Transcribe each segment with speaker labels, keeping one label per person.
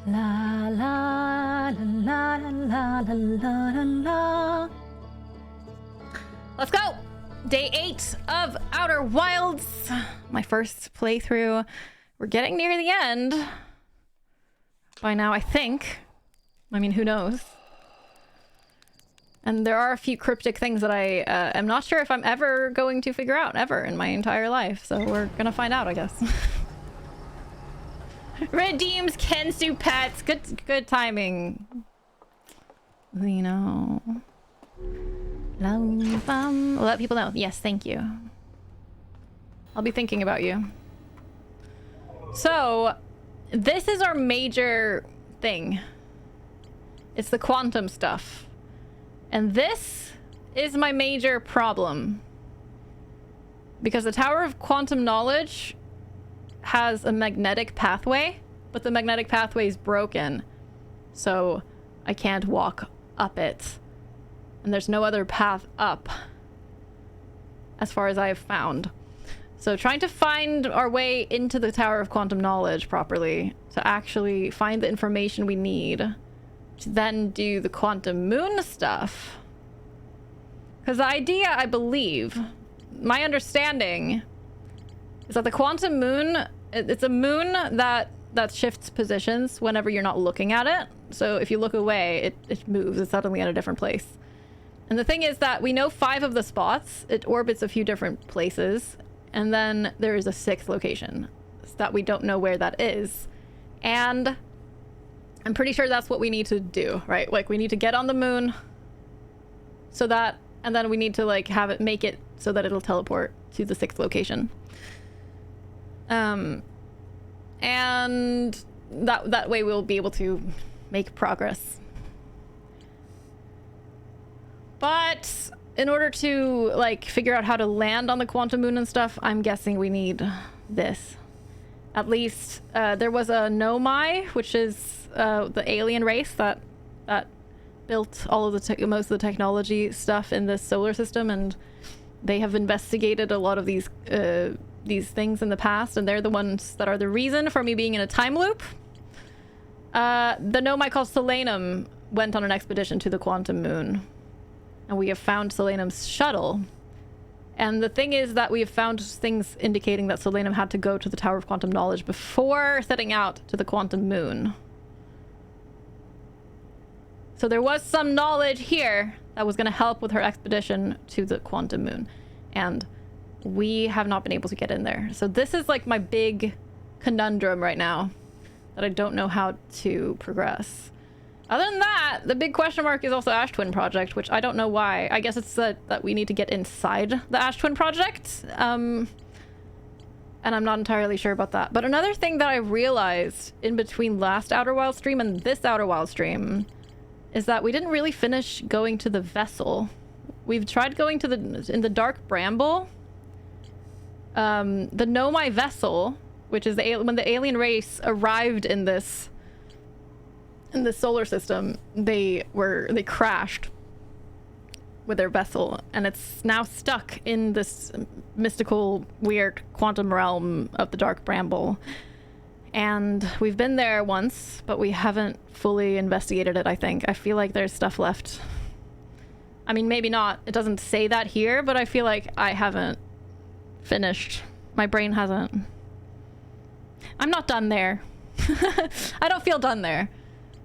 Speaker 1: La la la la la la la la la. Let's go! Day 8 of Outer Wilds. My first playthrough. We're getting near the end. By now, I think. I mean, who knows? And there are a few cryptic things that I am not sure if I'm ever going to figure out, ever, in my entire life. So we're gonna find out, I guess. Redeems Kensu pets. Good timing. Zeno. Let people know. Yes, thank you. I'll be thinking about you. So, this is our major thing. It's the quantum stuff. And this is my major problem. Because the Tower of Quantum Knowledge has a magnetic pathway, but the magnetic pathway is broken. So I can't walk up it. And there's no other path up, as far as I have found. So trying to find our way into the Tower of Quantum Knowledge properly, to actually find the information we need, to then do the Quantum Moon stuff. Because the idea, I believe, my understanding, is that the Quantum Moon, it's a moon that shifts positions whenever you're not looking at it. So if you look away, it moves. It's suddenly in a different place. And the thing is that we know 5 of the spots. It orbits a few different places. And then there is a 6th location that we don't know where that is. And I'm pretty sure that's what we need to do, right? Like, we need to get on the moon so that, and then we need to like have it, make it so that it'll teleport to the 6th location. And that way we'll be able to make progress. But in order to like figure out how to land on the quantum moon and stuff, I'm guessing we need this. At least there was a Nomai, which is the alien race that built all of the most of the technology stuff in this solar system, and they have investigated a lot of these things in the past, and they're the ones that are the reason for me being in a time loop. The Nomai called Solanum went on an expedition to the quantum moon, and we have found Solanum's shuttle. And the thing is that we have found things indicating that Solanum had to go to the Tower of Quantum Knowledge before setting out to the quantum moon. So there was some knowledge here that was going to help with her expedition to the quantum moon. And we have not been able to get in there. So this is like my big conundrum right now, that I don't know how to progress. Other than that, the big question mark is also Ash Twin Project, which I don't know why. I guess it's that we need to get inside the Ash Twin Project. And I'm not entirely sure about that. But another thing that I realized in between last Outer Wild stream and this Outer Wild stream is that we didn't really finish going to the vessel. We've tried going to in the Dark Bramble. The Nomai vessel, which is when the alien race arrived in this solar system, they crashed with their vessel, and it's now stuck in this mystical, weird quantum realm of the Dark Bramble. And we've been there once, but we haven't fully investigated it, I think. I feel like there's stuff left. I mean, maybe not. It doesn't say that here, but I feel like I haven't finished. My brain hasn't. I'm not done there. I don't feel done there.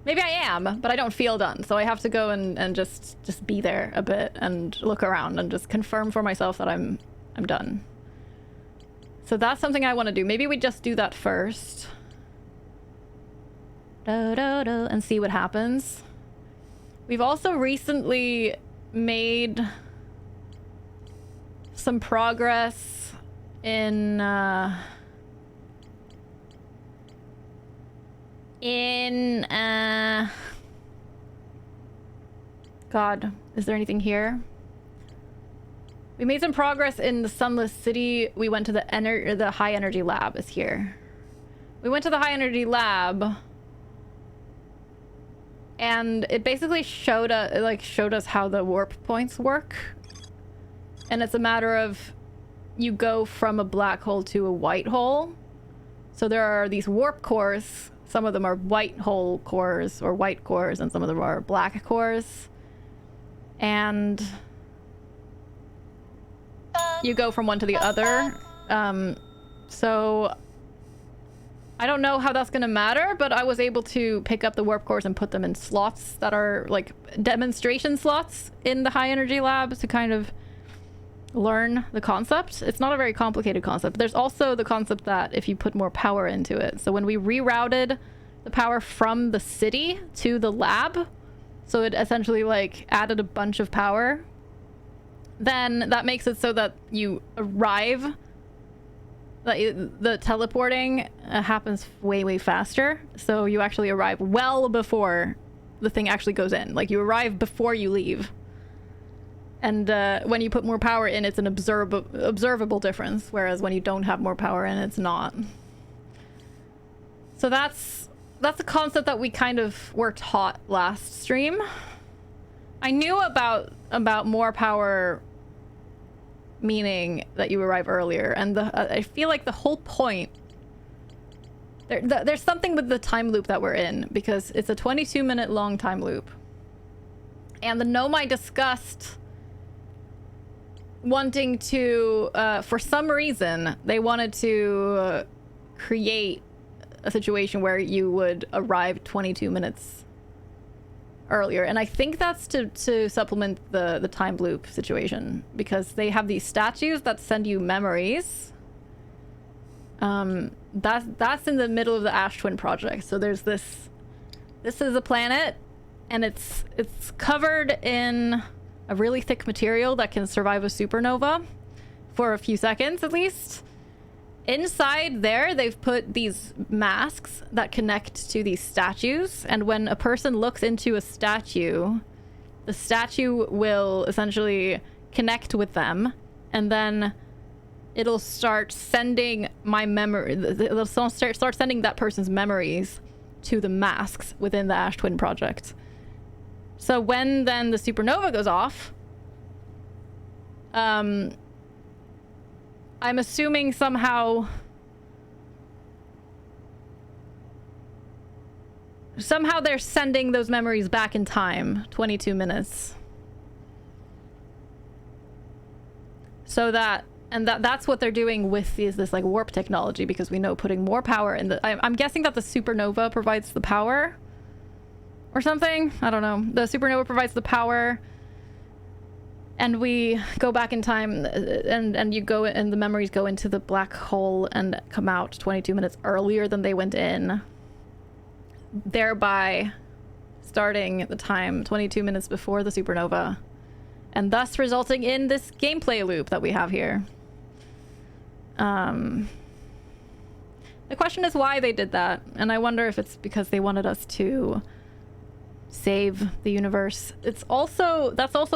Speaker 1: Maybe I am, but I don't feel done. So I have to go and just be there a bit and look around and just confirm for myself that I'm done. So that's something I want to do. Maybe we just do that first. And see what happens. We've also recently made some progress in God, is there anything here? We made some progress in the Sunless City. We went to the high energy lab is here. We went to the high energy lab, and it basically showed us how the warp points work. And it's a matter of you go from a black hole to a white hole, So there are these warp cores. Some of them are white hole cores or white cores, and some of them are black cores. And you go from one to the other. So I don't know how that's gonna matter, but I was able to pick up the warp cores and put them in slots that are like demonstration slots in the high energy labs to kind of learn the concept. It's not a very complicated concept. There's also the concept that if you put more power into it. So when we rerouted the power from the city to the lab, so it essentially like added a bunch of power, then that makes it so that you arrive, the teleporting happens way faster. So you actually arrive well before the thing actually goes in. Like you arrive before you leave. And when you put more power in, it's an observable difference, whereas when you don't have more power in, it's not. So that's a concept that we kind of were taught last stream. I knew about more power meaning that you arrive earlier, and I feel like the whole point there's something with the time loop that we're in, because it's a 22-minute long time loop, and the Nomai discussed wanting to for some reason they wanted to create a situation where you would arrive 22 minutes earlier, and I think that's to supplement the time loop situation, because they have these statues that send you memories. That's in the middle of the Ash Twin project. So there's this is a planet, and it's covered in a really thick material that can survive a supernova for a few seconds at least. Inside there, they've put these masks that connect to these statues, and when a person looks into a statue, the statue will essentially connect with them, and then it'll start sending it'll start sending that person's memories to the masks within the Ash Twin project. So when then the supernova goes off, I'm assuming somehow they're sending those memories back in time, 22 minutes. So that's what they're doing with this like warp technology, because we know putting more power in I'm guessing that the supernova provides the power or something. I don't know. The supernova provides the power, and we go back in time, and you go, and the memories go into the black hole and come out 22 minutes earlier than they went in, thereby starting the time 22 minutes before the supernova, and thus resulting in this gameplay loop that we have here. The question is why they did that, and I wonder if it's because they wanted us to save the universe. That's also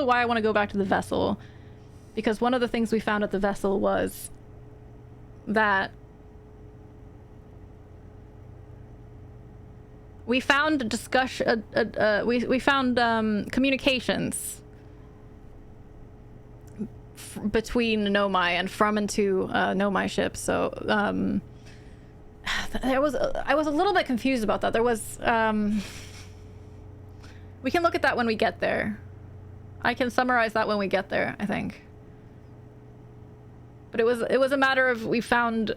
Speaker 1: why I want to go back to the vessel, because one of the things we found at the vessel was that we found we found communications between Nomai and from and to Nomai ships. So I was a little bit confused about that. There was we can look at that when we get there. I can summarize that when we get there, I think. But it was a matter of we found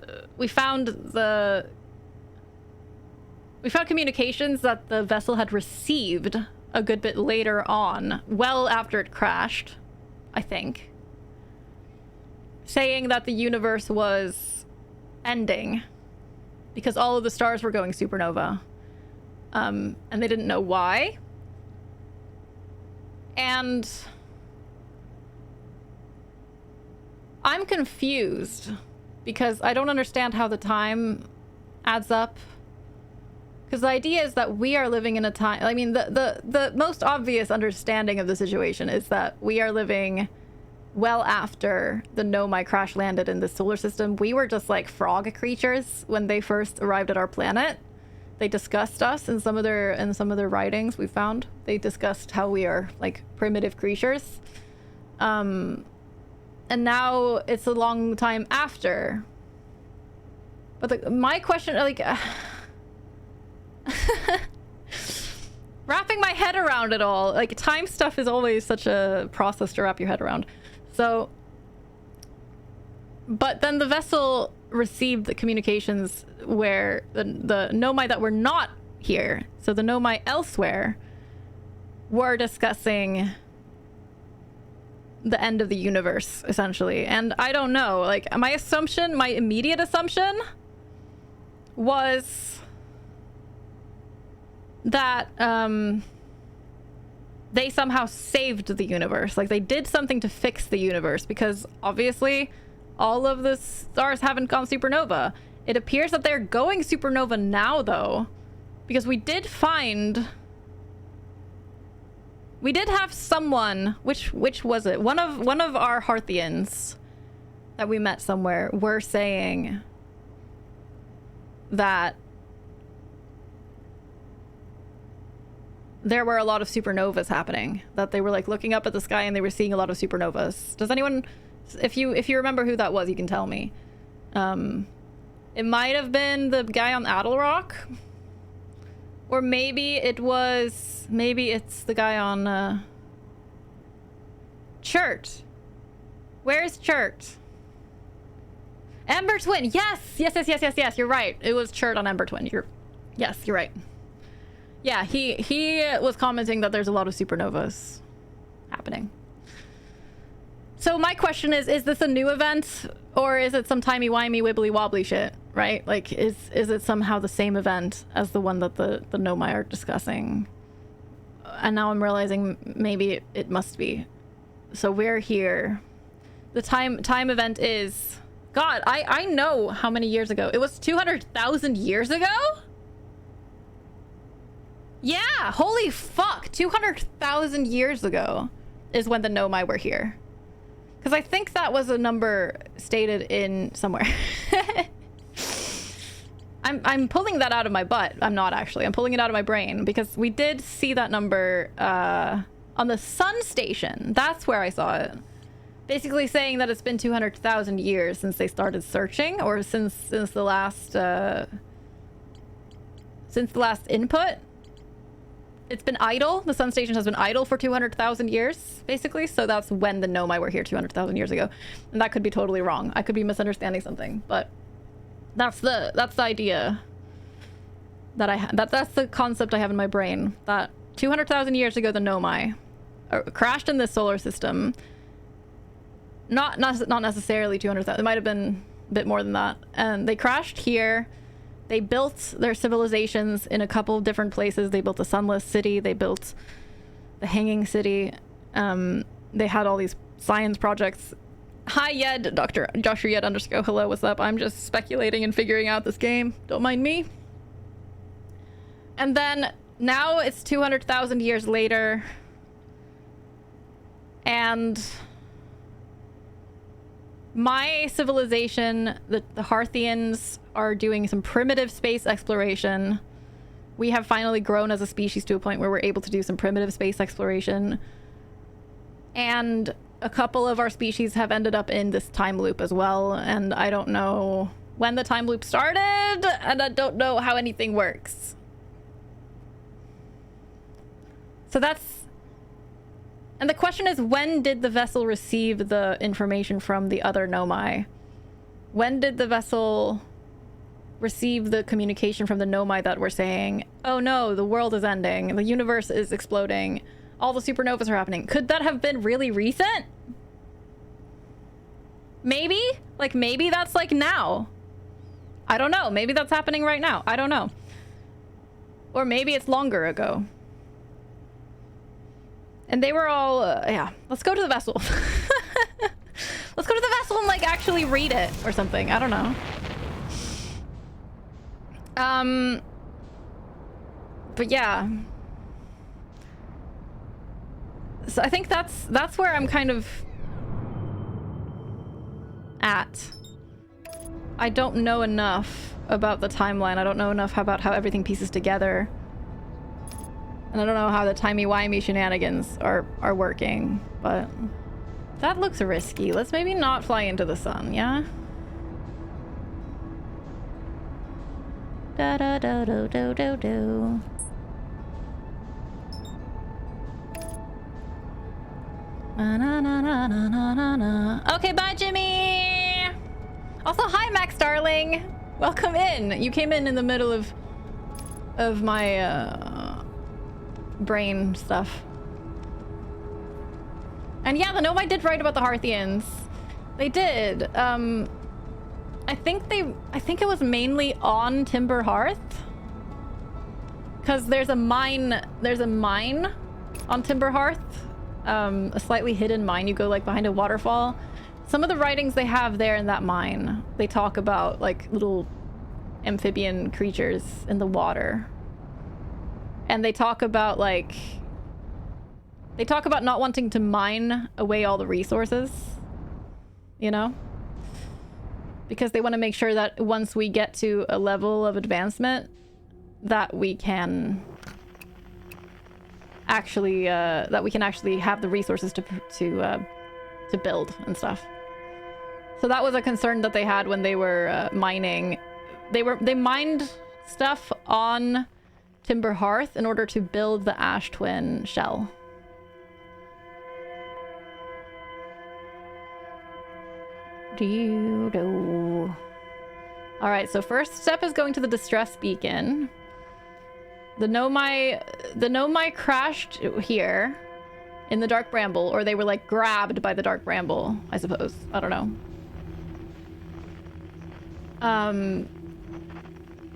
Speaker 1: communications that the vessel had received a good bit later on, well after it crashed, I think, saying that the universe was ending because all of the stars were going supernova, and they didn't know why. And I'm confused because I don't understand how the time adds up. Because the idea is that we are living in a time... I mean, the most obvious understanding of the situation is that we are living well after the Nomai crash landed in the solar system. We were just like frog creatures when they first arrived at our planet. They discussed us in some of their writings we found. They discussed how we are like primitive creatures. And now it's a long time after But my question, like, wrapping my head around it all, like, time stuff is always such a process to wrap your head around. So, but then the vessel received the communications where the Nomai that were not here, so the Nomai elsewhere, were discussing the end of the universe, essentially. And I don't know, like, my immediate assumption was that they somehow saved the universe. Like, they did something to fix the universe, because obviously all of the stars haven't gone supernova. It appears that they're going supernova now, though, because we did have someone, which was it? One of our Hearthians that we met somewhere were saying that there were a lot of supernovas happening, that they were like looking up at the sky and they were seeing a lot of supernovas. Does anyone, if you remember who that was, you can tell me. It might have been the guy on Adelrock, or maybe it's the guy on Chert. Where's Chert? Ember Twin. Yes. You're right. It was Chert on Ember Twin. You're right. Yeah, he was commenting that there's a lot of supernovas happening. So my question is this a new event, or is it some timey-wimey wibbly-wobbly shit, right? Like, is it somehow the same event as the one that the Nomai are discussing? And now I'm realizing maybe it must be. So we're here. The time event is... God, I know how many years ago. It was 200,000 years ago? Yeah, holy fuck. 200,000 years ago is when the Nomai were here. Because I think that was a number stated in somewhere. I'm pulling that out of my butt. I'm not actually. I'm pulling it out of my brain, because we did see that number on the sun station. That's where I saw it. Basically saying that it's been 200,000 years since they started searching, or since the last input. It's been idle. The sun station has been idle for 200,000 years, basically. So that's when the Nomai were here 200,000 years ago. And that could be totally wrong. I could be misunderstanding something, but that's the idea that I have. That's the concept I have in my brain. That 200,000 years ago, the Nomai crashed in this solar system. Not necessarily 200,000. It might have been a bit more than that. And they crashed here. They built their civilizations in a couple of different places. They built the Sunless City. They built the Hanging City. They had all these science projects. Hi, Yed. Dr. Joshua Yed _ hello, what's up? I'm just speculating and figuring out this game. Don't mind me. And then now it's 200,000 years later. And my civilization, the Hearthians, are doing some primitive space exploration. We have finally grown as a species to a point where we're able to do some primitive space exploration. And a couple of our species have ended up in this time loop as well. And I don't know when the time loop started, and I don't know how anything works. So that's... And the question is, when did the vessel receive the information from the other Nomai? When did the vessel receive the communication from the Nomai that were saying, oh no, the world is ending, the universe is exploding, all the supernovas are happening? Could that have been really recent? Maybe? Like, maybe that's like now. I don't know. Maybe that's happening right now. I don't know. Or maybe it's longer ago. And they were all, yeah, let's go to the vessel. Let's go to the vessel and, like, actually read it or something. I don't know. But yeah. So I think that's where I'm kind of at. I don't know enough about the timeline. I don't know enough about how everything pieces together. And I don't know how the timey-wimey shenanigans are working, but that looks risky. Let's maybe not fly into the sun, yeah? Da da do do do do do. Na na na na na na na. Okay, bye, Jimmy. Also, hi, Max Darling. Welcome in. You came in the middle of my brain stuff. And yeah, the Nomai did write about the Hearthians. They did. I think it was mainly on Timber Hearth. Cause there's a mine on Timber Hearth. A slightly hidden mine. You go like behind a waterfall. Some of the writings they have there in that mine, they talk about like little amphibian creatures in the water. And they talk about like... They talk about not wanting to mine away all the resources. You know? Because they want to make sure that once we get to a level of advancement, that we can actually have the resources to build and stuff. So that was a concern that they had when they were mining. They mined stuff on Timber Hearth in order to build the Ash Twin shell. Alright, so first step is going to the distress beacon. The Nomai crashed here in the Dark Bramble, or they were like grabbed by the Dark Bramble, I suppose. I don't know.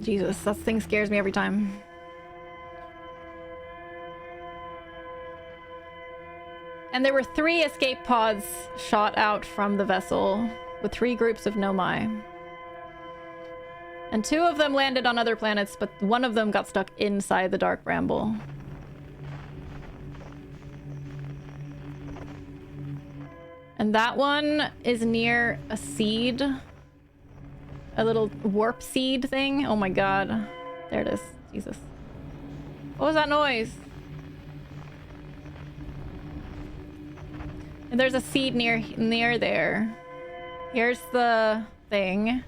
Speaker 1: Jesus, that thing scares me every time. And there were 3 escape pods shot out from the vessel with 3 groups of Nomai. And 2 of them landed on other planets, but one of them got stuck inside the Dark Bramble. And that one is near a seed. A little warp seed thing. Oh my god. There it is. Jesus. What was that noise? And there's a seed near there. Here's the thing.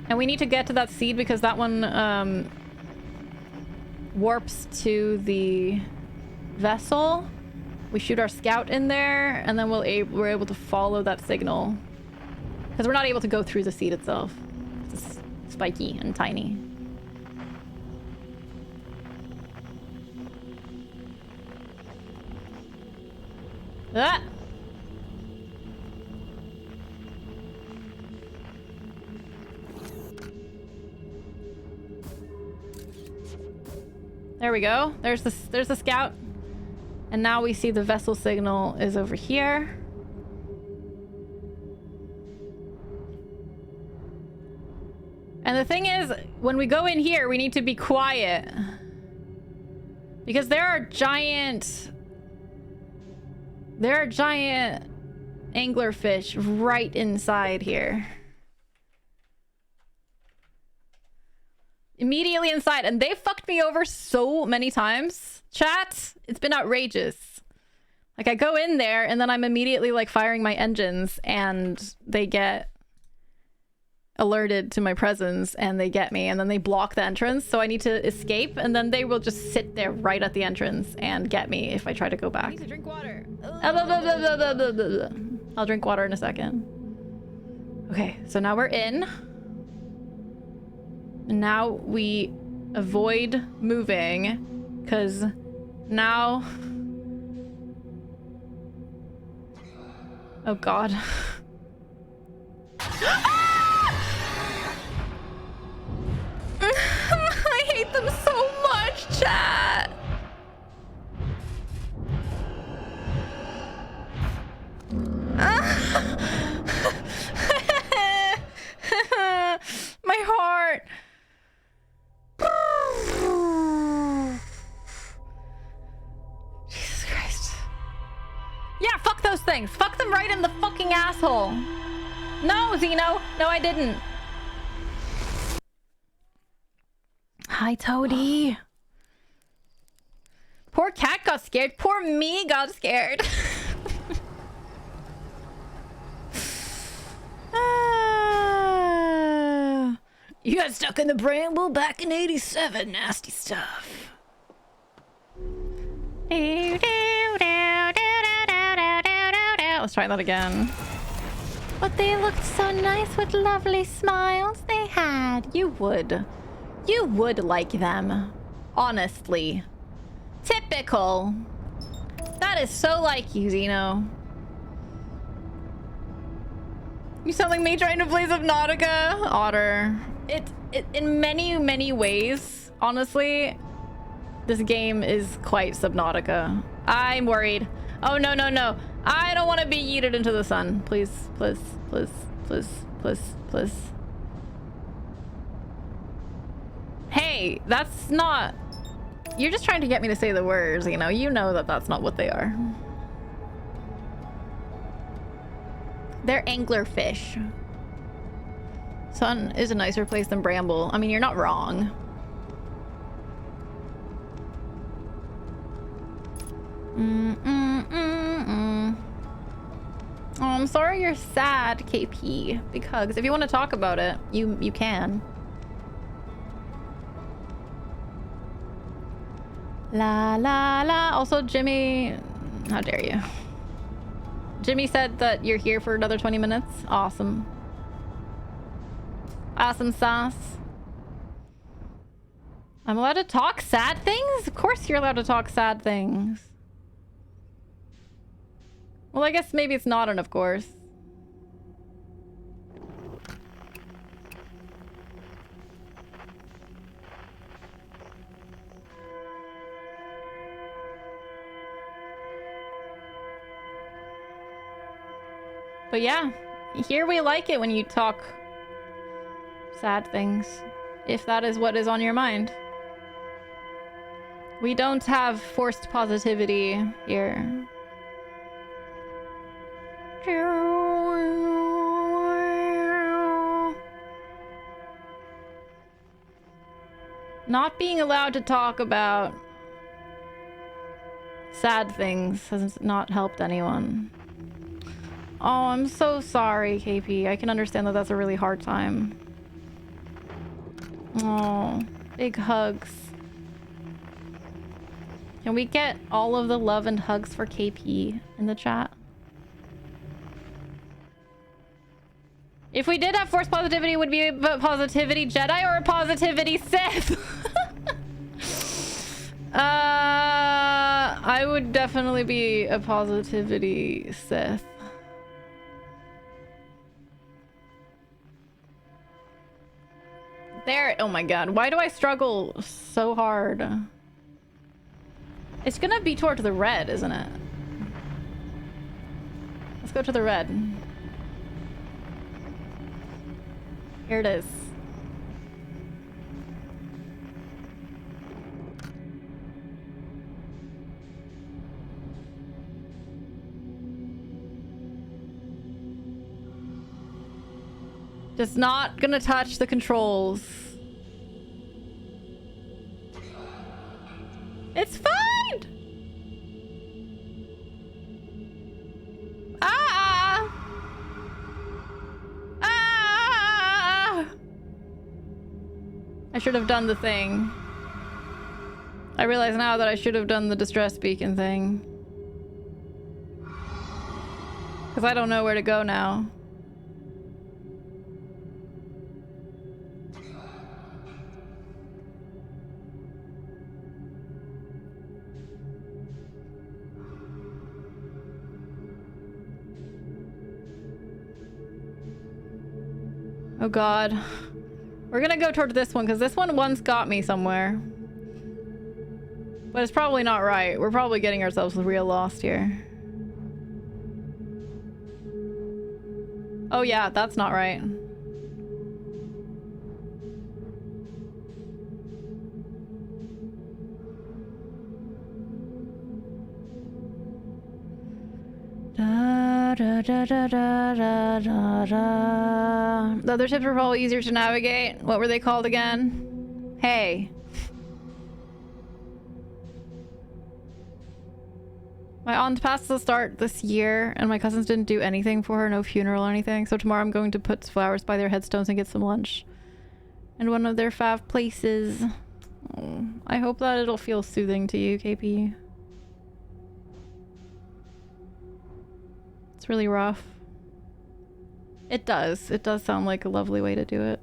Speaker 1: And we need to get to that seed because that one warps to the vessel. We shoot our scout in there, and then we're able to follow that signal. Because we're not able to go through the seed itself. It's spiky and tiny. Ah! There we go. There's the scout. And now we see the vessel signal is over here. And the thing is, when we go in here, we need to be quiet. Because there are giant anglerfish right inside here. Immediately inside, and they fucked me over so many times. Chat, it's been outrageous. Like, I go in there and then I'm immediately like firing my engines and they get alerted to my presence and they get me, and then they block the entrance, so I need to escape, and then they will just sit there right at the entrance and get me if I try to go back. I need to drink water. I'll drink water in a second. Okay, so now we're in. And now we avoid moving, because now... Oh god. I hate them so much, chat! My heart! Jesus Christ. Yeah, fuck those things. Fuck them right in the fucking asshole. No, Zeno. No, I didn't. Hi, Toadie. Poor cat got scared. Poor me got scared. You got stuck in the Bramble back in '87. Nasty stuff. Let's try that again. But they looked so nice with lovely smiles they had. You would like them. Honestly. Typical. That is so like you, Zeno. You sound like me trying to play Subnautica. Otter. It in many ways, honestly, this game is quite Subnautica. I'm worried. Oh, no, no, no. I don't want to be yeeted into the sun. Please, please, please, please, please, please. Hey, that's not... You're just trying to get me to say the words, you know? You know that that's not what they are. They're anglerfish. Sun is a nicer place than Bramble. I mean, you're not wrong. Oh, I'm sorry you're sad, KP. Big hugs. If you want to talk about it, you can. La la la. Also, Jimmy, how dare you? Jimmy said that you're here for another 20 minutes. Awesome. Awesome sauce. I'm allowed to talk sad things? Of course you're allowed to talk sad things. Well, I guess maybe it's not an of course. But yeah, here we like it when you talk sad things, if that is what is on your mind. We don't have forced positivity here. Not being allowed to talk about sad things has not helped anyone. Oh, I'm so sorry, KP. I can understand that that's a really hard time. Oh, big hugs. Can we get all of the love and hugs for KP in the chat? If we did have forced positivity, would be a positivity Jedi or a positivity Sith? I would definitely be a positivity Sith. There, oh my god, why do I struggle so hard? It's gonna be toward the red, isn't it? Let's go to the red. Here it is. Just not gonna touch the controls. It's fine! Ah! Ah! I should have done the thing. I realize now that I should have done the distress beacon thing. Because I don't know where to go now. Oh god. We're gonna go toward this one because this one once got me somewhere. But it's probably not right. We're probably getting ourselves real lost here. Oh yeah, that's not right. Da, da, da, da, da, da, da, da. The other tips were probably easier to navigate. What were they called again? Hey. My aunt passed the start this year, and my cousins didn't do anything for her, no funeral or anything. So tomorrow I'm going to put flowers by their headstones and get some lunch. and one of their fav places. Oh, I hope that it'll feel soothing to you, KP. It's really rough. It does. It does sound like a lovely way to do it.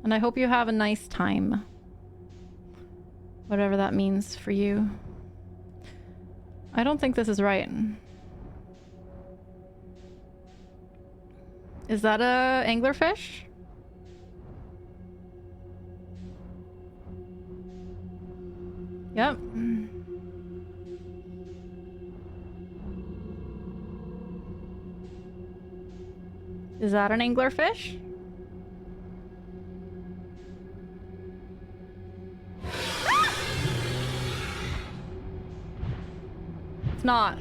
Speaker 1: And I hope you have a nice time. Whatever that means for you. I don't think this is right. Is that a anglerfish? Yep. Is that an anglerfish? It's not.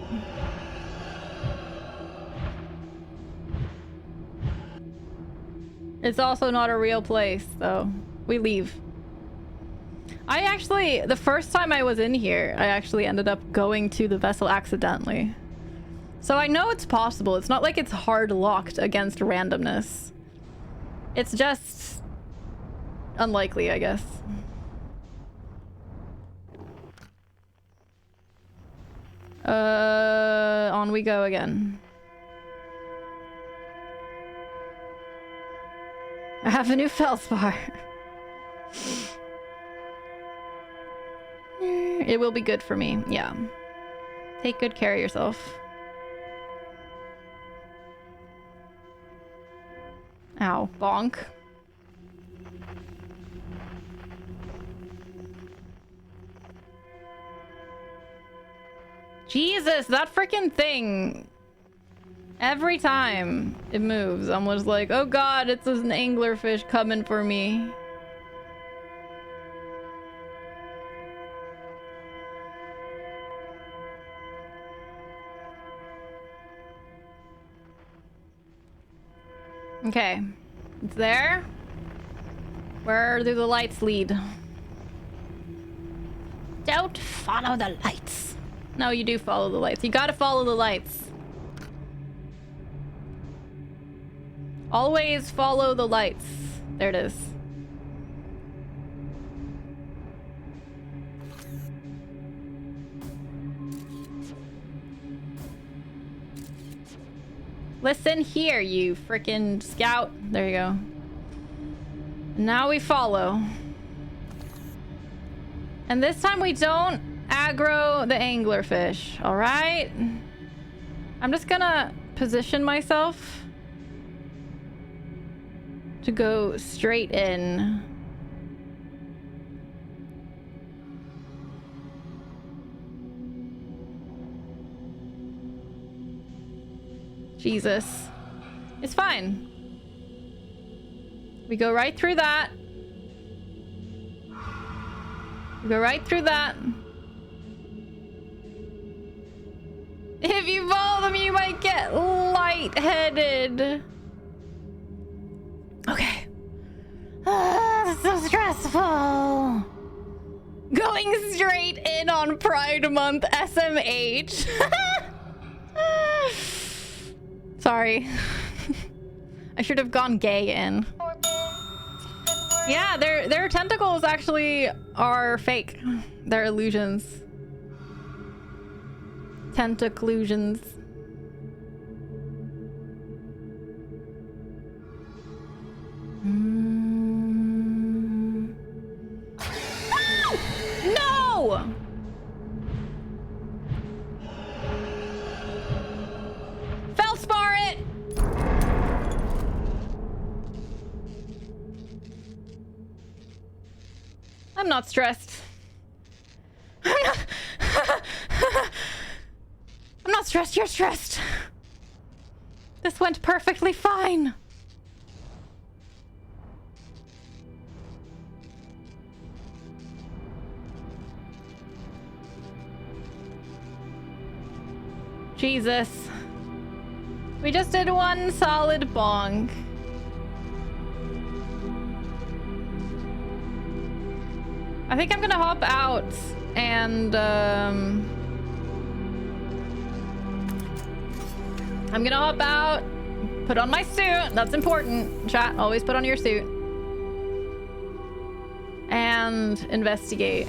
Speaker 1: It's also not a real place, though. We leave. I actually, the first time I was in here, I actually ended up going to the vessel accidentally. So I know it's possible. It's not like it's hard locked against randomness. It's just unlikely, I guess. On we go again. I have a new feldspar. It will be good for me, yeah. Take good care of yourself. Ow, bonk. Jesus, that freaking thing. Every time it moves, I'm just like, oh god, it's an anglerfish coming for me. Okay, it's there. Where do the lights lead? Don't follow the lights. No, you do follow the lights. You gotta follow the lights. Always follow the lights. There it is. Listen here, you frickin' scout. There you go. Now we follow. And this time we don't aggro the anglerfish, alright? I'm just gonna position myself to go straight in. Jesus. It's fine. We go right through that. We go right through that. If you follow them, you might get lightheaded. Okay. This is so stressful. Going straight in on Pride Month SMH. Sorry. I should have gone gay in. Yeah, their tentacles actually are fake. They're illusions. Tentaclusions. No! Feldspar it! I'm not stressed. I'm not stressed, you're stressed. This went perfectly fine. Jesus. We just did one solid bong. I think I'm gonna hop out and I'm gonna hop out, put on my suit. That's important. Chat, always put on your suit. and investigate.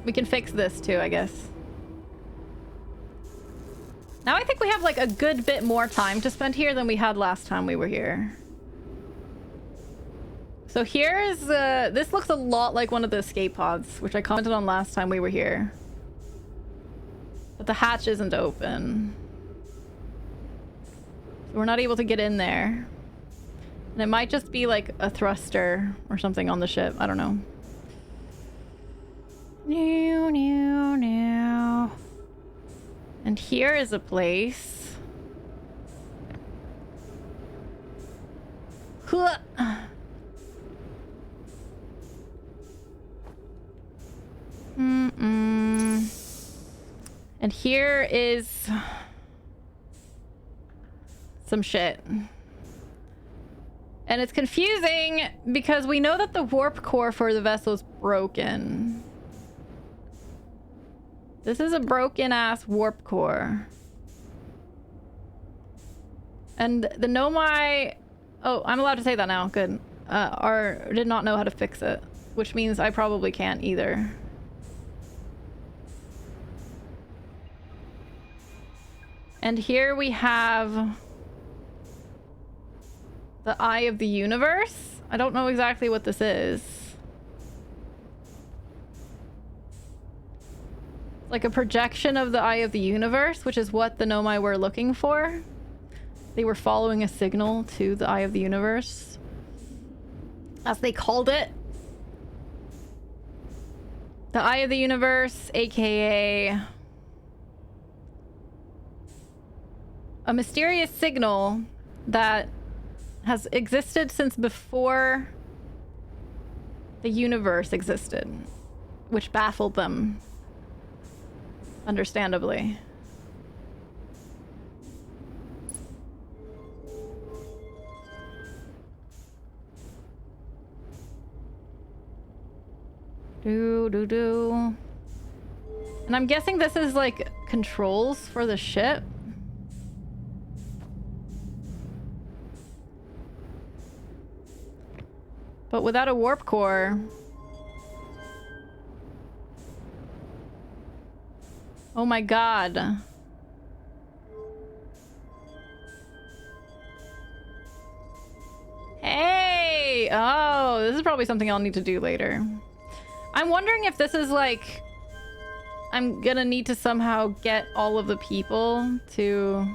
Speaker 1: We can fix this too, I guess. Now I think we have like a good bit more time to spend here than we had last time we were here. So here's, this looks a lot like one of the escape pods, which I commented on last time we were here. But the hatch isn't open. So we're not able to get in there. And it might just be like a thruster or something on the ship. I don't know. No. And here is a place. Huh. And here is some shit. And it's confusing because we know that the warp core for the vessel is broken. This is a broken ass warp core. And the Nomai... Oh, I'm allowed to say that now. Good. Did not know how to fix it. Which means I probably can't either. And here we have the Eye of the Universe. I don't know exactly what this is. Like a projection of the Eye of the Universe, which is what the Nomai were looking for. They were following a signal to the Eye of the Universe, as they called it. The Eye of the Universe, aka a mysterious signal that has existed since before the universe existed, which baffled them, understandably. And I'm guessing this is like controls for the ship. But without a warp core... Oh my god. Hey! Oh, this is probably something I'll need to do later. I'm wondering if this is like... I'm gonna need to somehow get all of the people to...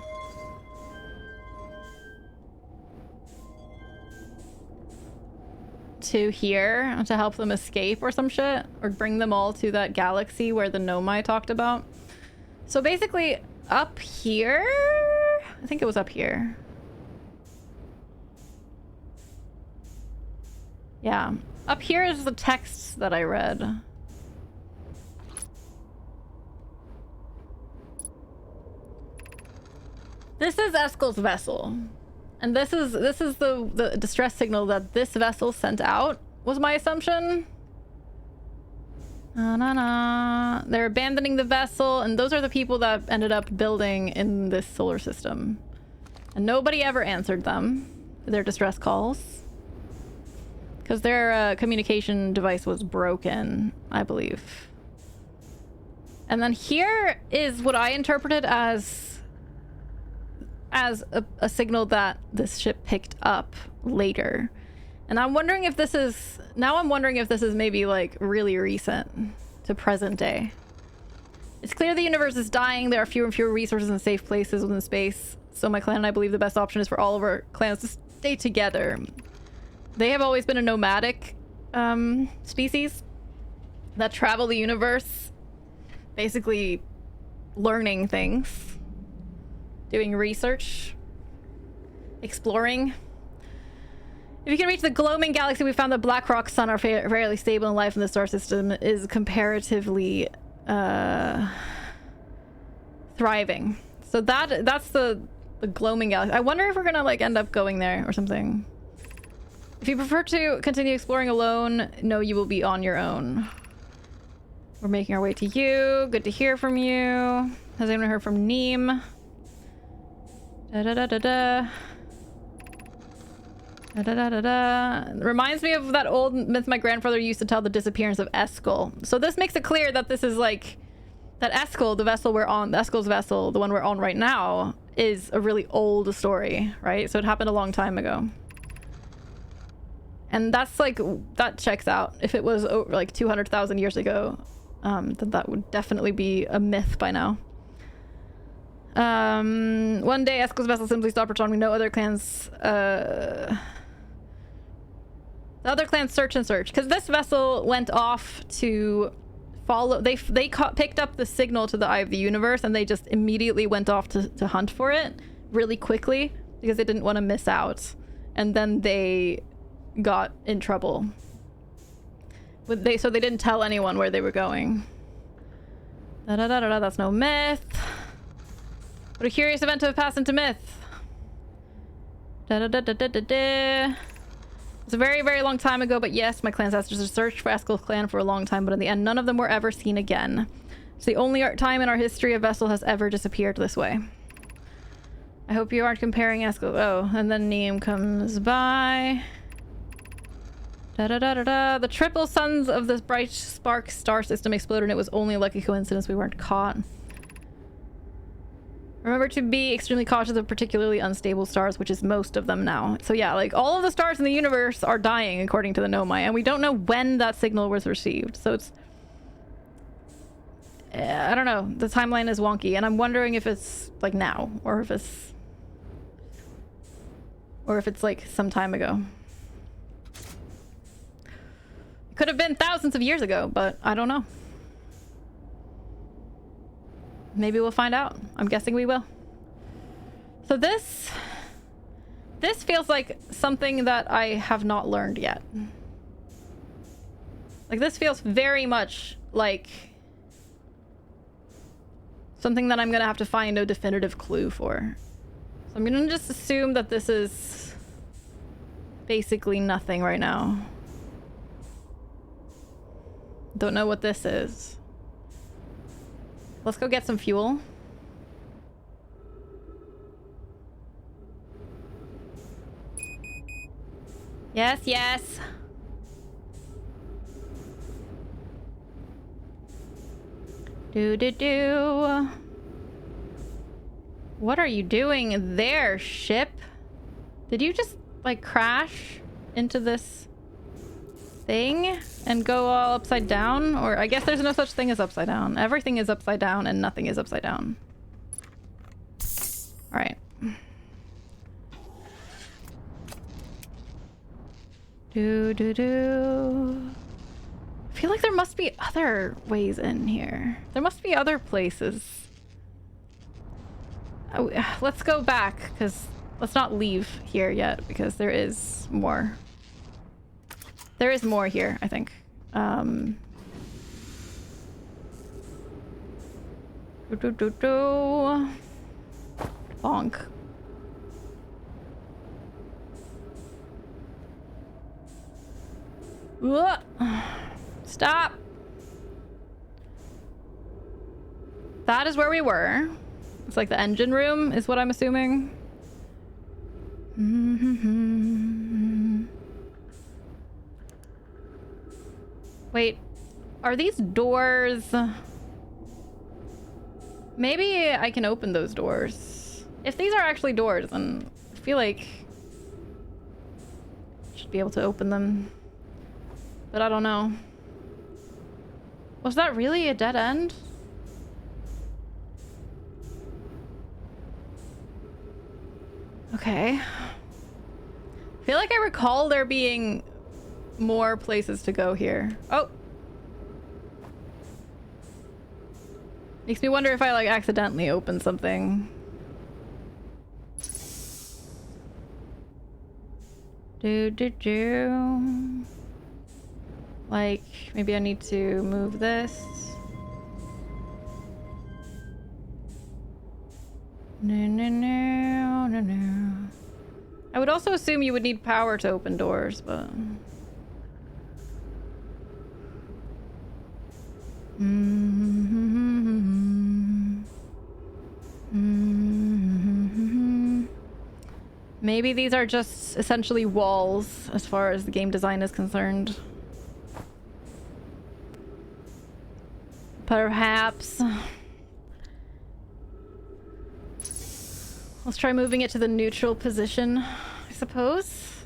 Speaker 1: here to help them escape or some shit, or bring them all to that galaxy where the Nomai talked about. So basically up here, I think it was up here. Yeah, up here is the texts that I read. This is Eskel's vessel. And this is the distress signal that this vessel sent out, was my assumption. They're abandoning the vessel, and those are the people that ended up building in this solar system. And nobody ever answered them, their distress calls. Because their communication device was broken, I believe. And then here is what I interpreted as a signal that this ship picked up later. And I'm wondering if this is... Now I'm wondering if this is maybe like really recent to present day. It's clear the universe is dying. There are fewer and fewer resources and safe places within space. So my clan and I believe the best option is for all of our clans to stay together. They have always been a nomadic species that travel the universe, basically learning things. Doing research, exploring. If you can reach the gloaming galaxy, we found that Black Rock's sun are fairly stable, and life in the star system is comparatively thriving. So that's the gloaming galaxy. I wonder if we're gonna like end up going there or something. If you prefer to continue exploring alone, no, you will be on your own. We're making our way to you. Good to hear from you. Has anyone heard from Neem? Da, da, da, da, da. Reminds me of that old myth my grandfather used to tell, the disappearance of Eskel. So this makes it clear that this is like that Eskel, the vessel we're on, Eskel's vessel, the one we're on right now, is a really old story, right? So it happened a long time ago. And that's like, that checks out. If it was like 200,000 years ago, then that would definitely be a myth by now. One day Eskel's vessel simply stopped returning. No other clans, the other clans search and search, because this vessel went off to follow. They picked up the signal to the Eye of the Universe, and they just immediately went off to hunt for it really quickly because they didn't want to miss out. And then they got in trouble. So they didn't tell anyone where they were going. Da da da da da. That's no myth. What a curious event to have passed into myth. Da da da da da da da. It's a very, very long time ago, but yes, my clan's ancestors searched for Eskel's clan for a long time, but in the end, none of them were ever seen again. It's the only time in our history a vessel has ever disappeared this way. I hope you aren't comparing Eskel. Oh, and then Neem comes by. Da da da da da. The triple suns of this bright spark star system exploded, and it was only a lucky coincidence we weren't caught. Remember to be extremely cautious of particularly unstable stars, which is most of them now. So yeah, like all of the stars in the universe are dying according to the Nomai, and we don't know when that signal was received. So it's... I don't know. The timeline is wonky, and I'm wondering if it's like now, or if it's like some time ago. It could have been thousands of years ago, but I don't know. Maybe we'll find out. I'm guessing we will. So this feels like something that I have not learned yet. Like, this feels very much like something that I'm gonna have to find a definitive clue for. So I'm gonna just assume that this is basically nothing right now. Don't know what this is. Let's go get some fuel. Yes, yes. Do. What are you doing there, ship? Did you just, like, crash into this thing and go all upside down? Or I guess there's no such thing as upside down. Everything is upside down and nothing is upside down. All right. Do. I feel like there must be other ways in here. There must be other places. Oh, let's go back, because let's not leave here yet, because there is more. There is more here, I think. Bonk. Stop. That is where we were. It's like the engine room is what I'm assuming. Wait, are these doors? Maybe I can open those doors. If these are actually doors, then I feel like I should be able to open them. But I don't know. Was that really a dead end? Okay. I feel like I recall there being more places to go here. Oh! Makes me wonder if I, like, accidentally opened something. Do. Like, maybe I need to move this. No. I would also assume you would need power to open doors, but... Maybe these are just essentially walls as far as the game design is concerned. Perhaps. Let's try moving it to the neutral position, I suppose.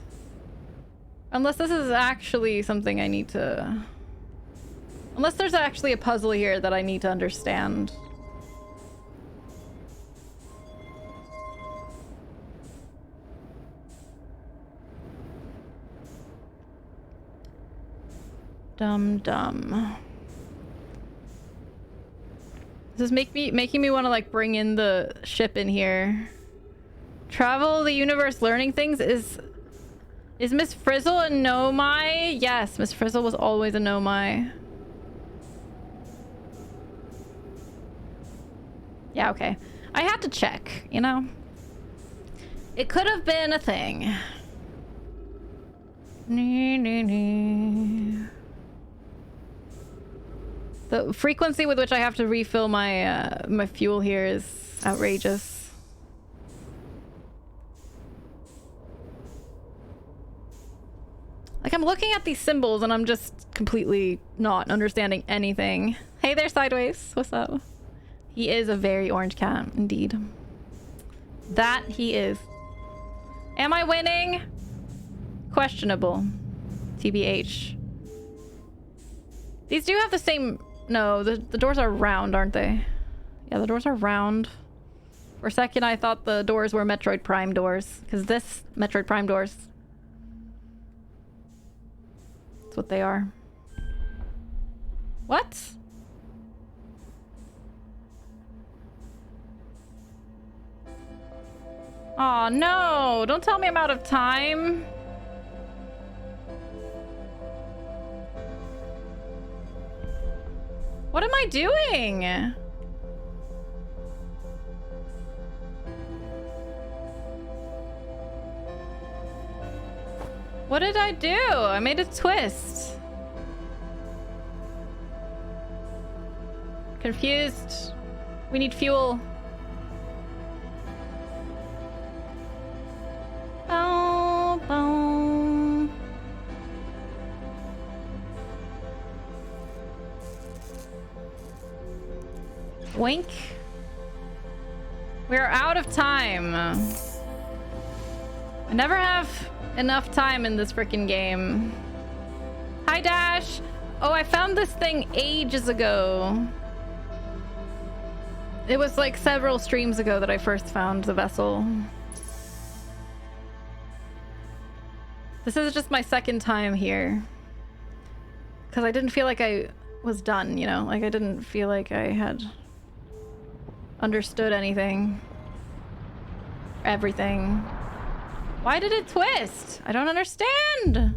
Speaker 1: Unless this is actually something I need to... Unless there's actually a puzzle here that I need to understand. Dum. This is making me want to like bring in the ship in here. Travel the universe learning things. Is Miss Frizzle a Nomai? Yes, Miss Frizzle was always a Nomai. Yeah, okay. I had to check, you know? It could have been a thing. The frequency with which I have to refill my my fuel here is outrageous. Like, I'm looking at these symbols and I'm just completely not understanding anything. Hey there, Sideways. What's up? He is a very orange cat, indeed. That he is. Am I winning? Questionable. TBH. These do have the same... No, the doors are round, aren't they? Yeah, the doors are round. For a second, I thought the doors were Metroid Prime doors. Because this... Metroid Prime doors. That's what they are. What? Oh no! Don't tell me I'm out of time! What am I doing? What did I do? I made a twist. Confused. We need fuel. Boom, boom. Wink. We're out of time. I never have enough time in this freaking game. Hi, Dash. Oh, I found this thing ages ago. It was like several streams ago that I first found the vessel. This is just my second time here. Because I didn't feel like I was done, you know? Like, I didn't feel like I had understood anything. Everything. Why did it twist? I don't understand.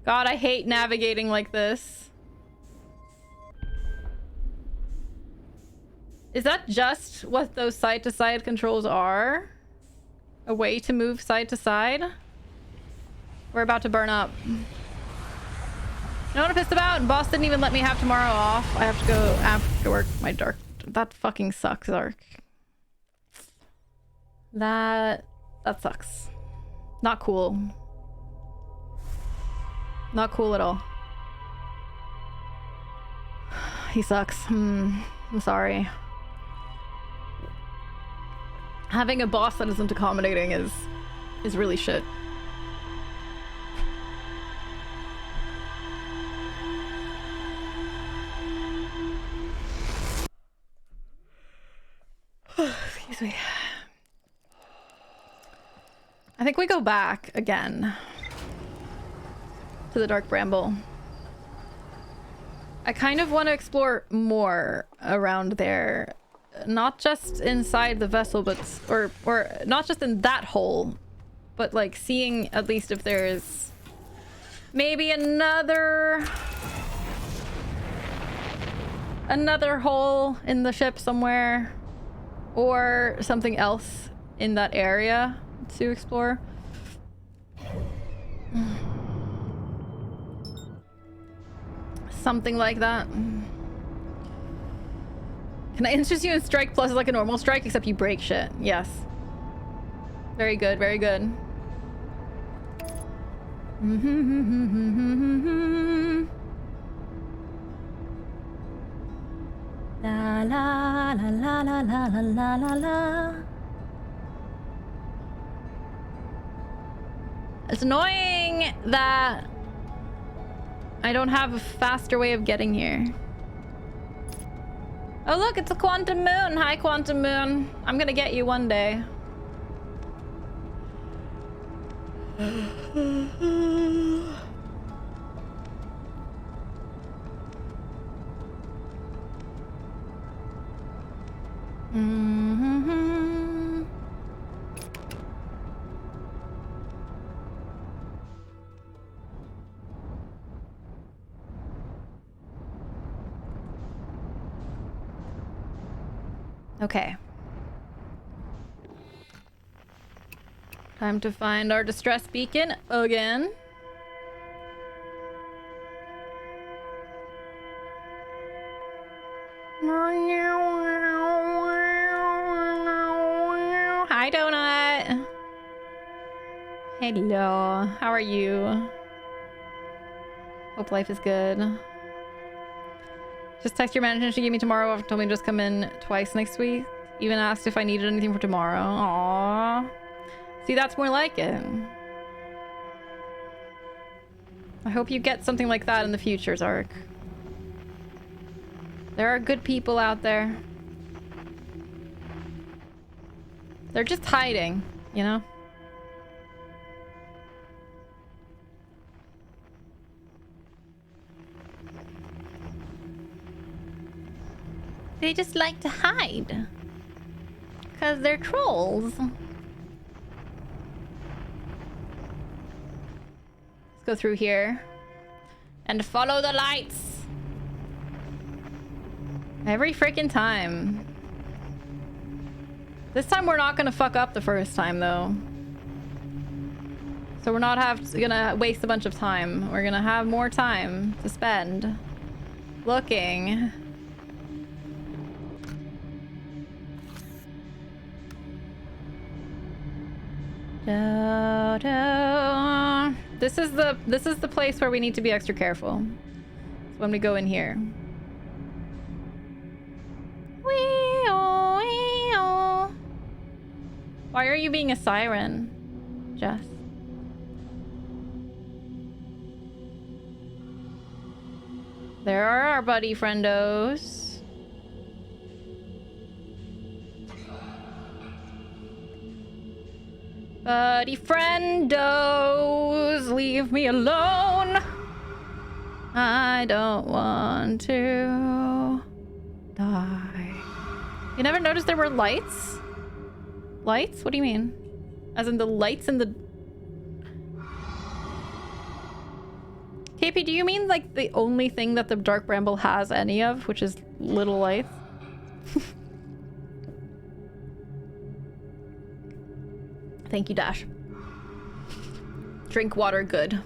Speaker 1: God, I hate navigating like this. Is that just what those side-to-side controls are? A way to move side to side? We're about to burn up. You know what I'm pissed about? Boss didn't even let me have tomorrow off. I have to go after work. My dark... That fucking sucks, Dark. That sucks. Not cool. Not cool at all. He sucks. I'm sorry. Having a boss that isn't accommodating is really shit. Excuse me. I think we go back again to the Dark Bramble. I kind of want to explore more around there. Not just inside the vessel, but or not just in that hole, but like seeing at least if there's maybe another hole in the ship somewhere, or something else in that area to explore. Something like that. Can I interest you in Strike Plus like a normal strike, except you break shit? Yes. Very good, very good. La la la la la la la la la. It's annoying that I don't have a faster way of getting here. Oh look, it's a Quantum Moon. Hi, Quantum Moon. I'm gonna get you one day. Okay. Time to find our distress beacon again. Hi, Donut. Hello. How are you? Hope life is good. Just text your manager. She gave me tomorrow off. Told me to just come in twice next week. Even asked if I needed anything for tomorrow. Aww. See, that's more like it. I hope you get something like that in the future, Zark. There are good people out there. They're just hiding, you know? They just like to hide. 'Cause they're trolls. Let's go through here. And follow the lights. Every freaking time. This time we're not gonna fuck up the first time though. So we're not gonna waste a bunch of time. We're gonna have more time to spend looking. This is the place where we need to be extra careful. It's when we go in here. Why are you being a siren, Jess? There are our buddy friendos. Buddy friendos, leave me alone. I don't want to die. You never noticed there were lights? Lights? What do you mean? As in the lights in the... KP, do you mean like the only thing that the Dark Bramble has any of, which is little lights? Thank you, Dash. Drink water, good.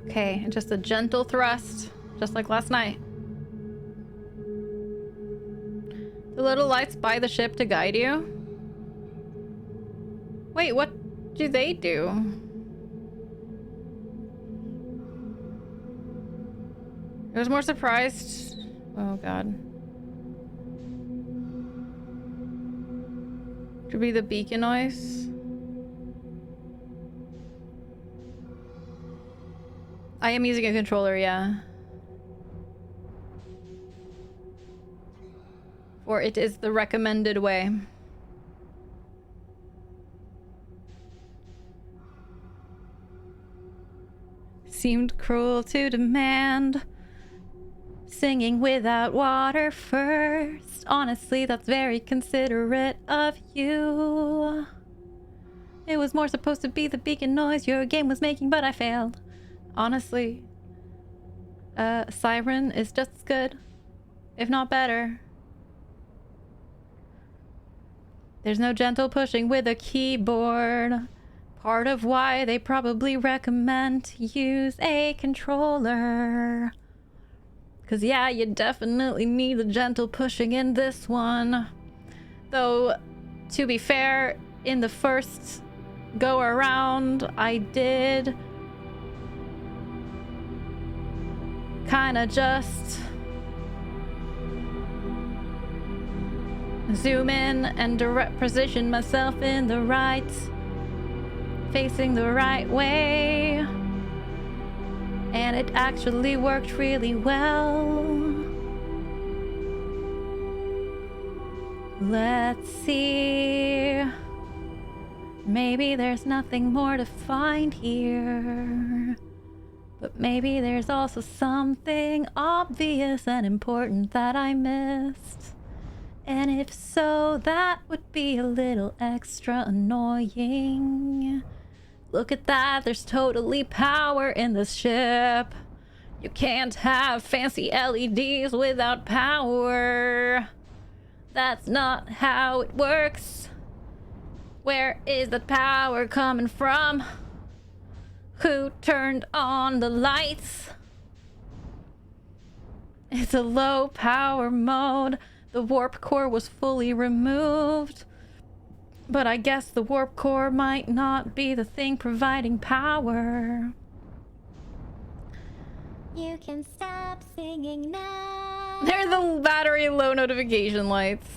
Speaker 1: Okay, just a gentle thrust, just like last night. The little lights by the ship to guide you? Wait, what do they do? I was more surprised. Oh god. Could be the beacon noise. I am using a controller, yeah. Or it is the recommended way. Seemed cruel to demand. Singing without water first. Honestly, that's very considerate of you. It was more supposed to be the beacon noise your game was making, but I failed. Honestly, Siren is just as good, if not better. There's no gentle pushing with a keyboard. Part of why they probably recommend to use a controller. Cause yeah, you definitely need the gentle pushing in this one. Though, to be fair, in the first go around, I did kinda just zoom in and direct position myself in the right, facing the right way. And it actually worked really well. Let's see. Maybe there's nothing more to find here. But maybe there's also something obvious and important that I missed. And if so, that would be a little extra annoying. Look at that, there's totally power in this ship. You can't have fancy LEDs without power. That's not how it works. Where is the power coming from? Who turned on the lights? It's a low power mode. The warp core was fully removed. But I guess the warp core might not be the thing providing power.
Speaker 2: You can stop singing now.
Speaker 1: They're the battery low notification lights.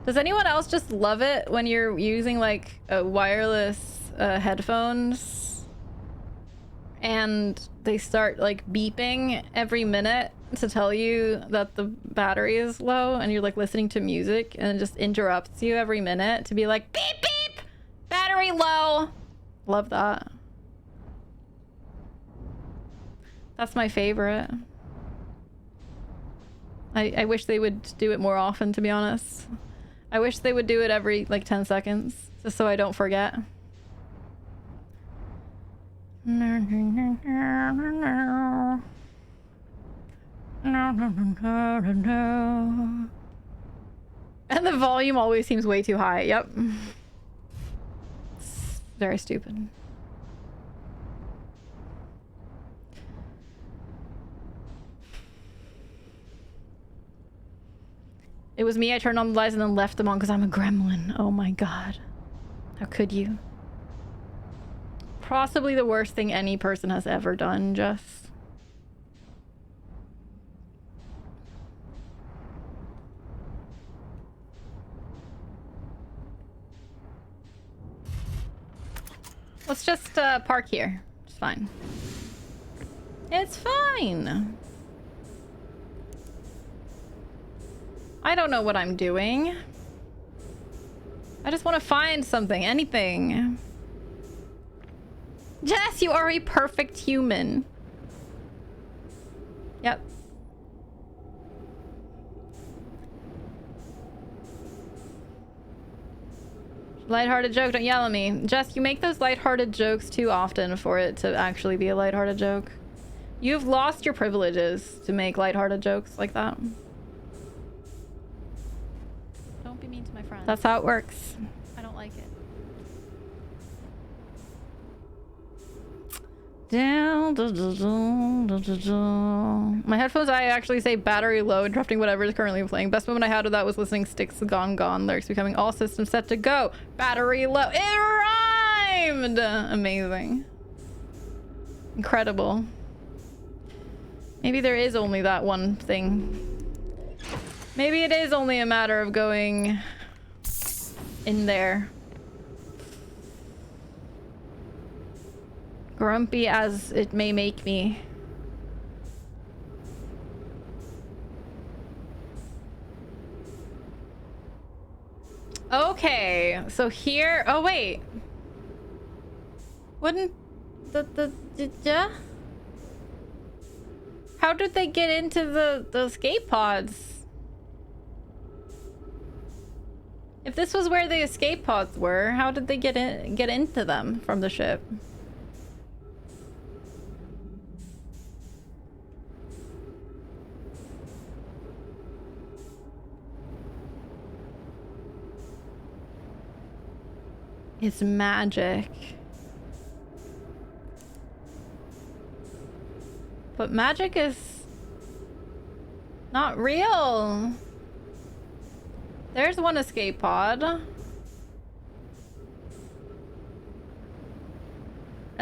Speaker 1: Does anyone else just love it when you're using like a wireless headphones and they start like beeping every minute to tell you that the battery is low, and you're like listening to music and it just interrupts you every minute to be like beep beep, battery low? Love that. That's my favorite. I wish they would do it more often, to be honest. I wish they would do it every like 10 seconds just so I don't forget. And the volume always seems way too high. Yep. It's very stupid. It was me. I turned on the lights and then left them on because I'm a gremlin. Oh my god. How could you? Possibly the worst thing any person has ever done, Jess. Let's just park here. It's fine. It's fine. I don't know what I'm doing. I just want to find something, anything. Jess, you are a perfect human. Yep. Lighthearted joke, don't yell at me. Jess, you make those lighthearted jokes too often for it to actually be a lighthearted joke. You've lost your privileges to make lighthearted jokes like that.
Speaker 2: Don't be mean to my friends.
Speaker 1: That's how it works.
Speaker 2: I don't like it.
Speaker 1: My headphones, I actually say battery low, interrupting whatever is currently playing. Best moment I had of that was listening Sticks Gone Gone lyrics becoming all systems set to go. Battery low. It rhymed! Amazing. Incredible. Maybe there is only that one thing. Maybe it is only a matter of going in there. Grumpy as it may make me. Okay, so here... Oh, wait. Wouldn't... Yeah? How did they get into the escape pods? If this was where the escape pods were, how did they get into them from the ship? is magic. But magic is not real. There's one escape pod. And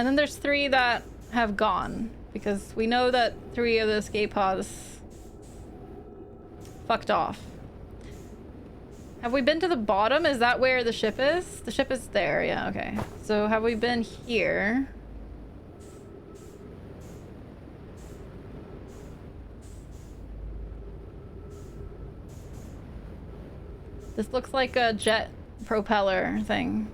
Speaker 1: then there's 3 that have gone. Because we know that 3 of the escape pods fucked off. Have we been to the bottom? Is that where the ship is? The ship is there, yeah, okay. So have we been here? This looks like a jet propeller thing.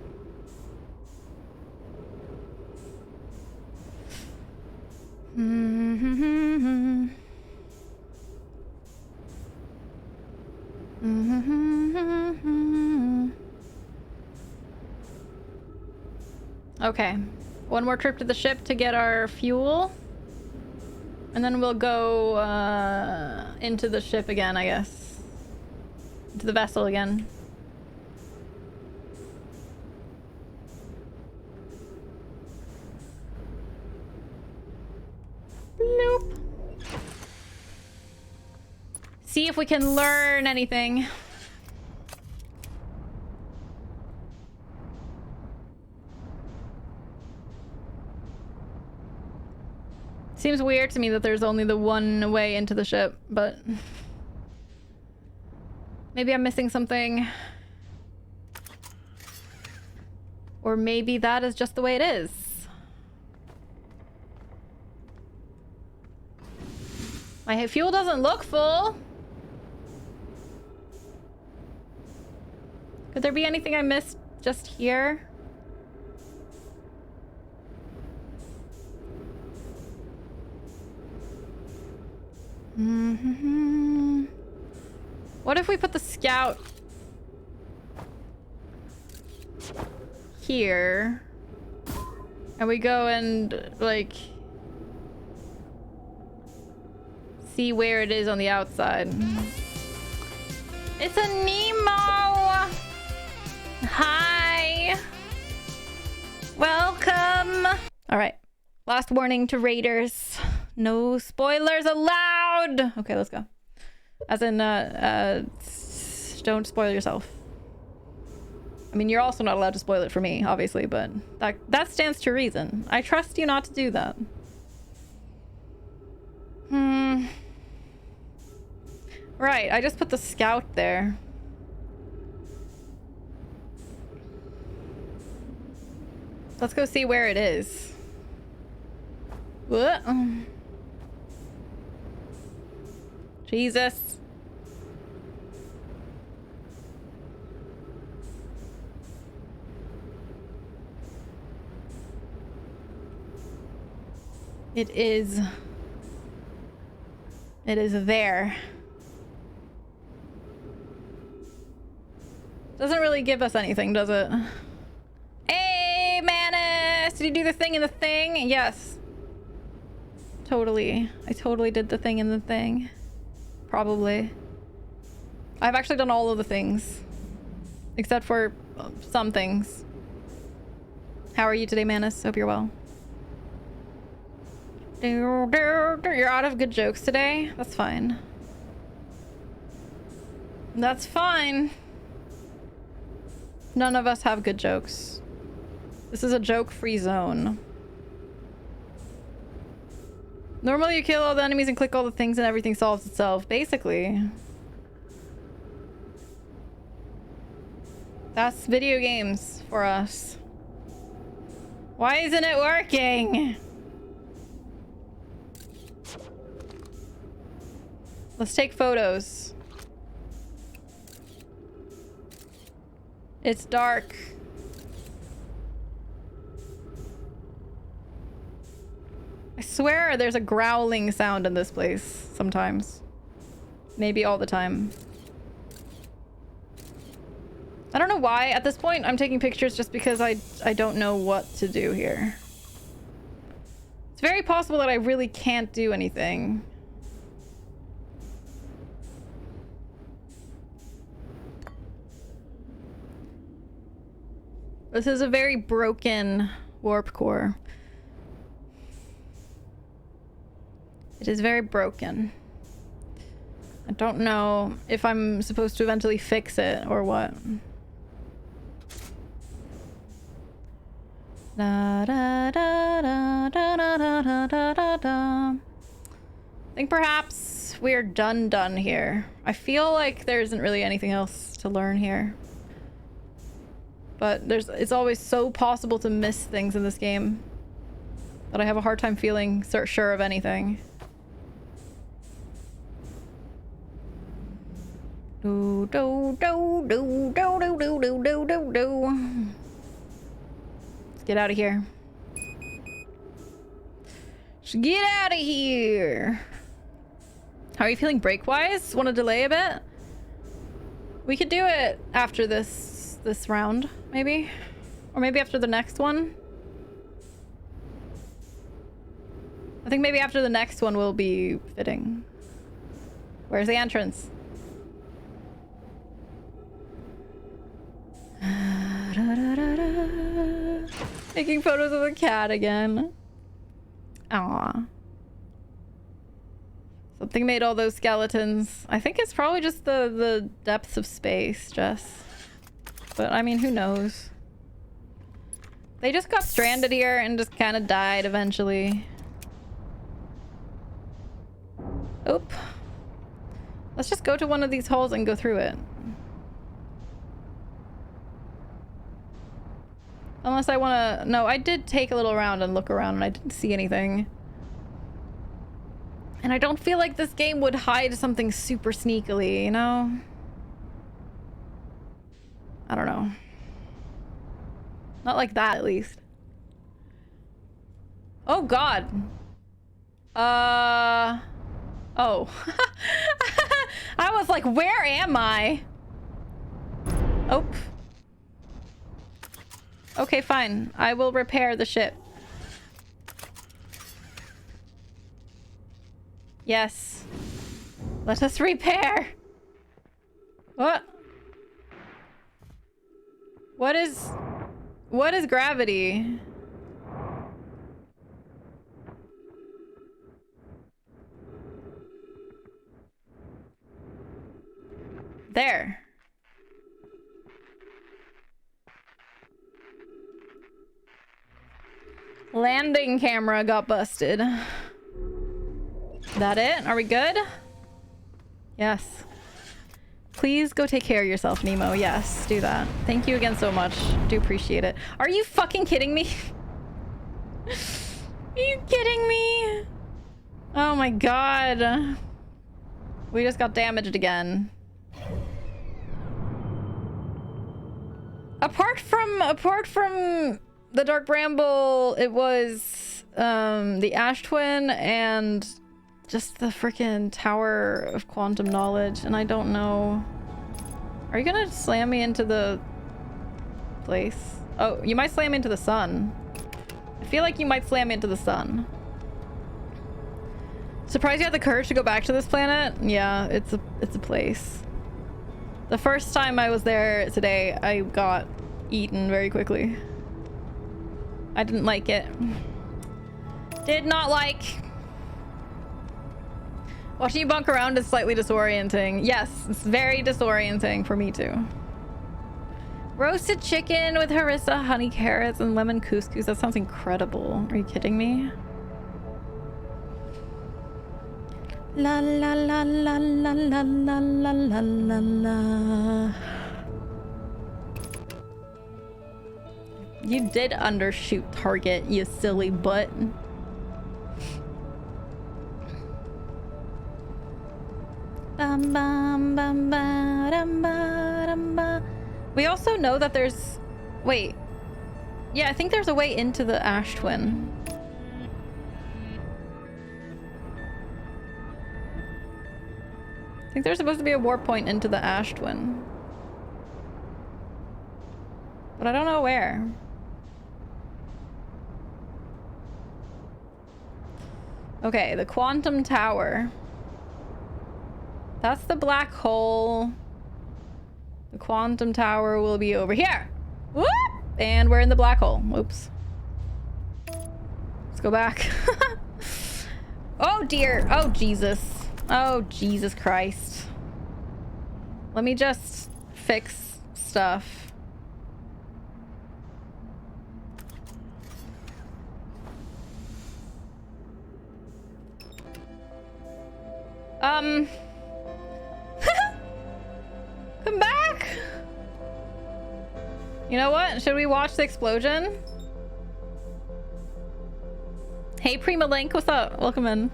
Speaker 1: Okay, one more trip to the ship to get our fuel. And then we'll go into the ship again, I guess. Into the vessel again. Bloop. See if we can learn anything. Seems weird to me that there's only the one way into the ship, but maybe I'm missing something. Or maybe that is just the way it is. My fuel doesn't look full. Could there be anything I missed just here? What if we put the scout here and we go and like see where it is on the outside? It's a Nemo! Hi! Welcome! Alright. Last warning to raiders. No spoilers allowed! Okay, let's go. As in, don't spoil yourself. I mean, you're also not allowed to spoil it for me, obviously, but that stands to reason. I trust you not to do that. Right, I just put the scout there. Let's go see where it is. What? Jesus. It is there. Doesn't really give us anything, does it? Hey, Manus! Did you do the thing in the thing? Yes. Totally. I totally did the thing in the thing. Probably. I've actually done all of the things. Except for some things. How are you today, Manus? Hope you're well. You're out of good jokes today? That's fine. That's fine. None of us have good jokes. This is a joke-free zone. Normally you kill all the enemies and click all the things and everything solves itself, basically. That's video games for us. Why isn't it working? Let's take photos. It's dark. I swear there's a growling sound in this place sometimes. Maybe all the time. I don't know why. At this point, I'm taking pictures just because I don't know what to do here. It's very possible that I really can't do anything. This is a very broken warp core. It is very broken. I don't know if I'm supposed to eventually fix it or what. Da, da, da, da, da, da, da, da, da, da. I think perhaps we're done here. I feel like there isn't really anything else to learn here. But it's always so possible to miss things in this game that I have a hard time feeling sure of anything. Do do do do do do do do do do do. Let's get out of here. Let's get out of here. How are you feeling break-wise? Want to delay a bit? We could do it after this round, maybe, or maybe after the next one. I think maybe after the next one will be fitting. Where's the entrance? Taking photos of the cat again. Aww. Something made all those skeletons. I think it's probably just the depths of space, Jess. But I mean, who knows? They just got stranded here and just kind of died eventually. Oop. Let's just go to one of these holes and go through it. Unless I want to... No, I did take a little around and look around and I didn't see anything. And I don't feel like this game would hide something super sneakily, you know? I don't know. Not like that, at least. Oh, God. Oh. I was like, where am I? Oh. Okay, fine. I will repair the ship. Yes. Let us repair. What? What is gravity? There. Landing camera got busted. That it? Are we good? Yes. Please go take care of yourself, Nemo. Yes, do that. Thank you again so much. Do appreciate it. Are you fucking kidding me? Are you kidding me? Oh my god. We just got damaged again. Apart from the Dark Bramble, it was the Ash Twin and just the freaking Tower of Quantum Knowledge, and I don't know. Are you gonna slam me into the place? Oh, you might slam me into the sun. I feel like you might slam me into the sun. Surprised you had the courage to go back to this planet? Yeah, it's a place. The first time I was there today, I got eaten very quickly. I didn't like it. Did not like. Watching you bunk around is slightly disorienting. Yes, it's very disorienting for me too. Roasted chicken with harissa, honey carrots, and lemon couscous. That sounds incredible. Are you kidding me? La la la la la la la la la la la. You did undershoot target, you silly butt. Bum, bum, bum, ba, dum, ba, dum, ba. We also know that there's... Wait. Yeah, I think there's a way into the Ash Twin. I think there's supposed to be a warp point into the Ash Twin. But I don't know where. Okay, the Quantum Tower. That's the black hole. The Quantum Tower will be over here. Whoop! and we're in the black hole. Oops. Let's go back. Oh dear. Oh Jesus. Oh Jesus Christ. Let me just fix stuff. Come back! You know what? Should we watch the explosion? Hey, Prima Link, what's up? Welcome in.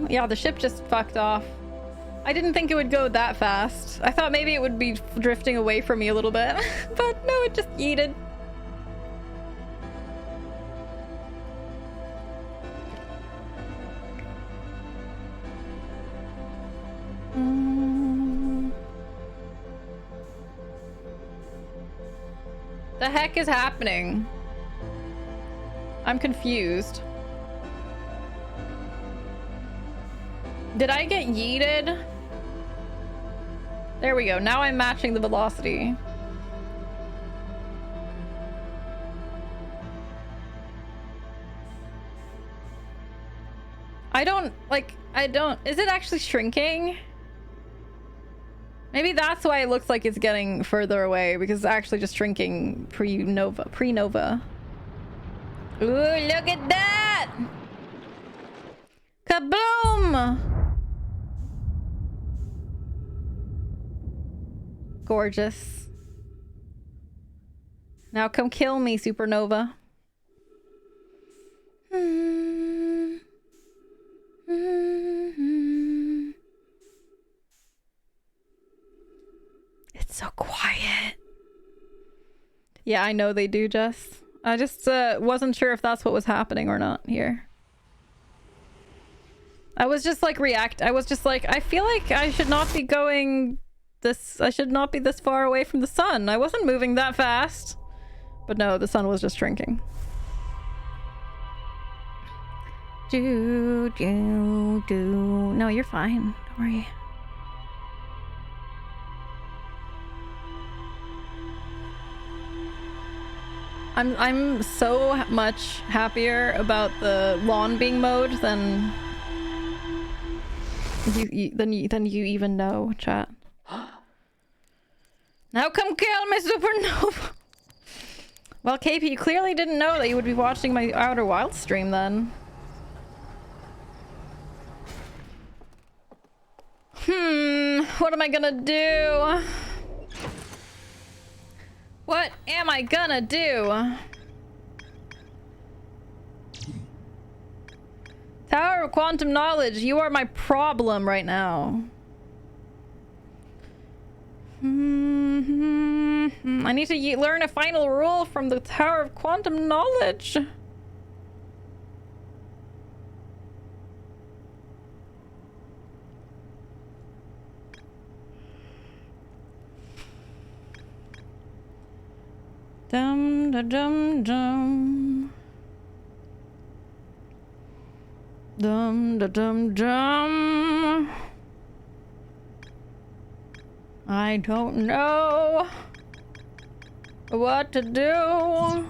Speaker 1: Yeah, the ship just fucked off. I didn't think it would go that fast. I thought maybe it would be drifting away from me a little bit, but no, it just yeeted. The heck is happening? I'm confused. Did I get yeeted? There we go. Now I'm matching the velocity. Is it actually shrinking? Maybe that's why it looks like it's getting further away, because it's actually just shrinking pre-nova. Ooh, look at that! Kaboom! Gorgeous. Now come kill me, supernova. It's so quiet. Yeah, I know they do, Jess. I just wasn't sure if that's what was happening or not here. I was just like I feel like I should not be going this, I should not be this far away from the sun. I wasn't moving that fast. But no, the sun was just shrinking. Do. No, you're fine. Don't worry. I'm so much happier about the lawn being mowed than you even know, chat. Now come kill me, supernova. Well, KP, you clearly didn't know that you would be watching my Outer Wilds stream then. What am I gonna do? What am I gonna do? Tower of Quantum Knowledge, you are my problem right now. I need to learn a final rule from the Tower of Quantum Knowledge. Dum da dum dum. Dum da dum dum. I don't know what to do.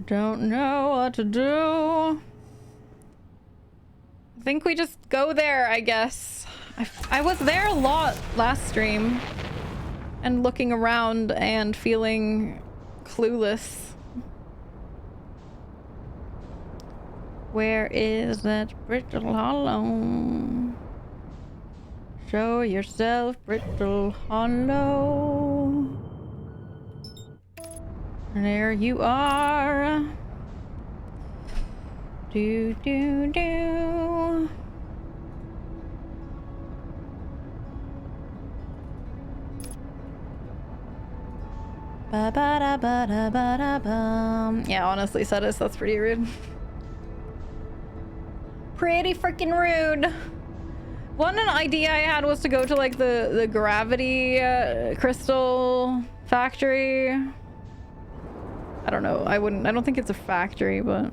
Speaker 1: Don't know what to do. I think we just go there, I guess. I was there a lot last stream. And looking around and feeling clueless. Where is that brittle hollow? Show yourself, brittle hollow. There you are. Do. Ba ba da ba da ba da bum. Yeah, honestly, Cetus, that's pretty rude. Pretty freaking rude. One idea I had was to go to like the gravity crystal factory. I don't know. I don't think it's a factory, but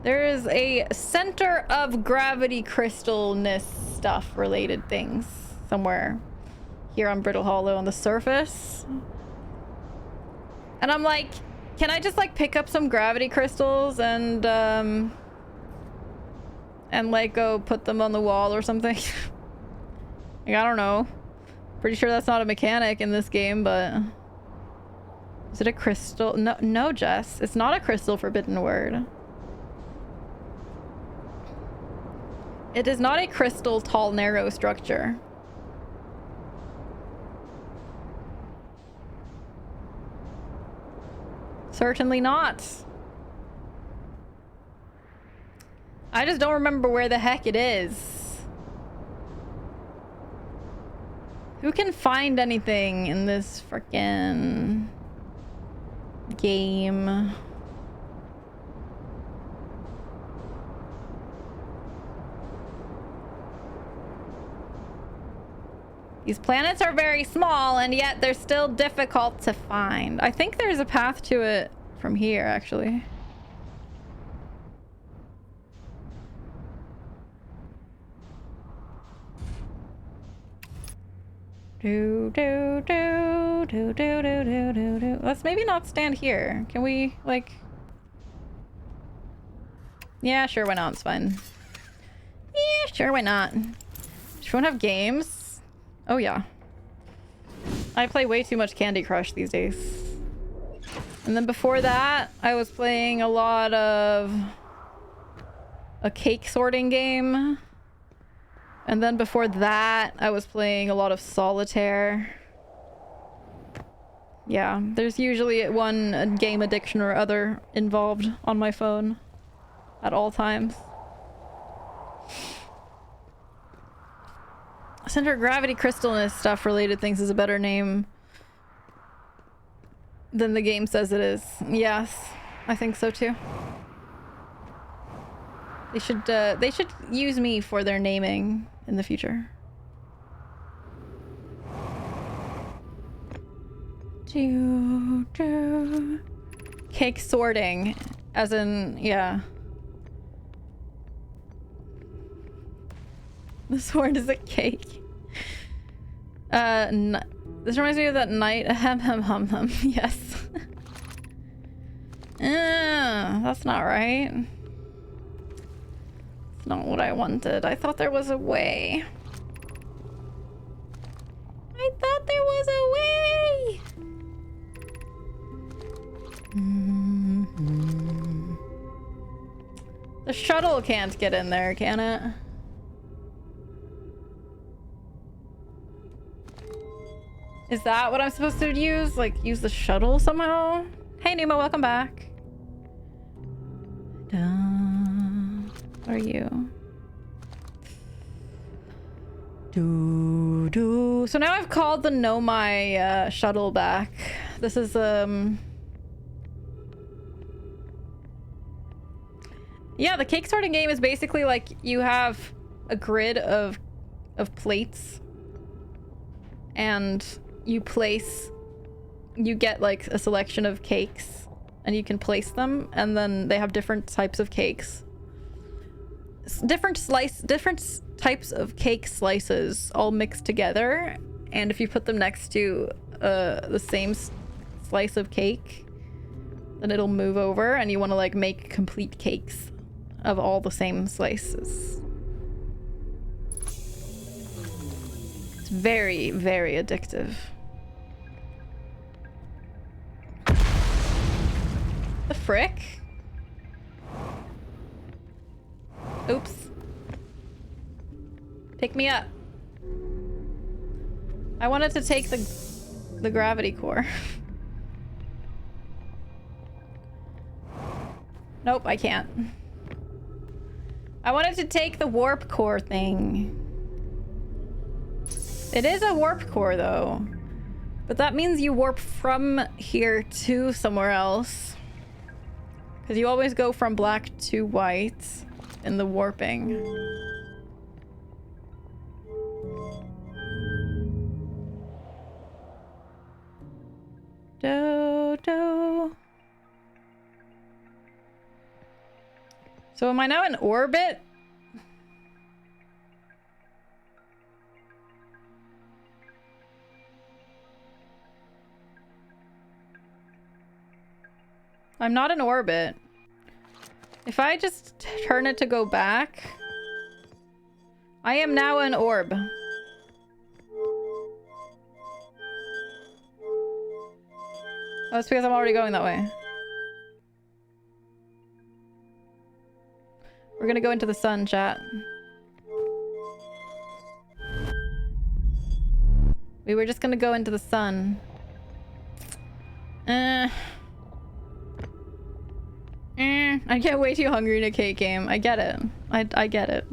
Speaker 1: There is a center of gravity crystalness stuff related things somewhere here on Brittle Hollow on the surface. And I'm like, can I just like pick up some gravity crystals and like go put them on the wall or something? Like, I don't know. Pretty sure that's not a mechanic in this game, but is it a crystal? No, Jess. It's not a crystal forbidden word. It is not a crystal tall, narrow structure. Certainly not. I just don't remember where the heck it is. Who can find anything in this frickin' game? These planets are very small, and yet they're still difficult to find. I think there's a path to it from here, actually. Do do do do do do do do do. Let's maybe not stand here. Can we like? Yeah, sure. Why not? It's fine. Yeah, sure. Why not? Does everyone have games? Oh yeah. I play way too much Candy Crush these days. And then before that, I was playing a lot of a cake sorting game. And then before that, I was playing a lot of solitaire. Yeah, there's usually one game addiction or other involved on my phone at all times. Center of gravity crystalness stuff related things is a better name than the game says it is. Yes, I think so too. They should use me for their naming in the future. Cake sorting, as in, yeah. The sword is a cake. This reminds me of that night. Ahem hem hum hum. Yes. That's not right. It's not what I wanted. I thought there was a way. I thought there was a way. The shuttle can't get in there, can it? Is that what I'm supposed to use? Like, use the shuttle somehow? Hey, Nemo, welcome back. What are you? So now I've called the Nomai shuttle back. This is, yeah, the cake sorting game is basically like you have a grid of plates. And you get like a selection of cakes and you can place them, and then they have different types of cakes, different types of cake slices all mixed together, and if you put them next to the same slice of cake, then it'll move over, and you want to like make complete cakes of all the same slices. It's very, very addictive. The frick? Oops. Pick me up. I wanted to take the gravity core. Nope, I can't. I wanted to take the warp core thing. It is a warp core though. But that means you warp from here to somewhere else. Because you always go from black to white in the warping. So am I now in orbit? I'm not in orbit. If I just turn it to go back, I am now an orb. Oh, it's because I'm already going that way. We're gonna go into the sun, chat. We were just gonna go into the sun. I get way too hungry in a cake game. I get it. I get it.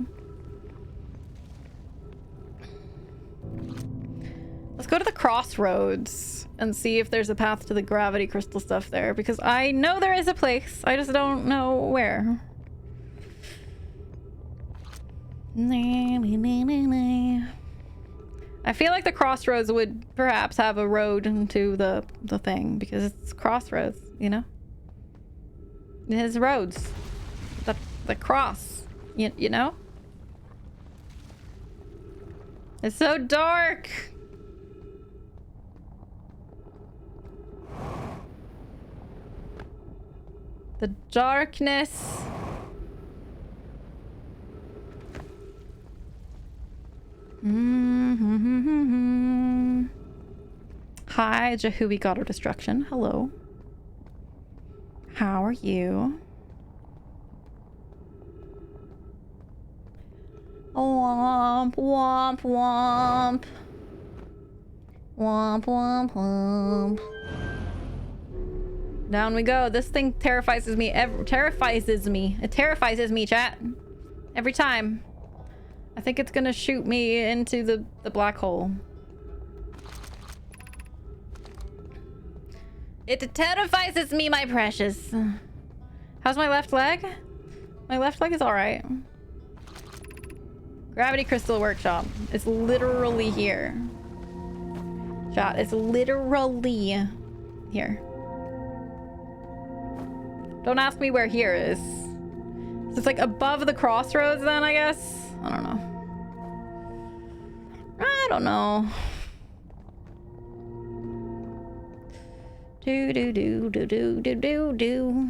Speaker 1: Let's go to the crossroads and see if there's a path to the gravity crystal stuff there, because I know there is a place. I just don't know where. I feel like the crossroads would perhaps have a road into the thing, because it's crossroads, you know? It has roads. The cross, you know? It's so dark. The darkness. Hi, Jahui God of Destruction. Hello. How are you? Womp, womp, womp. Womp, womp, womp. Down we go. This thing terrifies me. It terrifies me, chat. Every time. I think it's gonna shoot me into the black hole. It terrifies me, my precious. How's my left leg? My left leg is alright. Gravity Crystal Workshop. It's literally here. Chat, it's literally here. Don't ask me where here is. So it's like above the crossroads then, I guess? I don't know. I don't know. Do do do do do do do do.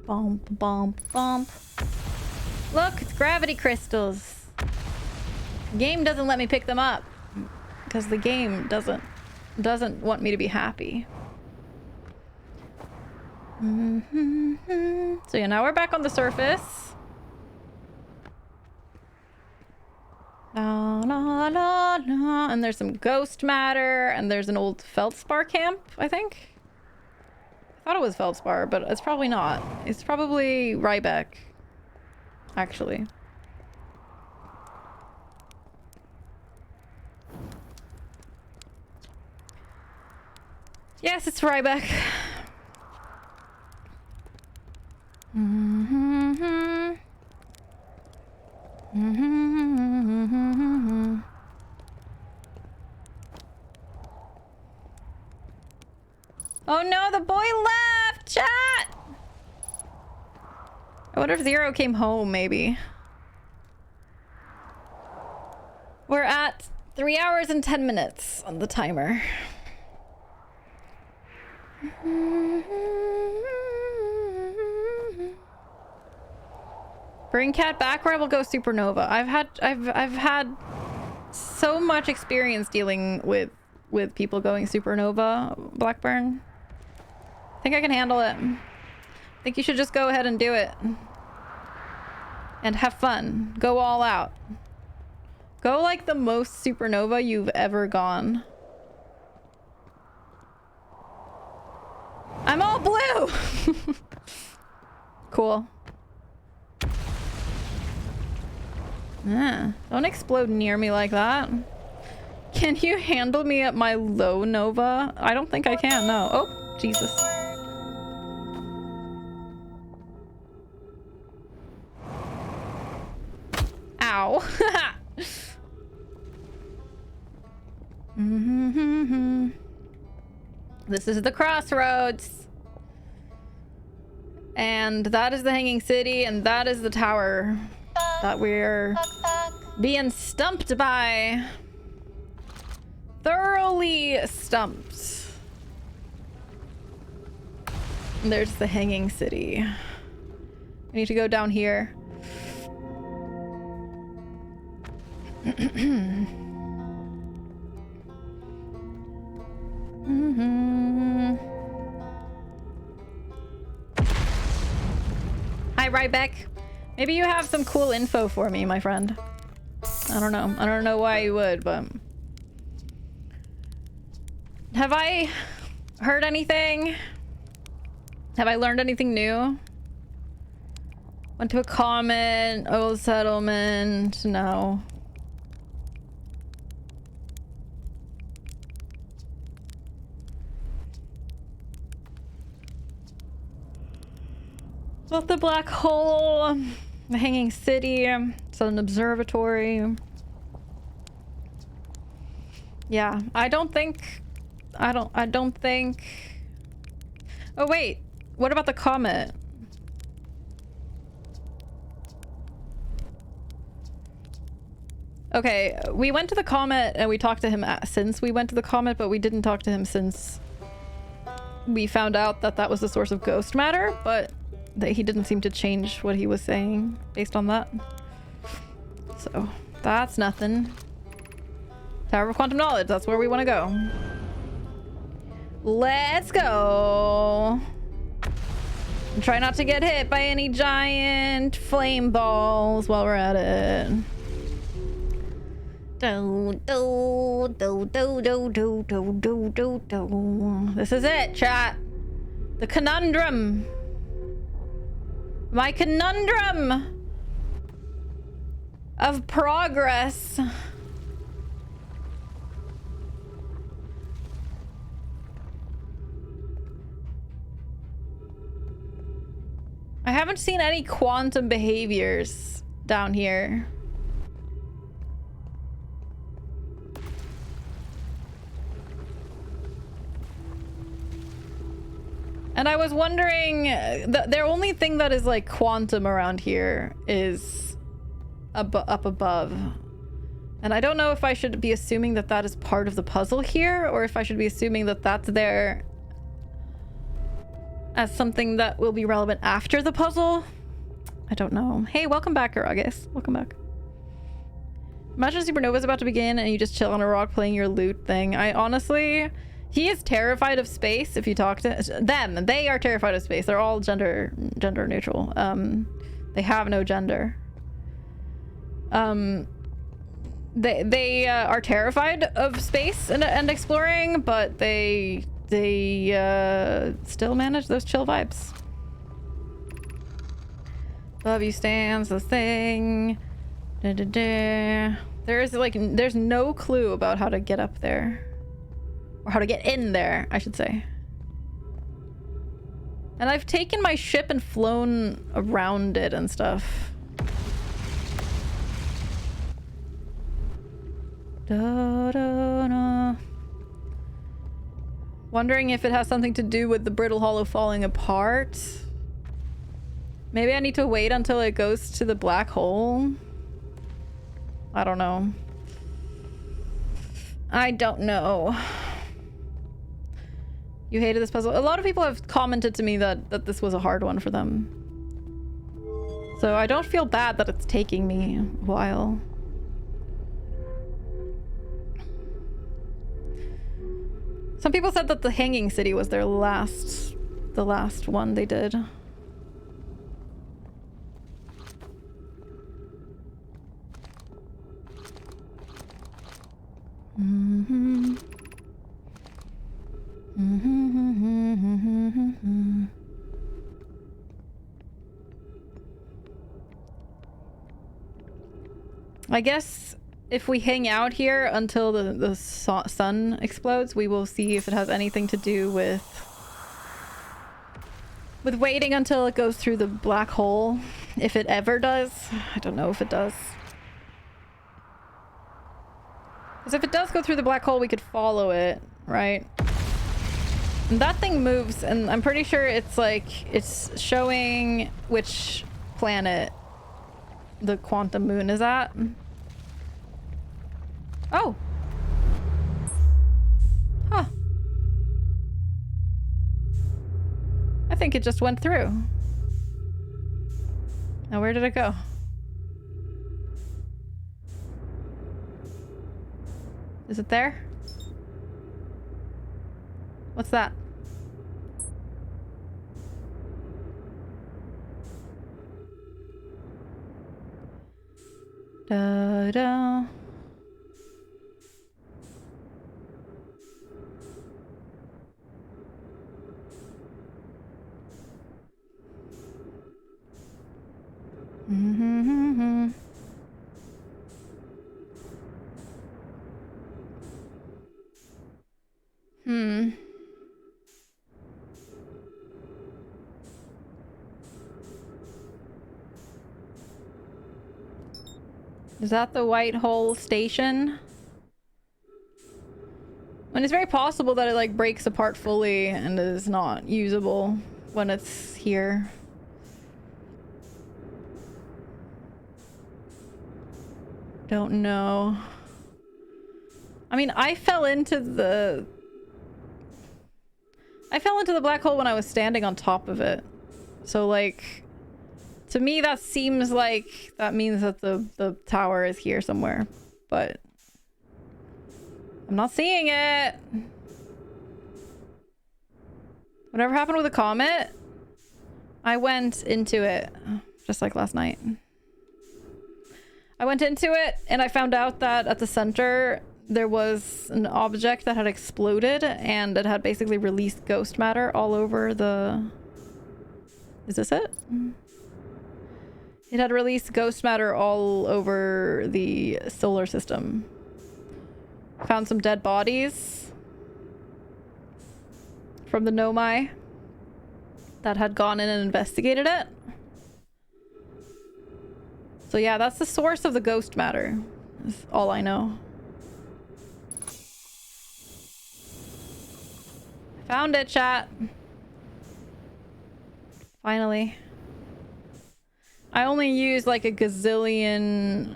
Speaker 1: Bump bump bump. Look, it's gravity crystals. The game doesn't let me pick them up because the game doesn't want me to be happy. So yeah, now we're back on the surface. La, la, la, la. And there's some ghost matter, and there's an old feldspar camp, I think. I thought it was feldspar, but it's probably not. It's probably Rybeck, actually. Yes, it's Rybeck. Oh no, the boy left! Chat! I wonder if Zero came home, maybe. We're at 3 hours and 10 minutes on the timer. Bring Cat back or I will go supernova. I've had so much experience dealing with people going supernova, Blackburn. I think I can handle it. I think you should just go ahead and do it. And have fun. Go all out. Go like the most supernova you've ever gone. I'm all blue! Cool. Don't explode near me like that. Can you handle me at my low nova? I don't think I can, no. Oh, Jesus. Ow. This is the crossroads. And that is the Hanging City, and that is the tower that we're being stumped by. Thoroughly stumped. And there's the Hanging City. I need to go down here. Hi, Rybeck. Maybe you have some cool info for me, my friend. I don't know. I don't know why you would, but... Have I heard anything? Have I learned anything new? Went to a comet, old settlement, no. Well, the black hole, the Hanging City, it's an observatory. Yeah, I don't think... Oh wait, what about the comet? Okay, we went to the comet and we talked to him since we went to the comet, but we didn't talk to him since we found out that that was the source of ghost matter, but that he didn't seem to change what he was saying based on that. So, that's nothing. Tower of Quantum Knowledge, that's where we want to go. Let's go. And try not to get hit by any giant flame balls while we're at it. Do, do, do, do, do, do, do, do, do, do. This is it, chat. The conundrum. My conundrum of progress. I haven't seen any quantum behaviors down here. And I was wondering, the only thing that is like quantum around here is up above. And I don't know if I should be assuming that that is part of the puzzle here, or if I should be assuming that that's there as something that will be relevant after the puzzle. I don't know. Hey, welcome back, Aragus. Welcome back. Imagine Supernova's about to begin and you just chill on a rock playing your lute thing. I honestly... He is terrified of space. If you talk to them, they are terrified of space. They're all gender neutral. They have no gender. They are terrified of space and exploring, but they still manage those chill vibes. Love you stands the thing. Da, da, da. There's no clue about how to get up there. Or how to get in there, I should say. And I've taken my ship and flown around it and stuff. Da, da, da. Wondering if it has something to do with the brittle hollow falling apart. Maybe I need to wait until it goes to the black hole. I don't know. I don't know. You hated this puzzle. A lot of people have commented to me that this was a hard one for them. So I don't feel bad that it's taking me a while. Some people said that the Hanging City was their the last one they did. Mm-hmm. I guess if we hang out here until the sun explodes, we will see if it has anything to do with waiting until it goes through the black hole. If it ever does. I don't know if it does. Because if it does go through the black hole, we could follow it, right? And that thing moves, and I'm pretty sure it's like, it's showing which planet the quantum moon is at. Oh. Huh. I think it just went through. Now where did it go? Is it there? What's that? Da da. Mm-hmm. Hmm. Is that the White Hole station? And it's very possible that it like breaks apart fully and is not usable when it's here. Don't know. I mean, I fell into the black hole when I was standing on top of it. So like, to me that seems like that means that the tower is here somewhere, but I'm not seeing it. Whatever happened with the comet? I went into it just like last night. I went into it and I found out that at the center there was an object that had exploded and it had basically released ghost matter all over the... Is this it? It had released ghost matter all over the solar system. Found some dead bodies from the Nomai that had gone in and investigated it. So yeah, that's the source of the ghost matter. That's all I know. Found it, chat. Finally. I only use like a gazillion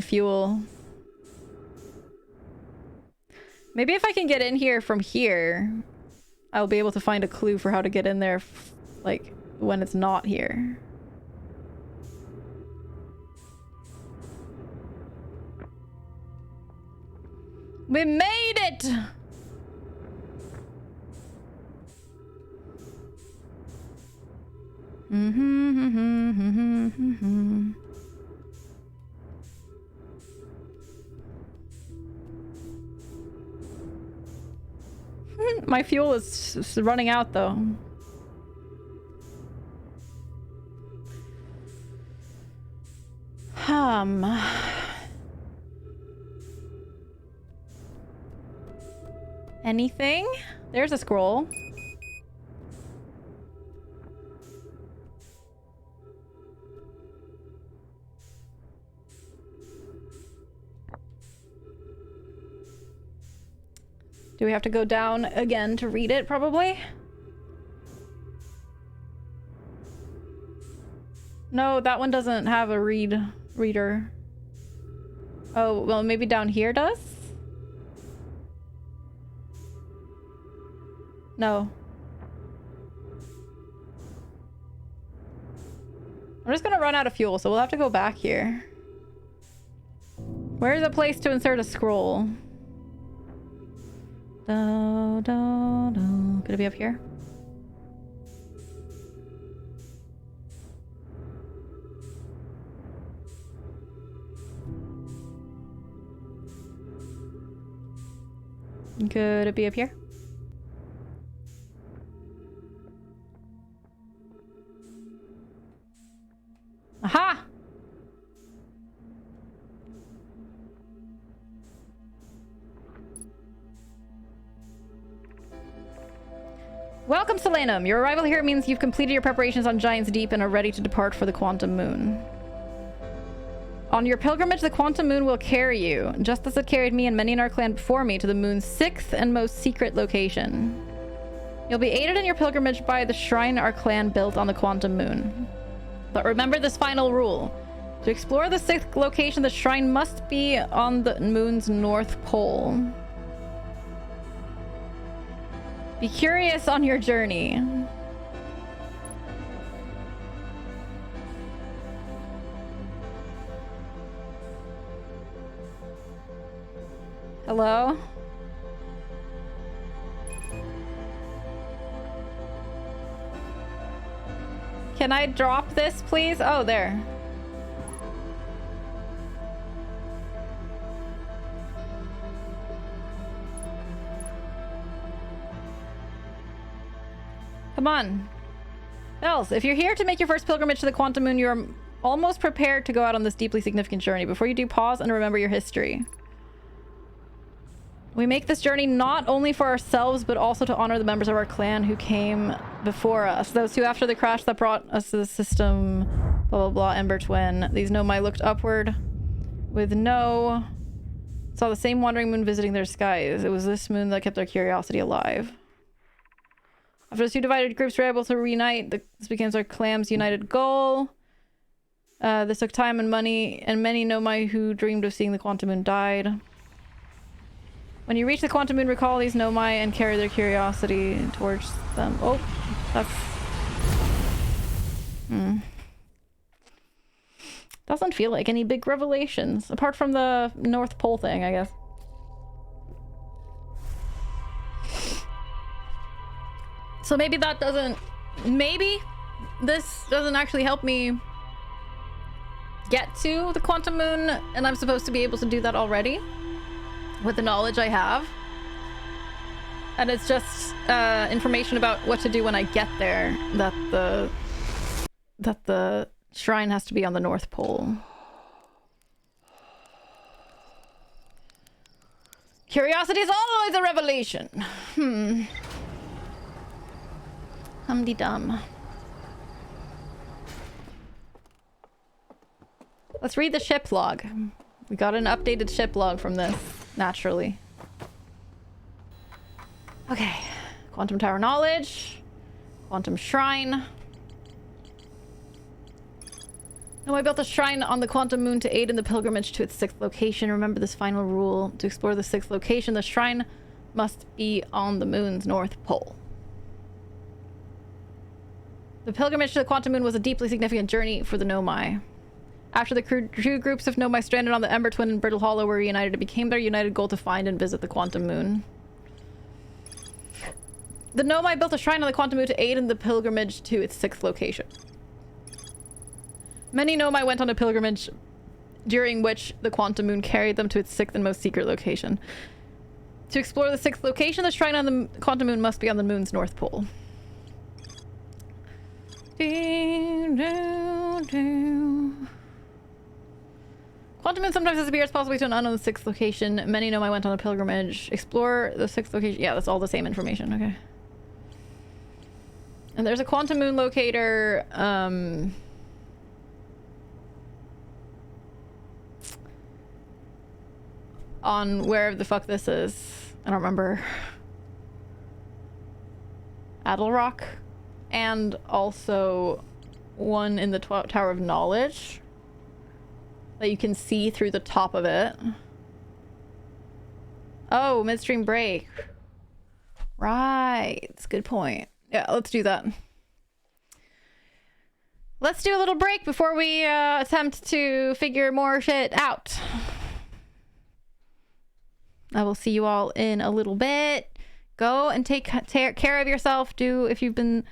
Speaker 1: fuel. Maybe if I can get in here from here, I'll be able to find a clue for how to get in there like when it's not here. We made it! My fuel is running out though. Anything? There's a scroll. Do we have to go down again to read it, probably? No, that one doesn't have a reader. Oh, well, maybe down here does? No. I'm just gonna run out of fuel, so we'll have to go back here. Where's a place to insert a scroll? Could it be up here? Could it be up here? Aha! Welcome, Selenum. Your arrival here means you've completed your preparations on Giant's Deep and are ready to depart for the Quantum Moon. On your pilgrimage, the Quantum Moon will carry you, just as it carried me and many in our clan before me, to the moon's 6th and most secret location. You'll be aided in your pilgrimage by the shrine our clan built on the Quantum Moon. But remember this final rule. To explore the 6th location, the shrine must be on the moon's north pole. Be curious on your journey. Hello? Can I drop this, please? Oh, there. Come on. Bells, if you're here to make your first pilgrimage to the Quantum Moon, you're almost prepared to go out on this deeply significant journey. Before you do, pause and remember your history. We make this journey not only for ourselves, but also to honor the members of our clan who came before us. Those who, after the crash that brought us to the system, blah, blah, blah, Ember Twin. These Nomai looked upward with saw the same wandering moon visiting their skies. It was this moon that kept their curiosity alive. After the two divided groups were able to reunite, this becomes our clan's united goal. This took time and money, and many Nomai who dreamed of seeing the Quantum Moon died. When you reach the Quantum Moon, recall these Nomai and carry their curiosity towards them. Oh, that's... Doesn't feel like any big revelations, apart from the North Pole thing, I guess. So maybe that doesn't... Maybe this doesn't actually help me get to the Quantum Moon, and I'm supposed to be able to do that already with the knowledge I have. And it's just information about what to do when I get there, that the shrine has to be on the North Pole. Curiosity is always a revelation. Hum-de-dum. Let's read the ship log. We got an updated ship log from this, naturally. Okay. Quantum Tower knowledge. Quantum Shrine. No, I built a shrine on the Quantum Moon to aid in the pilgrimage to its 6th location. Remember this final rule. To explore the 6th location, the shrine must be on the moon's north pole. The pilgrimage to the Quantum Moon was a deeply significant journey for the Nomai. After the two groups of Nomai stranded on the Ember Twin and Brittle Hollow were reunited, it became their united goal to find and visit the Quantum Moon. The Nomai built a shrine on the Quantum Moon to aid in the pilgrimage to its 6th location. Many Nomai went on a pilgrimage during which the Quantum Moon carried them to its 6th and most secret location. To explore the 6th location, the shrine on the Quantum Moon must be on the moon's north pole. Quantum Moon sometimes disappears, possibly to an unknown 6th location. Many Nomai went on a pilgrimage. Explore the 6th location. Yeah, that's all the same information. Okay. And there's a Quantum Moon locator, on where the fuck this is. I don't remember. Addle Rock. And also one in the Tower of Knowledge that you can see through the top of it. Oh, midstream break. Right. That's a good point. Yeah, let's do that. Let's do a little break before we attempt to figure more shit out. I will see you all in a little bit. Go and take care of yourself. If you've been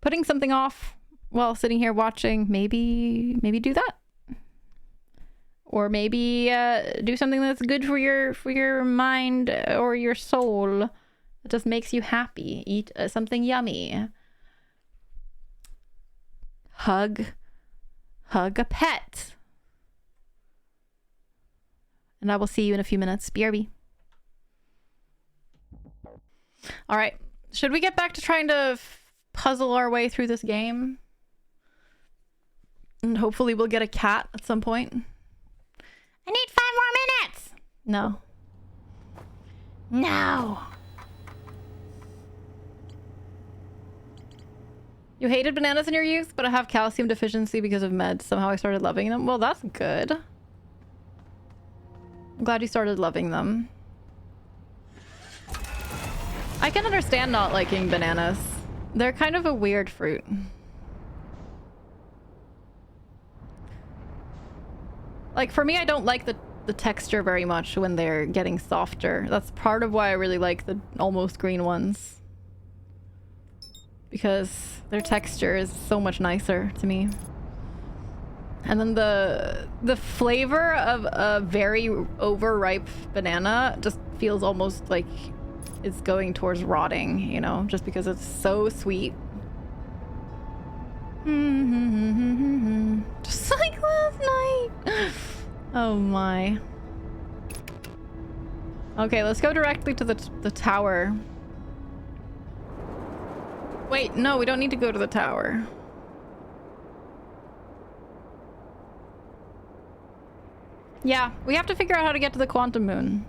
Speaker 1: putting something off while sitting here watching, maybe do that. Or maybe do something that's good for your mind or your soul. That just makes you happy. Eat something yummy. Hug a pet. And I will see you in a few minutes. BRB. All right. Should we get back to trying to puzzle our way through this game? And hopefully we'll get a cat at some point.
Speaker 2: I need 5 more minutes.
Speaker 1: No.
Speaker 2: No.
Speaker 1: You hated bananas in your youth, but I have calcium deficiency because of meds. Somehow I started loving them. Well, that's good. I'm glad you started loving them. I can understand not liking bananas. They're kind of a weird fruit. Like, for me, I don't like the texture very much when they're getting softer. That's part of why I really like the almost green ones. Because their texture is so much nicer to me. And then the flavor of a very overripe banana just feels almost like it's going towards rotting, you know, just because it's so sweet. Just like last night. Oh my. Okay, let's go directly to the tower. Wait, no, we don't need to go to the tower. Yeah, we have to figure out how to get to the quantum moon.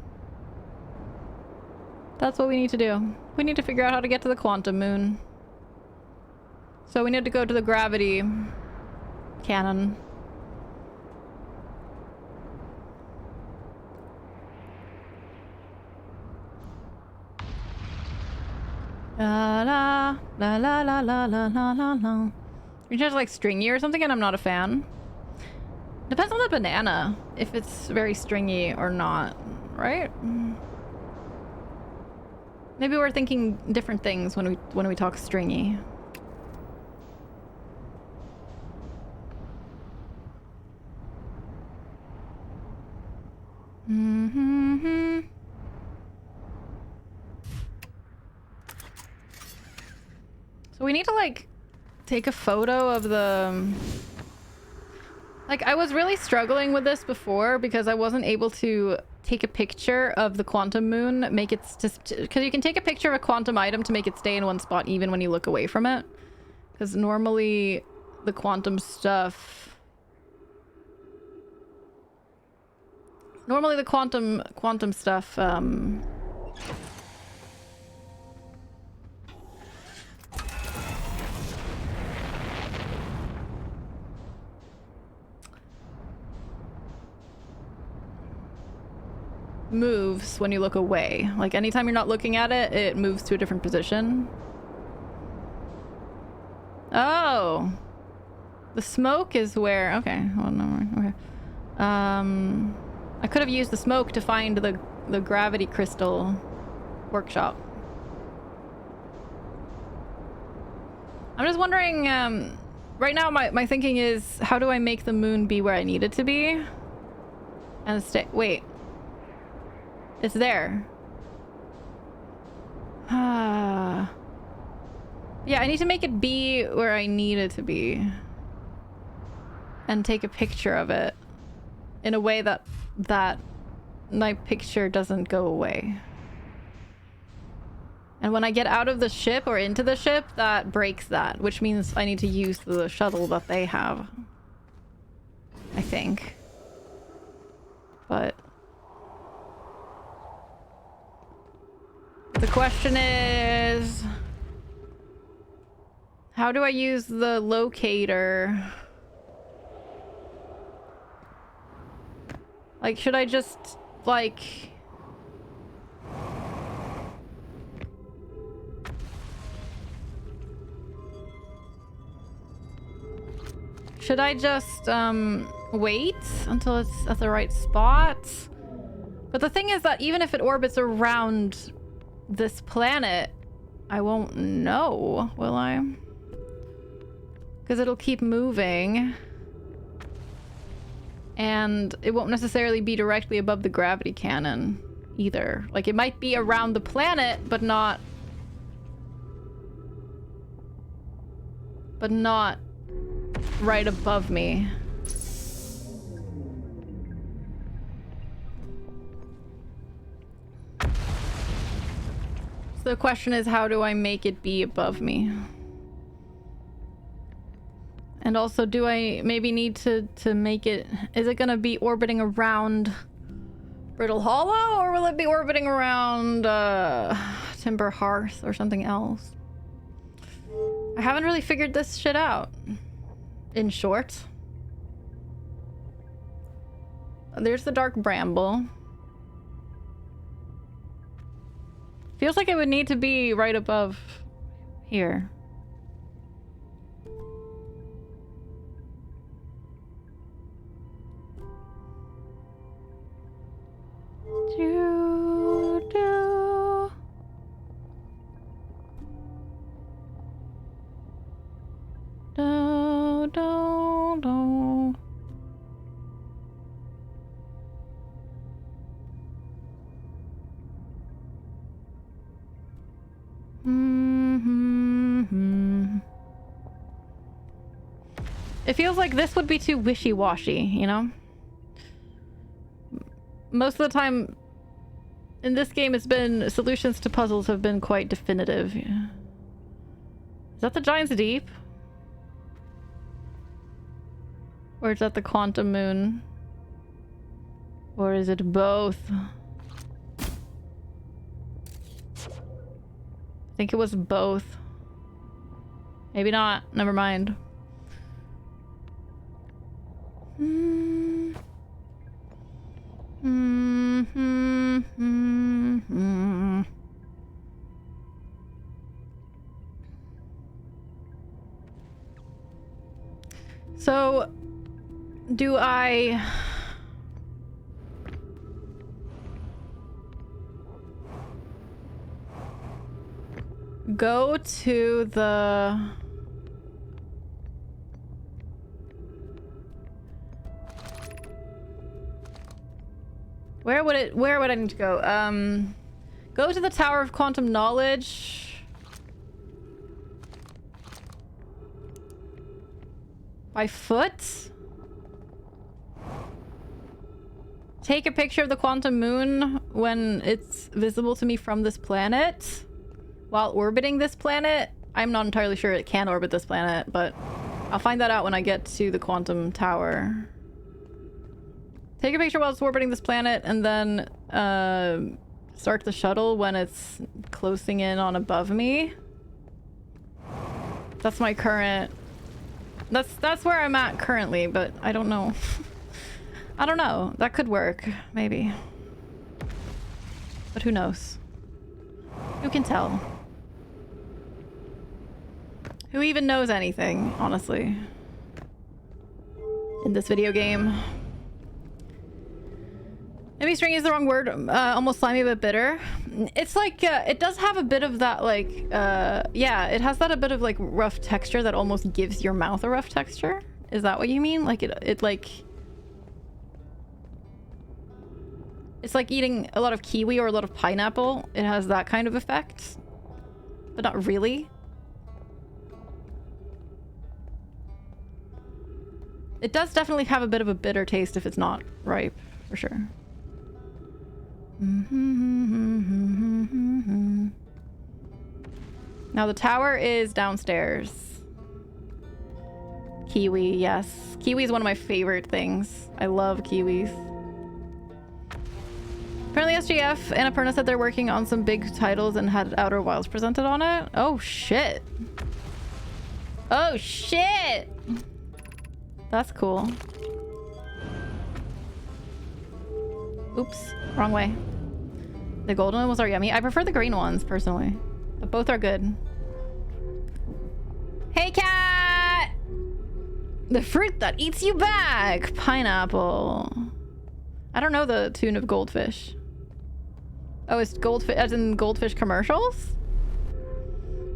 Speaker 1: That's what we need to do. We need to figure out how to get to the quantum moon. So we need to go to the gravity cannon. La la la la la la la la la la. You're just like stringy or something, and I'm not a fan. Depends on the banana, if it's very stringy or not, right? Maybe we're thinking different things when we talk stringy. Mm-hmm. So we need to like take a photo of the... Like, I was really struggling with this before because I wasn't able to take a picture of the quantum moon, make it just... Because you can take a picture of a quantum item to make it stay in one spot even when you look away from it. Because normally the quantum stuff... Normally the quantum stuff, moves when you look away. Like, anytime you're not looking at it, it moves to a different position. Oh! The smoke is where... Okay, well, no more. Okay. I could have used the smoke to find the gravity crystal workshop. I'm just wondering, right now my thinking is, how do I make the moon be where I need it to be? And stay... Wait. It's there. Yeah, I need to make it be where I need it to be. And take a picture of it. In a way that my picture doesn't go away. And when I get out of the ship or into the ship, that breaks that. Which means I need to use the shuttle that they have. I think. But... the question is... how do I use the locator? Like, should I just, like... should I just, wait until it's at the right spot? But the thing is that even if it orbits around this planet, I won't know, will I? Because it'll keep moving. And it won't necessarily be directly above the gravity cannon either. Like, it might be around the planet, but not right above me. So the question is, how do I make it be above me? And also, do I maybe need to make it... Is it gonna be orbiting around Brittle Hollow, or will it be orbiting around Timber Hearth or something else? I haven't really figured this shit out. In short. There's the Dark Bramble. Feels like it would need to be right above here. Do, do. Do, do, do. It feels like this would be too wishy-washy, you know? Most of the time in this game, it's been solutions to puzzles have been quite definitive. Yeah. Is that the Giant's Deep? Or is that the Quantum Moon? Or is it both? I think it was both. Maybe not. Never mind. So, do I... go to the... Where would I need to go? Go to the Tower of Quantum Knowledge. By foot? Take a picture of the Quantum Moon when it's visible to me from this planet. While orbiting this planet. I'm not entirely sure it can orbit this planet, but I'll find that out when I get to the Quantum Tower. Take a picture while it's orbiting this planet, and then start the shuttle when it's closing in on above me. That's my current... That's where I'm at currently, but I don't know. I don't know. That could work, maybe. But who knows? Who can tell? Who even knows anything, honestly? In this video game. Maybe stringy is the wrong word. Almost slimy but bitter. It's like, it does have a bit of that, like, yeah, it has that a bit of, like, rough texture that almost gives your mouth a rough texture. Is that what you mean? Like, it like... It's like eating a lot of kiwi or a lot of pineapple. It has that kind of effect. But not really. It does definitely have a bit of a bitter taste if it's not ripe, for sure. Now the tower is downstairs. Kiwi, yes. Kiwi is one of my favorite things. I love kiwis. Apparently SGF and Annapurna said they're working on some big titles and had Outer Wilds presented on it. Oh shit. Oh shit! That's cool. Oops, wrong way. The golden ones are yummy. I prefer the green ones, personally. But both are good. Hey, cat! The fruit that eats you back! Pineapple. I don't know the tune of Goldfish. Oh, it's goldfish, as in Goldfish commercials?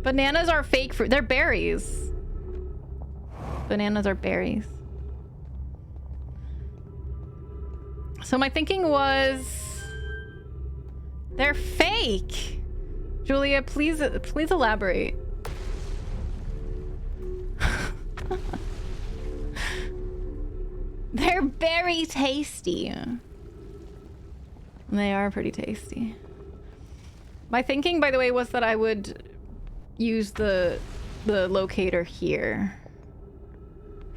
Speaker 1: Bananas are fake fruit. They're berries. Bananas are berries. So my thinking was... They're fake! Julia, please elaborate. They're very tasty. They are pretty tasty. My thinking, by the way, was that I would use the locator here.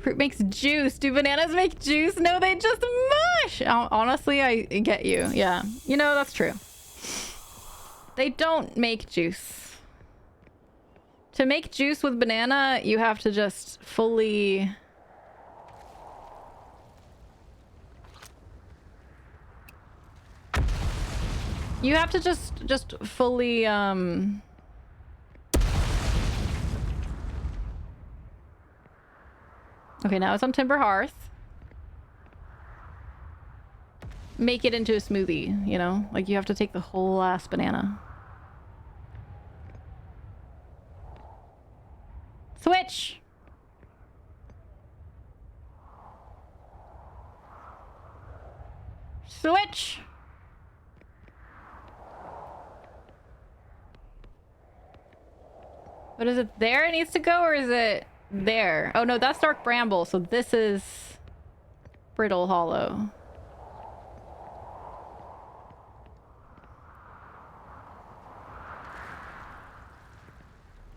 Speaker 1: Fruit makes juice. Do bananas make juice? No, they just mush. Honestly, I get you. Yeah. You know, that's true. They don't make juice. To make juice with banana, you have to just fully... You have to just fully, Okay, now it's on Timber Hearth. Make it into a smoothie, you know? Like, you have to take the whole ass banana. Switch! Switch! But is it there it needs to go, or is it there? Oh no, that's Dark Bramble, so this is Brittle Hollow.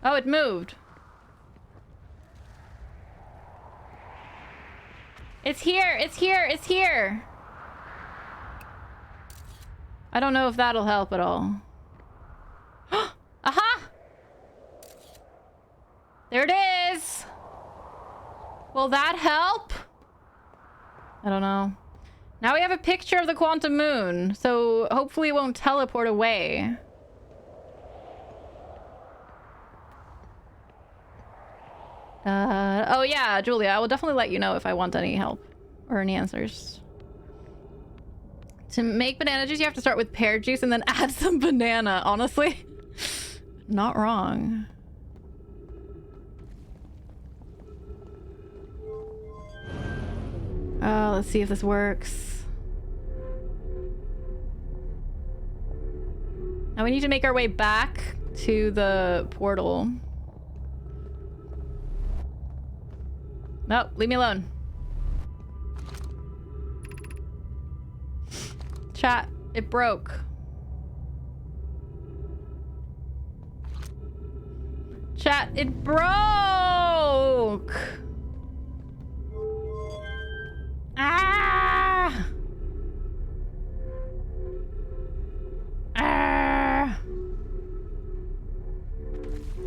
Speaker 1: Oh, it moved. It's here! It's here! It's here! I don't know if that'll help at all. Aha! There it is! Will that help? I don't know. Now we have a picture of the Quantum Moon, so hopefully it won't teleport away. Oh yeah, Julia, I will definitely let you know if I want any help or any answers. To make banana juice, you have to start with pear juice and then add some banana. Honestly, not wrong. Oh, let's see if this works. Now we need to make our way back to the portal. No, leave me alone. Chat, it broke. Chat, it broke! Ah! Ah!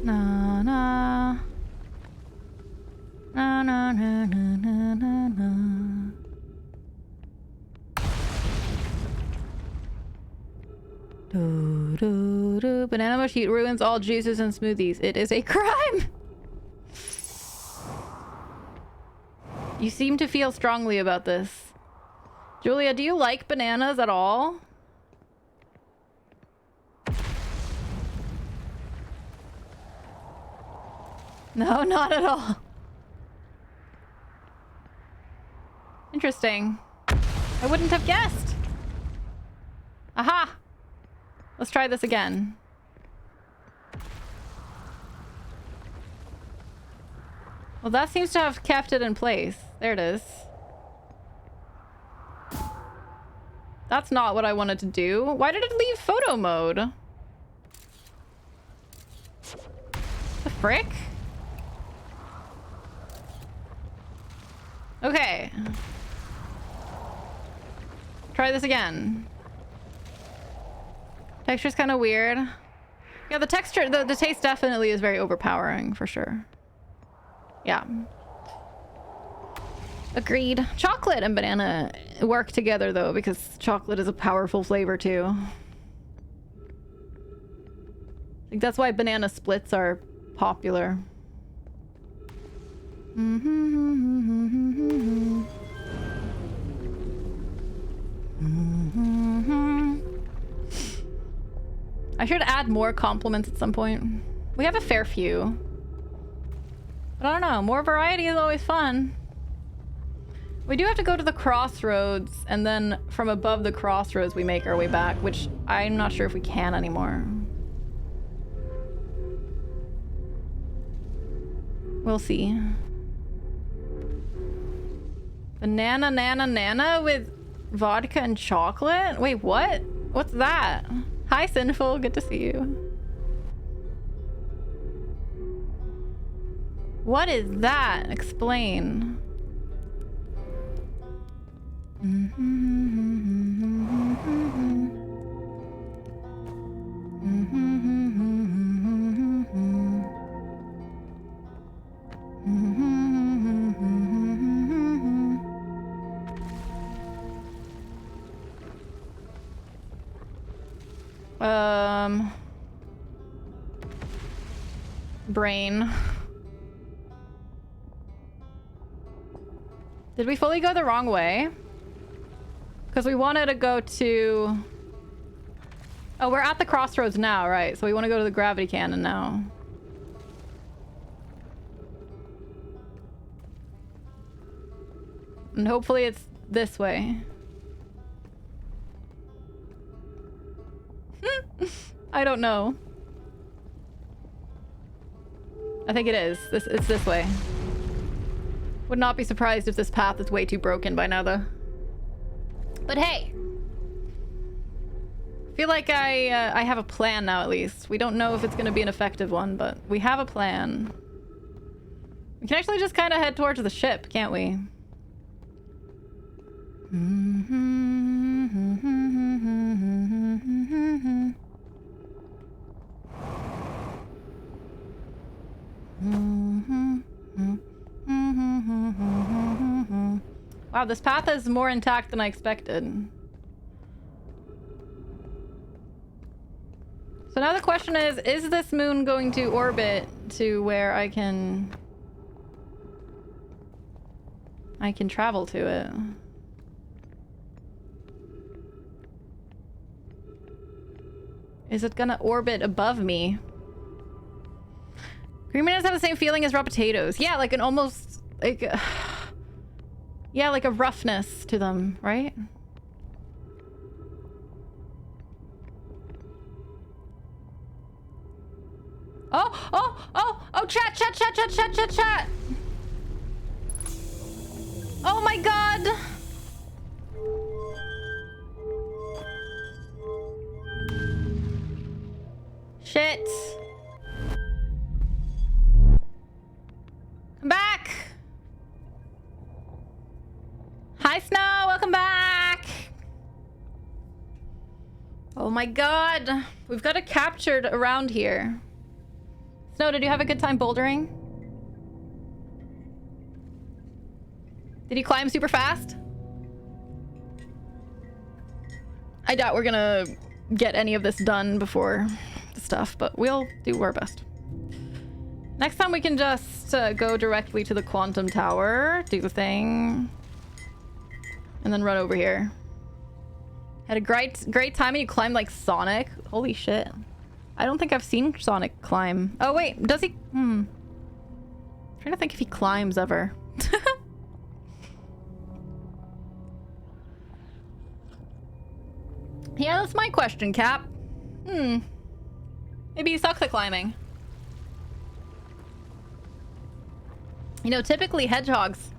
Speaker 1: Na na. Na na na na na na na. Do do do. Banana mush heat ruins all juices and smoothies. It is a crime. You seem to feel strongly about this. Julia, do you like bananas at all? No, not at all. Interesting. I wouldn't have guessed. Aha! Let's try this again. Well, that seems to have kept it in place. There it is. That's not what I wanted to do. Why did it leave photo mode? The frick? Okay. Try this again. Texture's kind of weird. Yeah, the texture, the taste definitely is very overpowering, for sure. Yeah. Agreed. Chocolate and banana work together, though, because chocolate is a powerful flavor, too. I think that's why banana splits are popular. I should add more compliments at some point. We have a fair few. But I don't know, more variety is always fun. We do have to go to the crossroads, and then from above the crossroads we make our way back, which I'm not sure if we can anymore. We'll see. Banana, nana, nana with vodka and chocolate? Wait, what? What's that? Hi, Sinful. Good to see you. What is that? Explain. Brain. Did we fully go the wrong way? Because we wanted to go to... Oh, we're at the crossroads now, right? So we want to go to the gravity cannon now. And hopefully it's this way. I don't know. I think it is. It's this way. Would not be surprised if this path is way too broken by now, though. But hey! I feel like I have a plan now, at least. We don't know if it's going to be an effective one, but we have a plan. We can actually just kind of head towards the ship, can't we? Wow, this path is more intact than I expected. So now the question is this moon going to orbit to where I can travel to it? Is it gonna orbit above me? Green bananas have the same feeling as raw potatoes. Yeah, like an almost, like, yeah, like a roughness to them, right? Oh, chat. Oh my god. Shit. Come back. Hi, Snow. Welcome back. Oh my god. We've got it captured around here. Snow, did you have a good time bouldering? Did you climb super fast? I doubt we're gonna get any of this done before the stuff, but we'll do our best. Next time we can just go directly to the quantum tower, do the thing, and then run over here. Had a great time and you climbed like Sonic. Holy shit. I don't think I've seen Sonic climb. Oh wait, does he? I'm trying to think if he climbs ever. Yeah, that's my question, Cap. Maybe he sucks at climbing. You know, typically hedgehogs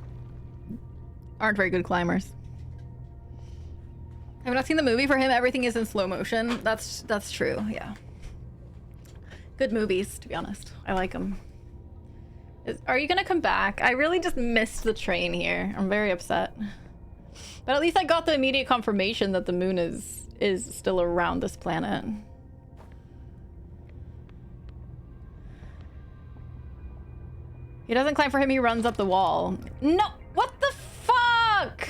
Speaker 1: aren't very good climbers. Have you not seen the movie? For him, everything is in slow motion. That's true, yeah. Good movies, to be honest. I like them. Are you gonna come back? I really just missed the train here. I'm very upset. But at least I got the immediate confirmation that the moon is still around this planet. He doesn't climb for him, he runs up the wall. No! What the fuck?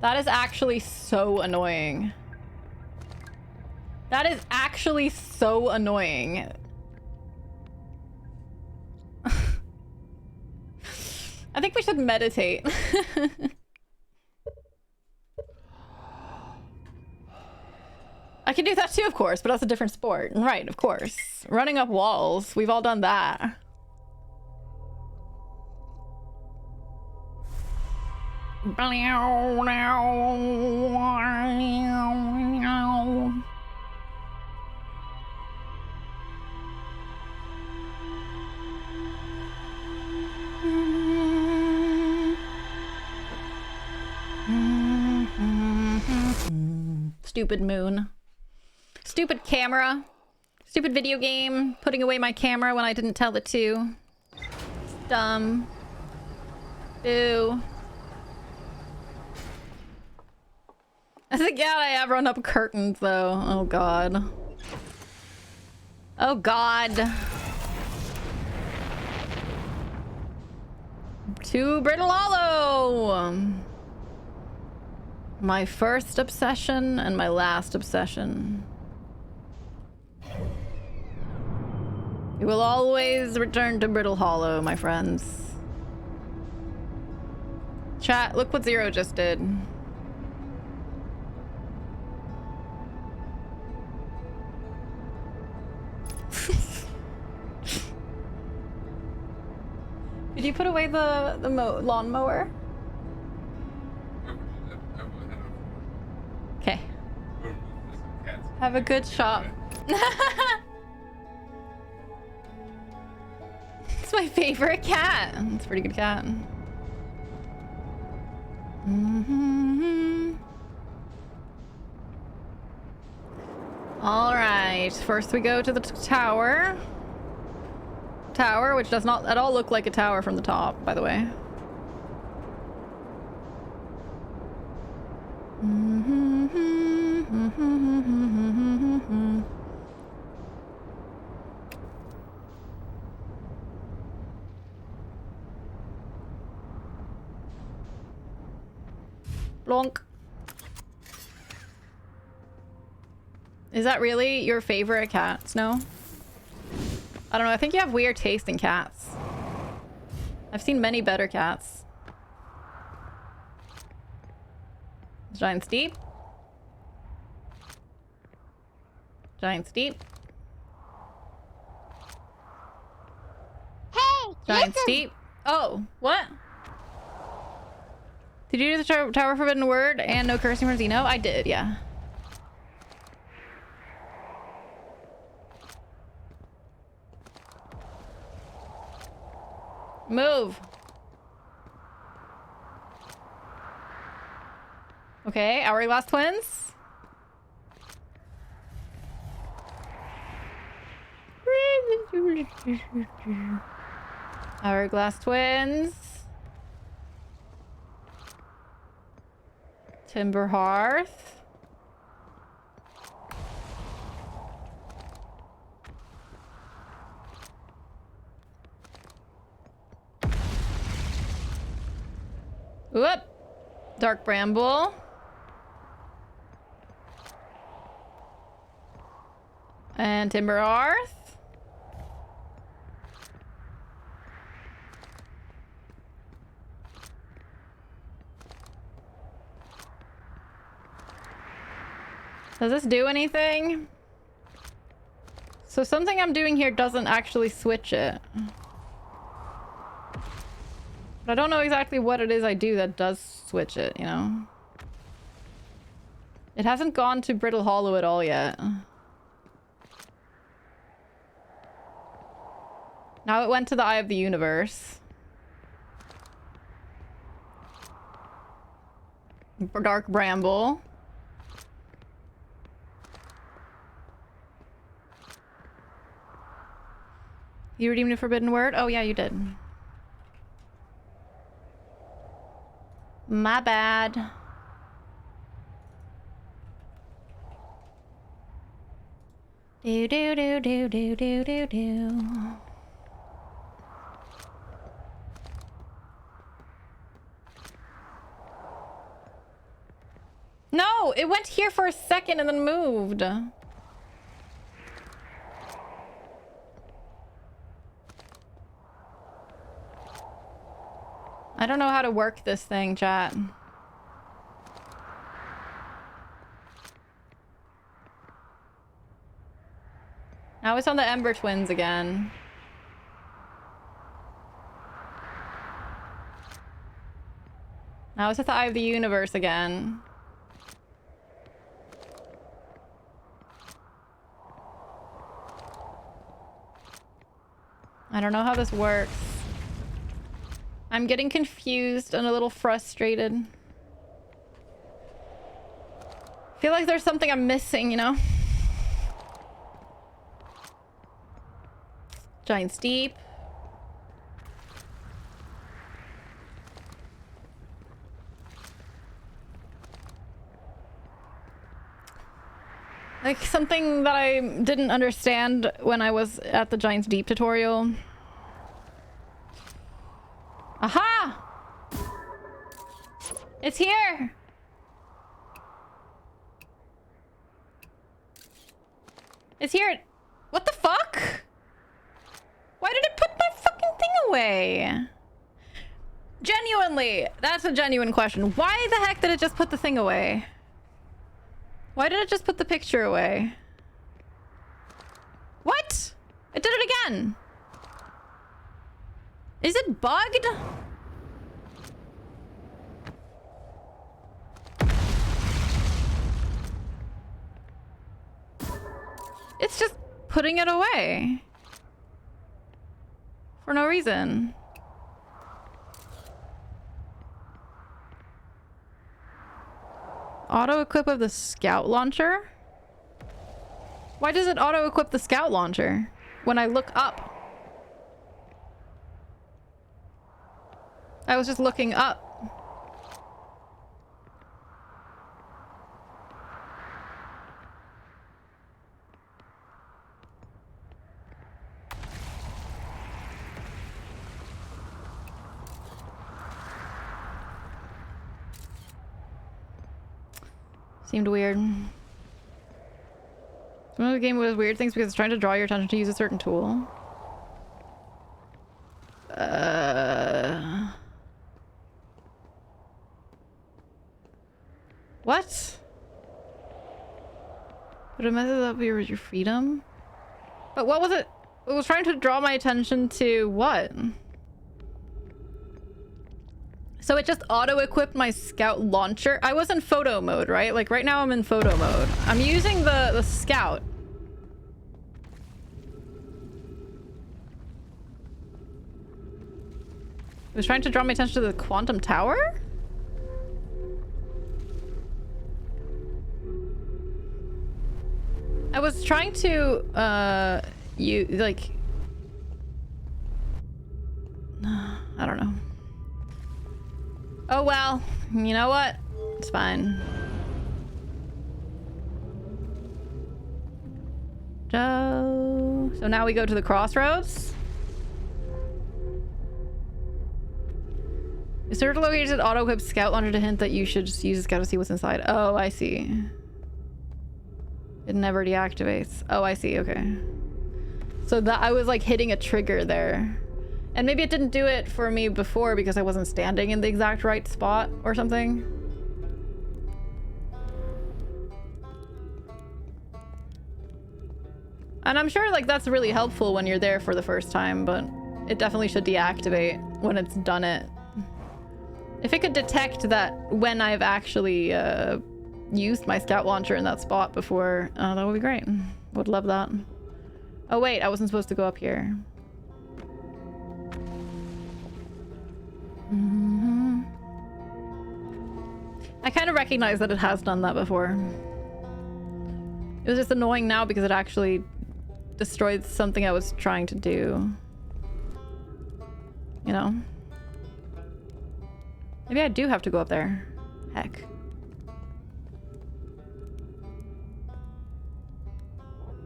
Speaker 1: That is actually so annoying. That is actually so annoying. I think we should meditate. I can do that too, of course, but that's a different sport. Right, of course. Running up walls. We've all done that. Stupid moon. Stupid camera. Stupid video game. Putting away my camera when I didn't tell it to. Dumb. Boo. As a cat, I have run up curtains, though. Oh, God. Oh, God. To Brittle Hollow! My first obsession and my last obsession. You will always return to Brittle Hollow, my friends. Chat, look what Zero just did. Did you put away the lawnmower? Okay. Have a good shop. It's my favorite cat. It's a pretty good cat. All right. First we go to the tower. Tower, which does not at all look like a tower from the top, by the way. Blonk. Is that really your favorite cat, Snow? I don't know, I think you have weird taste in cats. I've seen many better cats. Giant Steep. Giant Steep.
Speaker 2: Hey!
Speaker 1: Giant
Speaker 2: listen!
Speaker 1: Steep. Oh, what? Did you do the Tower Forbidden Word and no cursing from Zeno? I did, yeah. Move. Okay, Hourglass Twins. Hourglass Twins. Timber Hearth. Whoop! Dark Bramble. And Timber Hearth. Does this do anything? So something I'm doing here doesn't actually switch it. But I don't know exactly what it is I do that does switch it, you know? It hasn't gone to Brittle Hollow at all yet. Now it went to the Eye of the Universe. Dark Bramble. You redeemed a forbidden word? Oh yeah, you did. My bad. Do do do do do do do do. No, it went here for a second and then moved. I don't know how to work this thing, chat. Now it's on the Ember Twins again. Now it's at the Eye of the Universe again. I don't know how this works. I'm getting confused and a little frustrated. I feel like there's something I'm missing, you know? Giant Steep. Like something that I didn't understand when I was at the Giants Deep tutorial. Aha! It's here! It's here! What the fuck? Why did it put my fucking thing away? Genuinely, that's a genuine question. Why the heck did it just put the thing away? Why did it just put the picture away? What? It did it again. Is it bugged? It's just putting it away. For no reason. Auto-equip of the scout launcher? Why does it auto-equip the scout launcher when I look up? I was just looking up. Seemed weird. One of the game was weird things because it's trying to draw your attention to use a certain tool. What? But it messes up your freedom? But what was it? It was trying to draw my attention to what? So it just auto-equipped my scout launcher. I was in photo mode, right? Like right now I'm in photo mode. I'm using the scout. It was trying to draw my attention to the quantum tower? I was trying to, I don't know. Oh well, you know what? It's fine. So now we go to the crossroads. Is there located auto-equip scout launcher to hint that you should just use a scout to see what's inside? Oh, I see. It never deactivates. Oh, I see. Okay. So that I was like hitting a trigger there. And maybe it didn't do it for me before because I wasn't standing in the exact right spot or something. And I'm sure like that's really helpful when you're there for the first time, but it definitely should deactivate when it's done it. If it could detect that when I've actually used my scout launcher in that spot before, that would be great. Would love that. Oh wait, I wasn't supposed to go up here. I kind of recognize that it has done that before. It was just annoying now because it actually destroyed something I was trying to do. You know? Maybe I do have to go up there. Heck.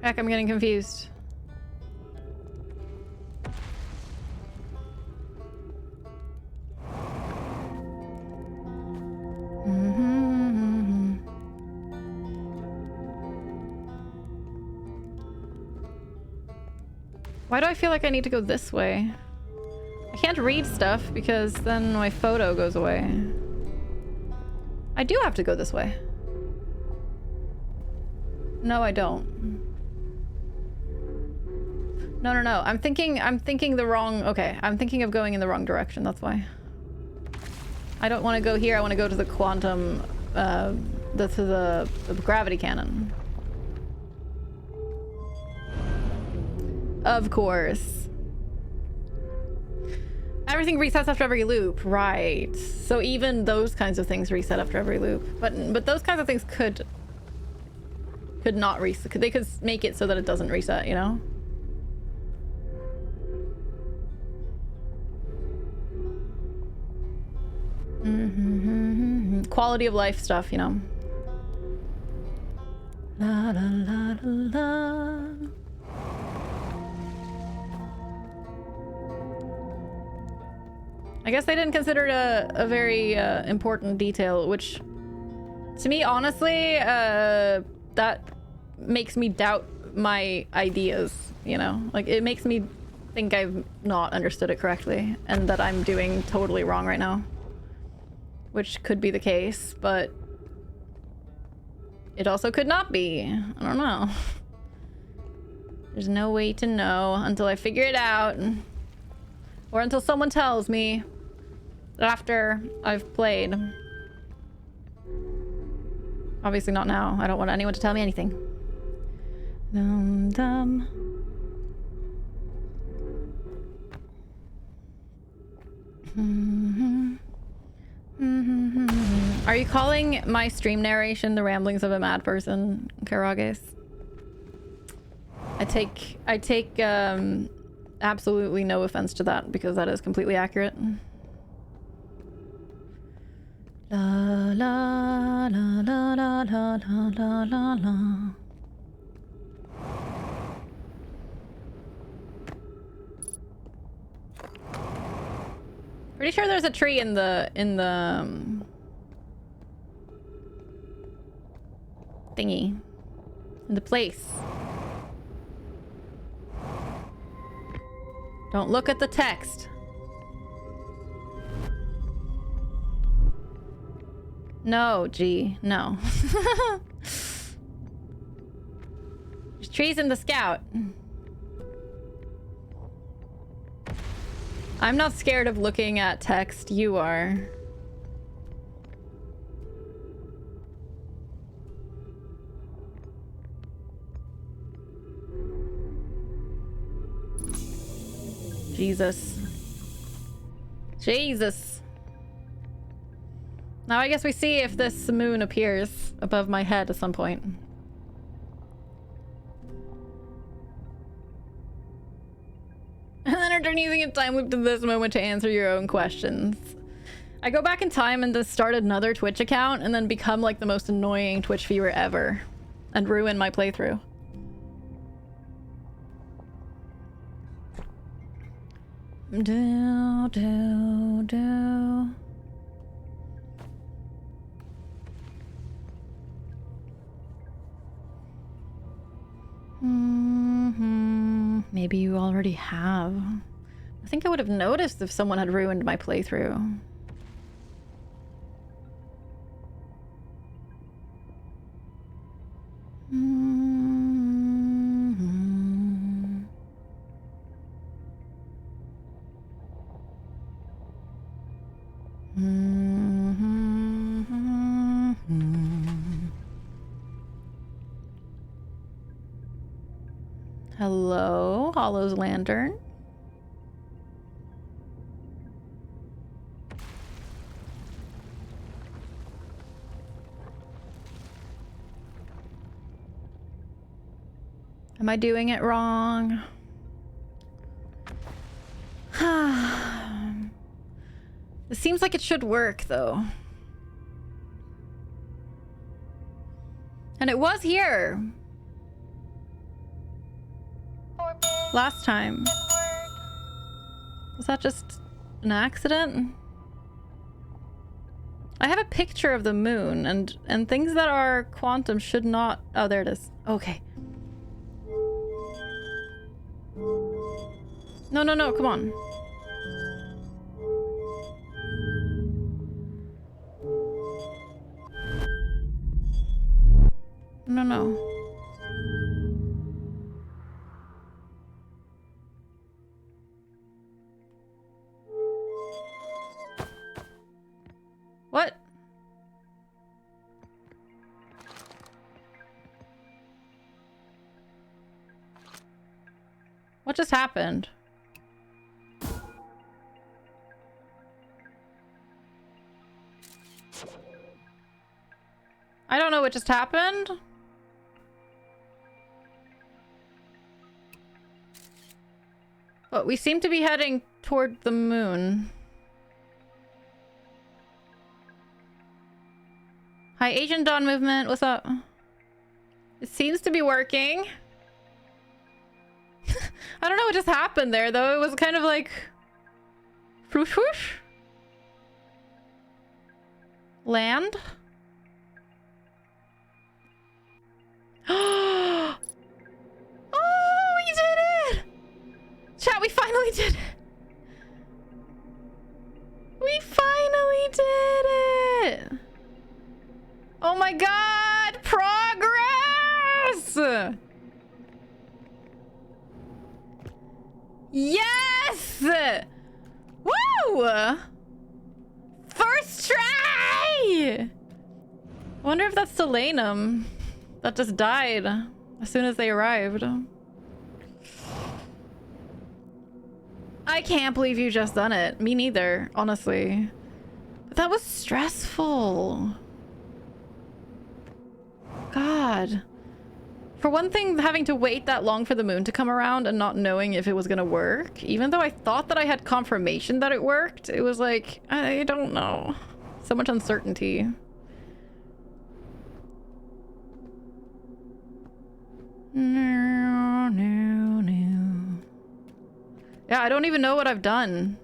Speaker 1: Heck, I'm getting confused. Why do I feel like I need to go this way? I can't read stuff because then my photo goes away. I do have to go this way. No, I don't. No. I'm thinking the wrong... Okay, I'm thinking of going in the wrong direction, that's why. I don't want to go here, I want to go to the quantum... to the gravity cannon. Of course. Everything resets after every loop, right? So even those kinds of things reset after every loop. But those kinds of things could not reset. They could make it so that it doesn't reset, you know? Quality of life stuff, you know? La la la la la. I guess they didn't consider it a very important detail, which to me, honestly, that makes me doubt my ideas, you know? Like, it makes me think I've not understood it correctly and that I'm doing totally wrong right now. Which could be the case, but it also could not be. I don't know. There's no way to know until I figure it out. Or until someone tells me after I've played. Obviously not now. I don't want anyone to tell me anything. Dum dum. Are you calling my stream narration the ramblings of a mad person, Karages? I take absolutely no offense to that because that is completely accurate. La la la la la la la la la. Pretty sure there's a tree in the thingy, in the place. Don't look at the text. No, G, no. There's trees in the scout. I'm not scared of looking at text. You are. Jesus. Jesus. Now I guess we see if this moon appears above my head at some point. And then return using a time loop to this moment to answer your own questions. I go back in time and just start another Twitch account and then become like the most annoying Twitch viewer ever and ruin my playthrough. Do, do, do. Maybe you already have. I think I would have noticed if someone had ruined my playthrough. Hello, Hollow's Lantern. Am I doing it wrong? It seems like it should work, though. And it was here. Last time. Was that just an accident? I have a picture of the moon and things that are quantum should not... Oh, there it is. Okay. No, no, no, come on. No, no. What? What just happened? I don't know what just happened. But we seem to be heading toward the moon. Hi, Asian Dawn Movement. What's up? It seems to be working. I don't know what just happened there, though. It was kind of like... Whoosh whoosh. Land? Oh, we did it! Chat, we finally did it! We finally did it! Oh my god! Progress! Yes! Woo! First try! I wonder if that's Selenum that just died as soon as they arrived. I can't believe you just done it. Me neither, honestly. But that was stressful. God. For one thing, having to wait that long for the moon to come around and not knowing if it was gonna work, even though I thought that I had confirmation that it worked, it was like, I don't know. So much uncertainty. No, no, no. Yeah, I don't even know what I've done.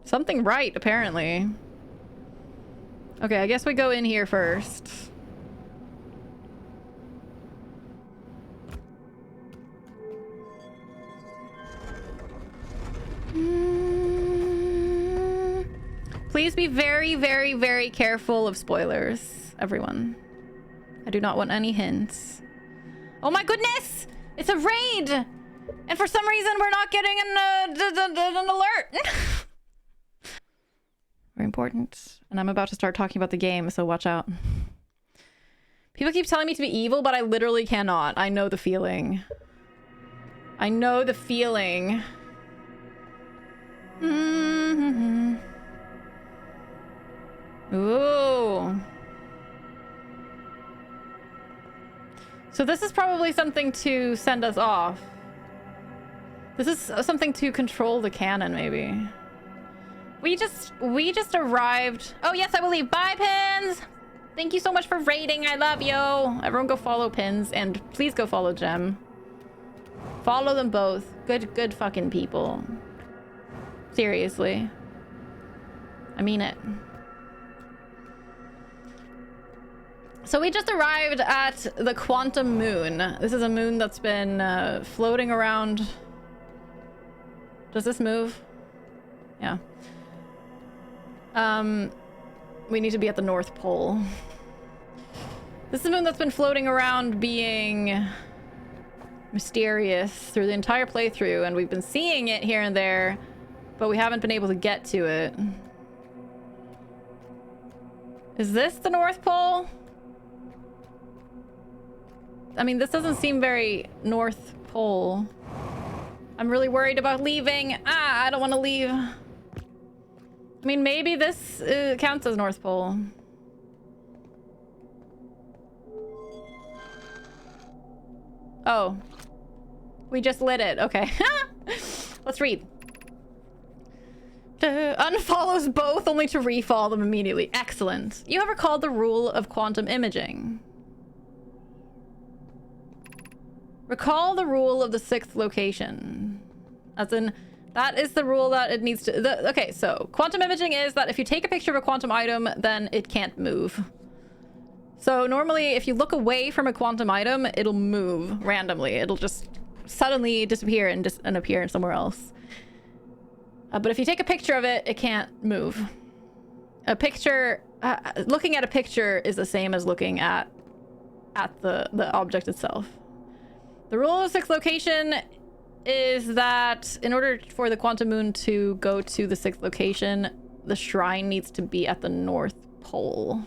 Speaker 1: Something right, apparently. Okay, I guess we go in here first. Please be very, very, very careful of spoilers, everyone. I do not want any hints. Oh my goodness! It's a raid! And for some reason, we're not getting an alert! Very important. And I'm about to start talking about the game, so watch out. People keep telling me to be evil, but I literally cannot. I know the feeling. I know the feeling. Mm-hmm. Ooh. So this is probably something to send us off. This is something to control the cannon, maybe. We just arrived. Oh yes, I will leave. Bye, Pins! Thank you so much for raiding. I love you. Everyone go follow Pins, and please go follow Gem. Follow them both. Good fucking people. Seriously. I mean it. So we just arrived at the Quantum Moon. This is a moon that's been floating around. Does this move? Yeah. We need to be at the North Pole. This is a moon that's been floating around being mysterious through the entire playthrough, and we've been seeing it here and there, but we haven't been able to get to it. Is this the North Pole? I mean, this doesn't seem very North Pole. I'm really worried about leaving. I don't want to leave. I mean, maybe this counts as North Pole. Oh. We just lit it. Okay. Let's read. Unfollows both only to refollow them immediately. Excellent. You have recalled the rule of quantum imaging. Recall the rule of the 6th location. As in, that is the rule that it needs to... okay, so quantum imaging is that if you take a picture of a quantum item, then it can't move. So normally, if you look away from a quantum item, it'll move randomly. It'll just suddenly disappear and appear somewhere else. But if you take a picture of it, it can't move. A picture... looking at a picture is the same as looking at the object itself. The rule of 6th location is that in order for the quantum moon to go to the 6th location, the shrine needs to be at the North Pole.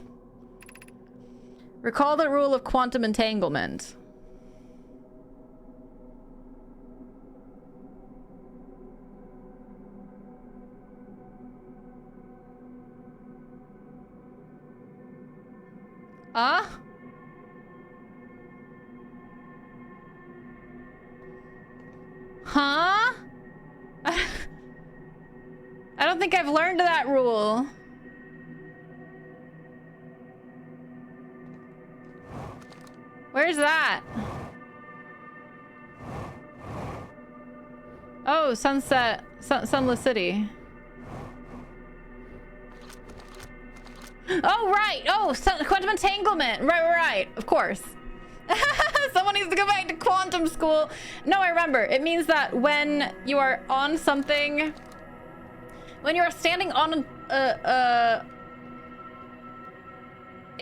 Speaker 1: Recall the rule of quantum entanglement. Huh? Huh? I don't think I've learned that rule. Where's that? Oh, Sunless City. Oh, right. Oh, quantum entanglement. Right. Of course. Someone needs to go back to quantum school. No, I remember. It means that when you are on something, when you are standing on a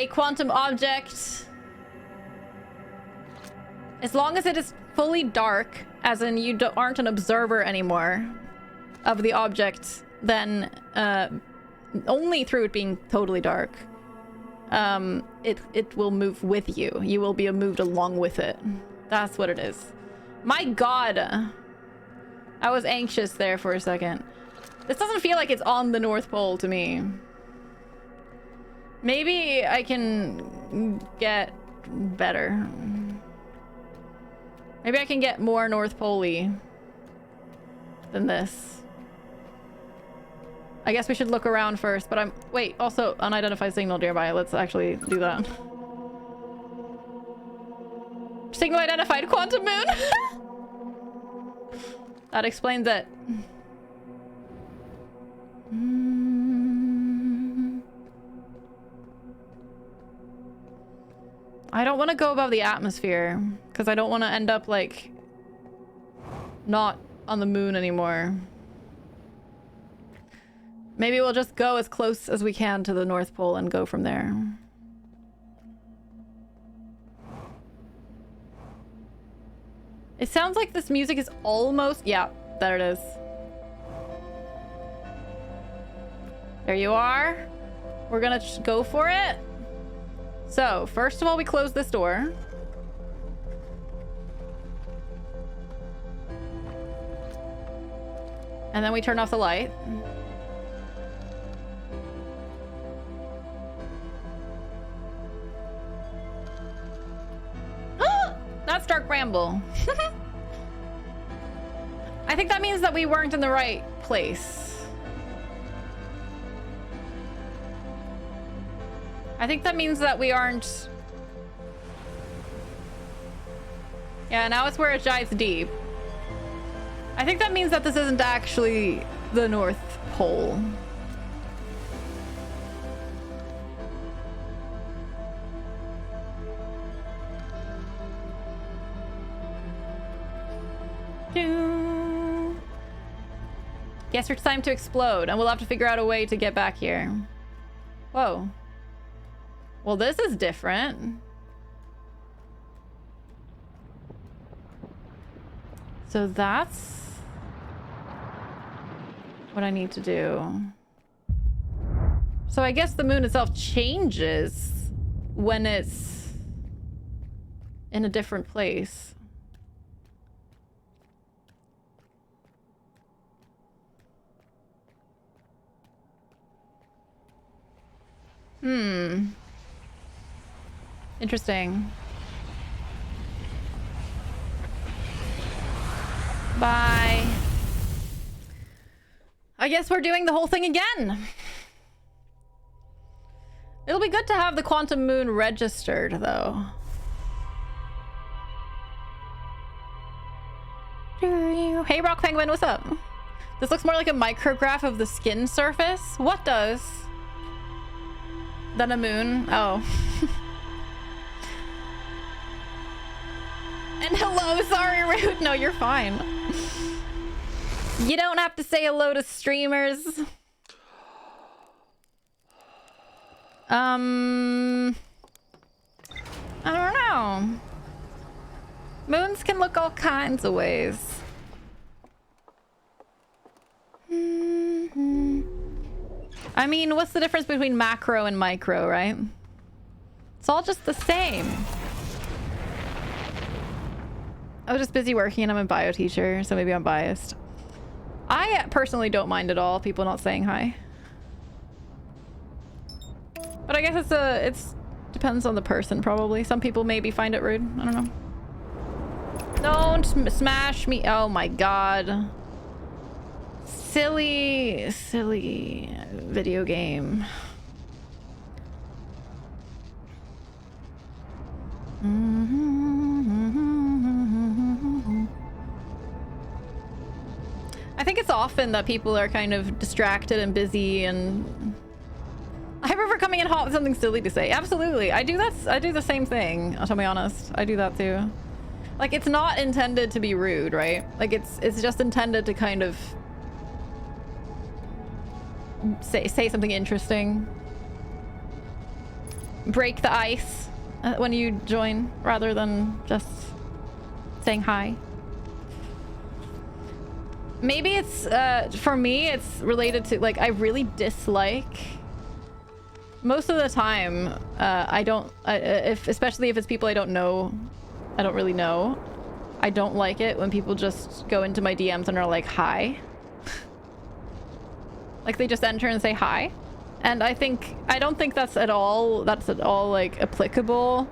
Speaker 1: quantum object, as long as it is fully dark, as in you aren't an observer anymore of the object, then only through it being totally dark, it will move with you. You will be moved along with it. That's what it is. My God, I was anxious there for a second. This doesn't feel like it's on the North Pole to me. Maybe I can get better. Maybe I can get more North Pole-y than this. I guess we should look around first, but wait, also unidentified signal nearby. Let's actually do that. Signal identified, quantum moon! That explains it. I don't want to go above the atmosphere because I don't want to end up like not on the moon anymore. Maybe we'll just go as close as we can to the North Pole and go from there. It sounds like this music is almost... Yeah, there it is. There you are. We're gonna go for it. So, first of all, we close this door. And then we turn off the light. That's Dark Bramble. I think that means that we weren't in the right place. I think that means that we aren't... Yeah, now it's where it dives deep. I think that means that this isn't actually the North Pole. Guess it's time to explode, and we'll have to figure out a way to get back here. Whoa. Well, this is different. So that's what I need to do. So I guess the moon itself changes when it's in a different place. Interesting. Bye. I guess we're doing the whole thing again. It'll be good to have the quantum moon registered, though. Hey, Rock Penguin, what's up? This looks more like a micrograph of the skin surface. What does? Than a moon. Oh. And hello, sorry, rude. No, you're fine. You don't have to say hello to streamers. I don't know. Moons can look all kinds of ways. I mean, what's the difference between macro and micro, right? It's all just the same. I was just busy working and I'm a bio teacher, so maybe I'm biased. I personally don't mind at all people not saying hi. But I guess it's depends on the person, probably. Some people maybe find it rude. I don't know. Don't smash me. Oh my God. Silly video game. I think it's often that people are kind of distracted and busy, and I remember coming in hot with something silly to say. Absolutely. I do the same thing, to be honest. I do that too. Like, it's not intended to be rude, right? Like, it's just intended to kind of say something interesting. Break the ice when you join, rather than just saying hi. Maybe it's, for me, it's related to, like, I really dislike, most of the time, I don't, especially if it's people I don't know, I don't really know, I don't like it when people just go into my DMs and are like, hi. Like, they just enter and say hi. And I don't think that's at all, like, applicable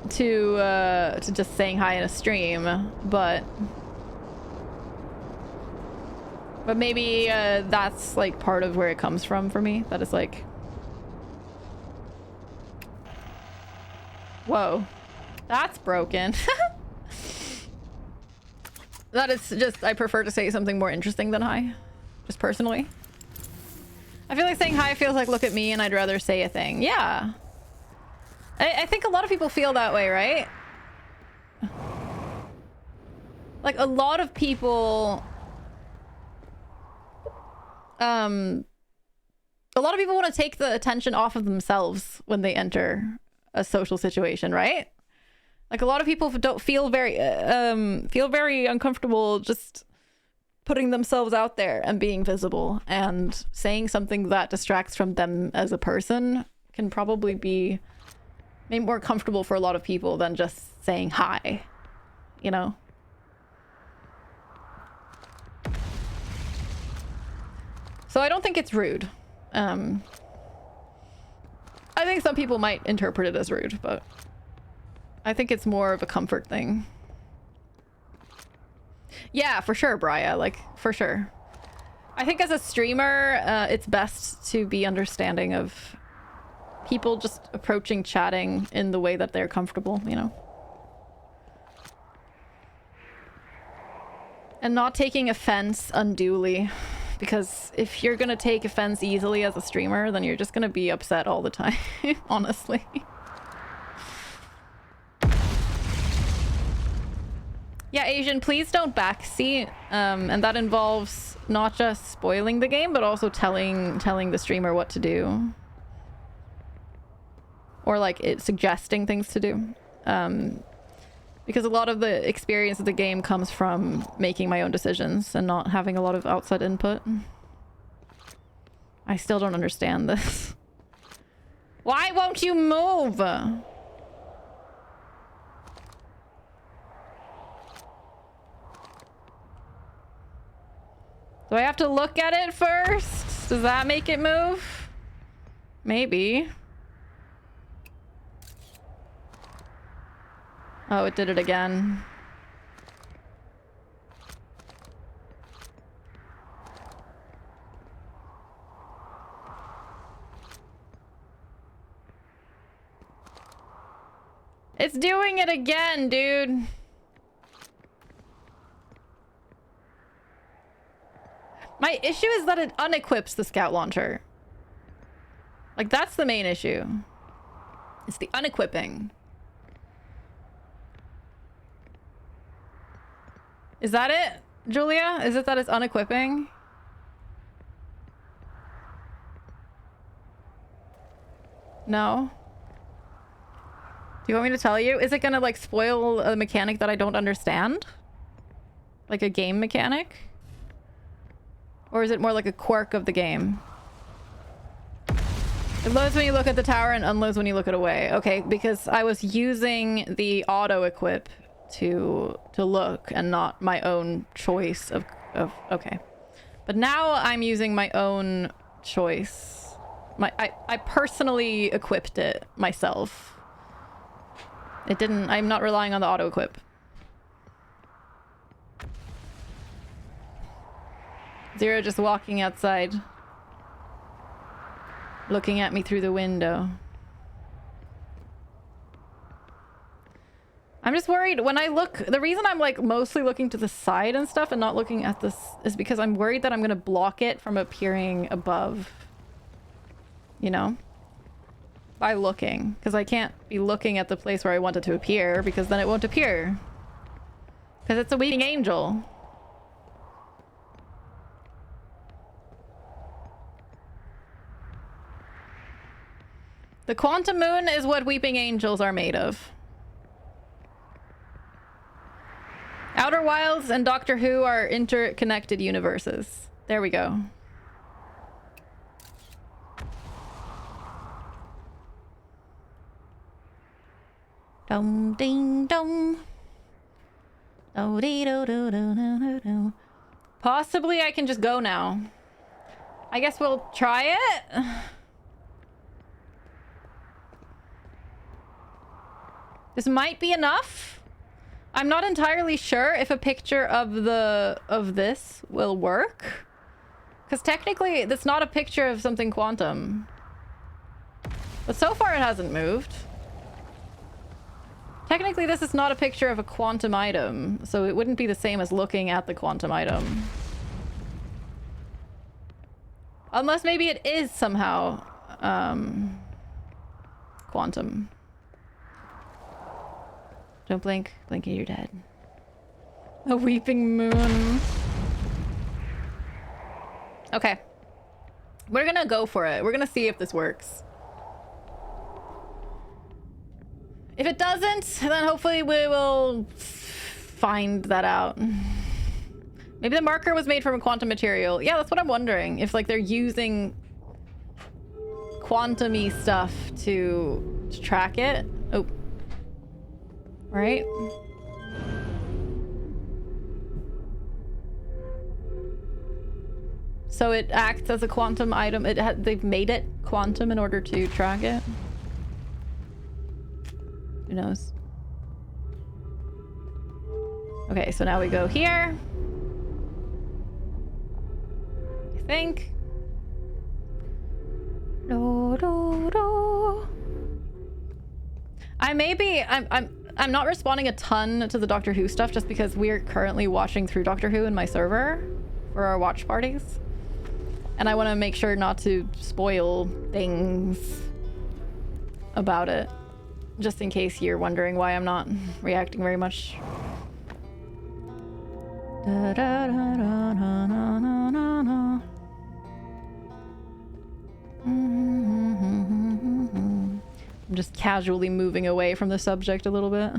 Speaker 1: to just saying hi in a stream, but maybe that's like part of where it comes from for me. That is like, whoa, that's broken. That is just, I prefer to say something more interesting than hi, just personally. I feel like saying hi feels like look at me, and I'd rather say a thing. Yeah. I think a lot of people feel that way, right? Like, a lot of people... a lot of people want to take the attention off of themselves when they enter a social situation, right? Like, a lot of people don't feel very uncomfortable just putting themselves out there and being visible, and saying something that distracts from them as a person can probably be maybe more comfortable for a lot of people than just saying hi, you know? So I don't think it's rude. I think some people might interpret it as rude, but I think it's more of a comfort thing. Yeah, for sure, Briya, like, for sure. I think as a streamer, it's best to be understanding of people just approaching chatting in the way that they're comfortable, you know? And not taking offense unduly. Because if you're gonna take offense easily as a streamer, then you're just gonna be upset all the time, honestly. Yeah, Asian, please don't backseat. And that involves not just spoiling the game, but also telling the streamer what to do. Or like suggesting things to do. Because a lot of the experience of the game comes from making my own decisions and not having a lot of outside input. I still don't understand this. Why won't you move? Do I have to look at it first? Does that make it move? Maybe. Oh, it did it again. It's doing it again, dude. My issue is that it unequips the scout launcher. Like, that's the main issue. It's the unequipping. Is that it, Julia? Is it that it's unequipping? No? Do you want me to tell you? Is it gonna, like, spoil a mechanic that I don't understand? Like a game mechanic? Or is it more like a quirk of the game? It loads when you look at the tower and unloads when you look at away. Okay, because I was using the auto equip to look and not my own choice of okay. But now I'm using my own choice. I personally equipped it myself. It didn't, I'm not relying on the auto equip. Zero just walking outside, looking at me through the window. I'm just worried when I look. The reason I'm like mostly looking to the side and stuff and not looking at this is because I'm worried that I'm gonna block it from appearing above. You know? By looking. Because I can't be looking at the place where I want it to appear because then it won't appear. Because it's a weeping angel. The quantum moon is what weeping angels are made of. Outer Wilds and Doctor Who are interconnected universes. There we go. Dum ding dum. Do dee do do do do do. Possibly I can just go now. I guess we'll try it. This might be enough. I'm not entirely sure if a picture of this will work. Because technically, that's not a picture of something quantum. But so far, it hasn't moved. Technically, this is not a picture of a quantum item, so it wouldn't be the same as looking at the quantum item. Unless maybe it is somehow quantum. Don't blink. Blink and you're dead. A weeping moon. Okay. We're gonna go for it. We're gonna see if this works. If it doesn't, then hopefully we will find that out. Maybe the marker was made from a quantum material. Yeah, that's what I'm wondering. If like they're using quantum-y stuff to track it. Oh. Right? So it acts as a quantum item. They've made it quantum in order to track it. Who knows? Okay, so now we go here. I think. Do, do, do. I'm not responding a ton to the Doctor Who stuff just because we're currently watching through Doctor Who in my server for our watch parties. And I want to make sure not to spoil things about it. Just in case you're wondering why I'm not reacting very much. Da, da, da, da, da, da, da, da, da. I'm just casually moving away from the subject a little bit.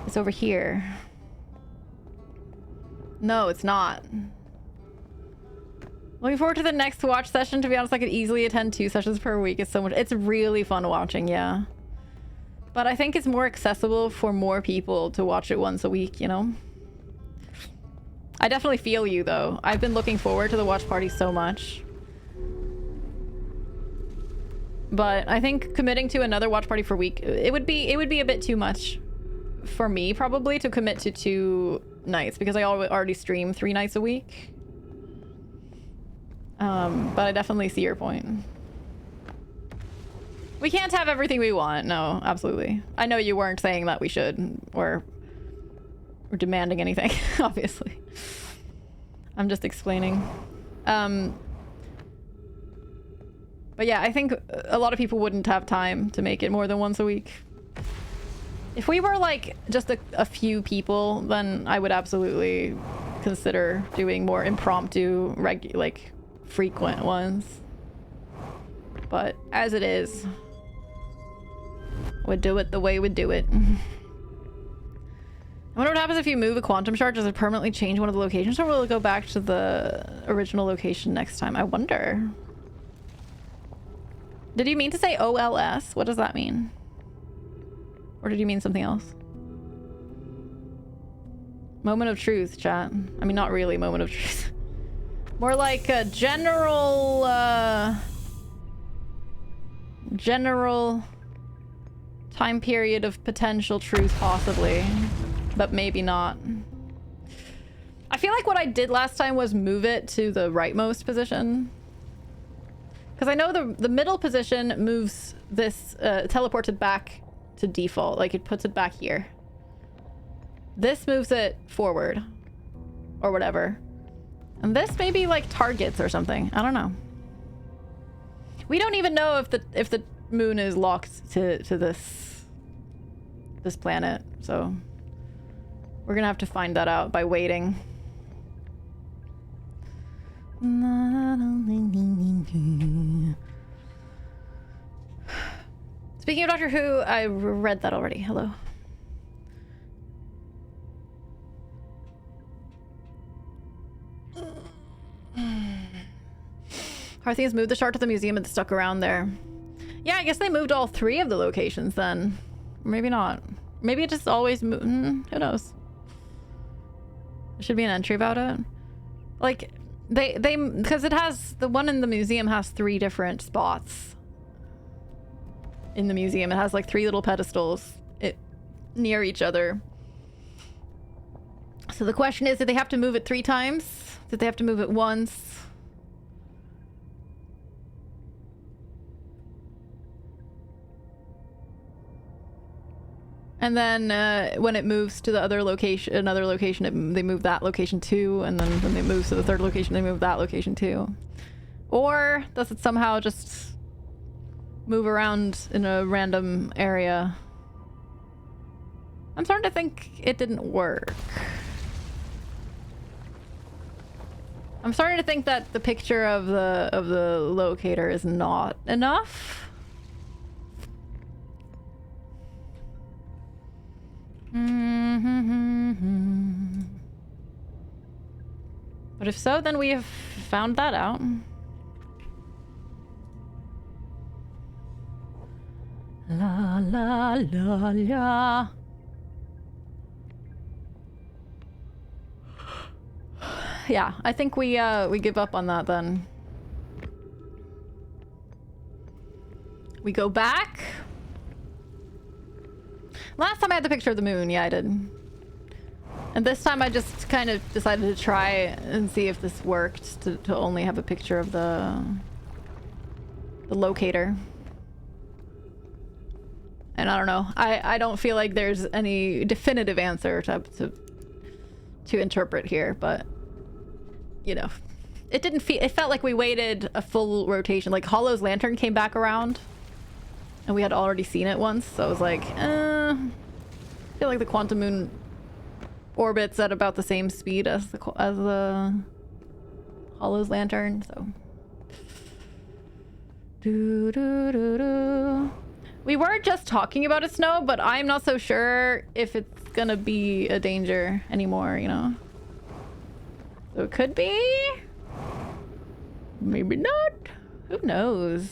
Speaker 1: It's over here. No, it's not. Looking forward to the next watch session. To be honest, I could easily attend 2 sessions per week. It's so much. It's really fun watching, yeah. But I think it's more accessible for more people to watch it once a week, you know? I definitely feel you, though. I've been looking forward to the watch party so much. But I think committing to another watch party for a week, it would be a bit too much for me, probably, to commit to 2 nights, because I already stream 3 nights a week. But I definitely see your point. We can't have everything we want. No, absolutely. I know you weren't saying that we should, or demanding anything, obviously. I'm just explaining. But yeah, I think a lot of people wouldn't have time to make it more than once a week. If we were like just a few people, then I would absolutely consider doing more impromptu, like frequent ones. But as it is, we'd do it the way we do it. I wonder what happens if you move a quantum shard. Does it permanently change one of the locations, or will it go back to the original location next time? I wonder. Did you mean to say OLS? What does that mean? Or did you mean something else? Moment of truth, chat. I mean, not really moment of truth. More like a general time period of potential truth, possibly. But maybe not. I feel like what I did last time was move it to the rightmost position. Because I know the middle position moves this, teleported back to default. Like, it puts it back here. This moves it forward. Or whatever. And this maybe, like, targets or something. I don't know. We don't even know if the moon is locked to this planet, so we're gonna have to find that out by waiting. Speaking of Doctor Who, I read that already. Hello. Harthy has moved the shark to the museum and stuck around there. Yeah, I guess they moved all 3 of the locations then. Maybe not. Maybe it just always moved. Who knows? There should be an entry about it. Like, they because it has, the one in the museum has 3 different spots. In the museum, it has like 3 little pedestals near each other. So the question is, did they have to move it 3 times? Did they have to move it once? And then when it moves to the other location, another location, they move that location too. And then when it moves to the 3rd location, they move that location too. Or does it somehow just move around in a random area? I'm starting to think it didn't work. I'm starting to think that the picture of the locator is not enough. But if so, then we have found that out. La la la la. Yeah, I think we give up on that then. We go back. Last time I had the picture of the moon, yeah, I did. And this time I just kind of decided to try and see if this worked, to only have a picture of the locator. And I don't know. I don't feel like there's any definitive answer to interpret here, but you know, it didn't feel, it felt like we waited a full rotation. Like Hollow's lantern came back around and we had already seen it once, so I was like, I feel like the quantum moon orbits at about the same speed as the Hollow's lantern, so. We were just talking about it, Snow, but I'm not so sure if it's gonna be a danger anymore, you know? So it could be. Maybe not. Who knows?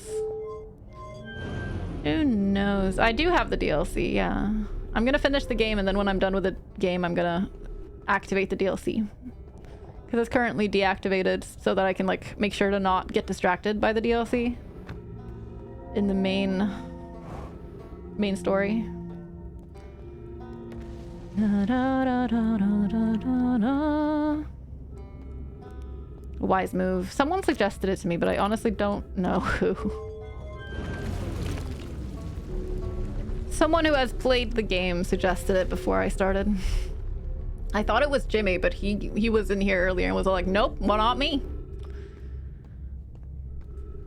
Speaker 1: Who knows? I do have the DLC, yeah. I'm gonna finish the game, and then when I'm done with the game, I'm gonna activate the DLC. Because it's currently deactivated so that I can, like, make sure to not get distracted by the DLC in the main story. Wise move. Someone suggested it to me, but I honestly don't know who. Someone who has played the game suggested it before I started. I thought it was Jimmy, but he was in here earlier and was all like, nope, well, not me.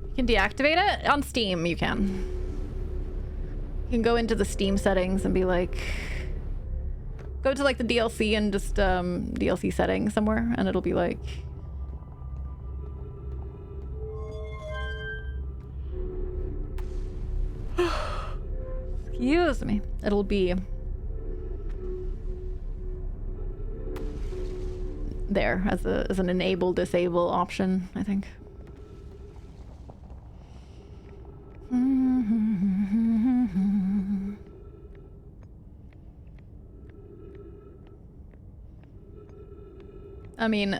Speaker 1: You can deactivate it? On Steam, you can. You can go into the Steam settings and be like, go to like the DLC and just DLC settings somewhere, and it'll be like, excuse me, it'll be there as an enable disable option, I think. I mean,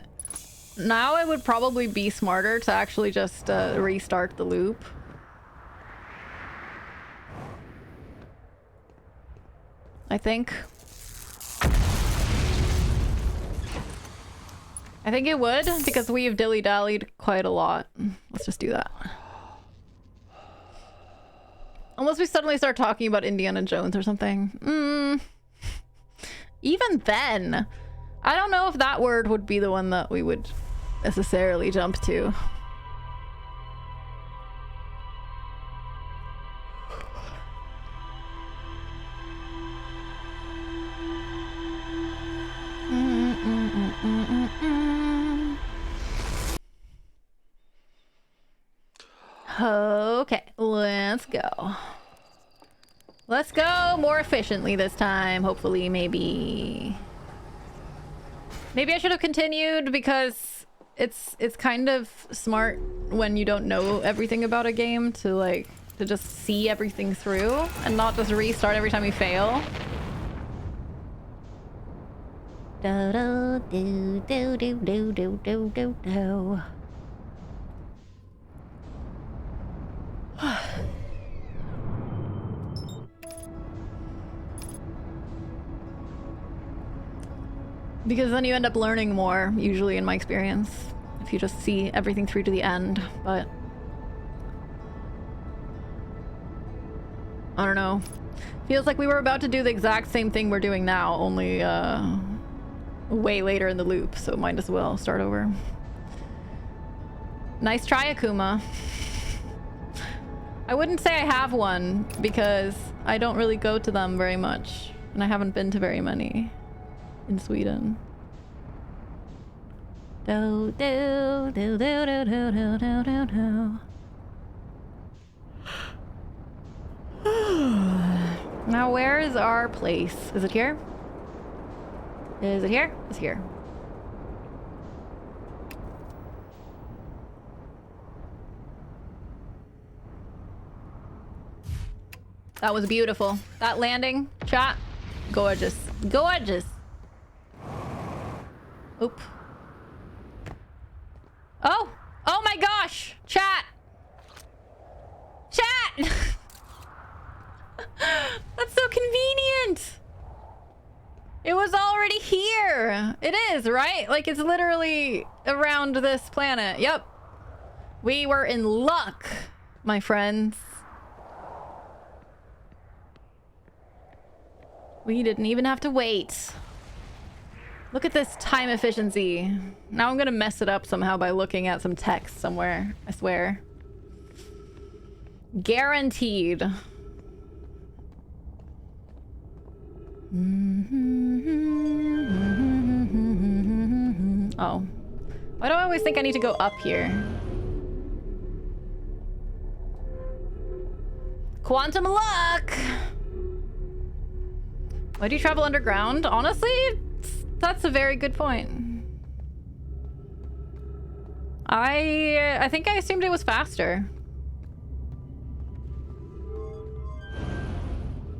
Speaker 1: now it would probably be smarter to actually just restart the loop. I think it would, because we've dilly-dallied quite a lot. Let's just do that. Unless we suddenly start talking about Indiana Jones or something. Even then, I don't know if that word would be the one that we would necessarily jump to. Okay, let's go. Let's go more efficiently this time, hopefully, maybe. Maybe I should have continued because it's kind of smart when you don't know everything about a game to just see everything through and not just restart every time you fail.
Speaker 2: Do do do do do do do do do.
Speaker 1: Because then you end up learning more, usually in my experience, if you just see everything through to the end, but I don't know. Feels like we were about to do the exact same thing we're doing now, only way later in the loop, so might as well start over. Nice try, Akuma. I wouldn't say I have one because I don't really go to them very much, and I haven't been to very many in Sweden. Do do do do do do do do do do. Now where is our place? Is it here? Is it here? It's here. That was beautiful. That landing shot, gorgeous. Gorgeous. Oop. Oh! Oh my gosh! Chat! Chat! That's so convenient! It was already here! It is, right? Like, it's literally around this planet. Yep. We were in luck, my friends. We didn't even have to wait. Look at this time efficiency. Now I'm gonna mess it up somehow by looking at some text somewhere. I swear. Guaranteed. Oh. Why do I always think I need to go up here? Quantum luck! Why do you travel underground? Honestly, that's a very good point. I think I assumed it was faster.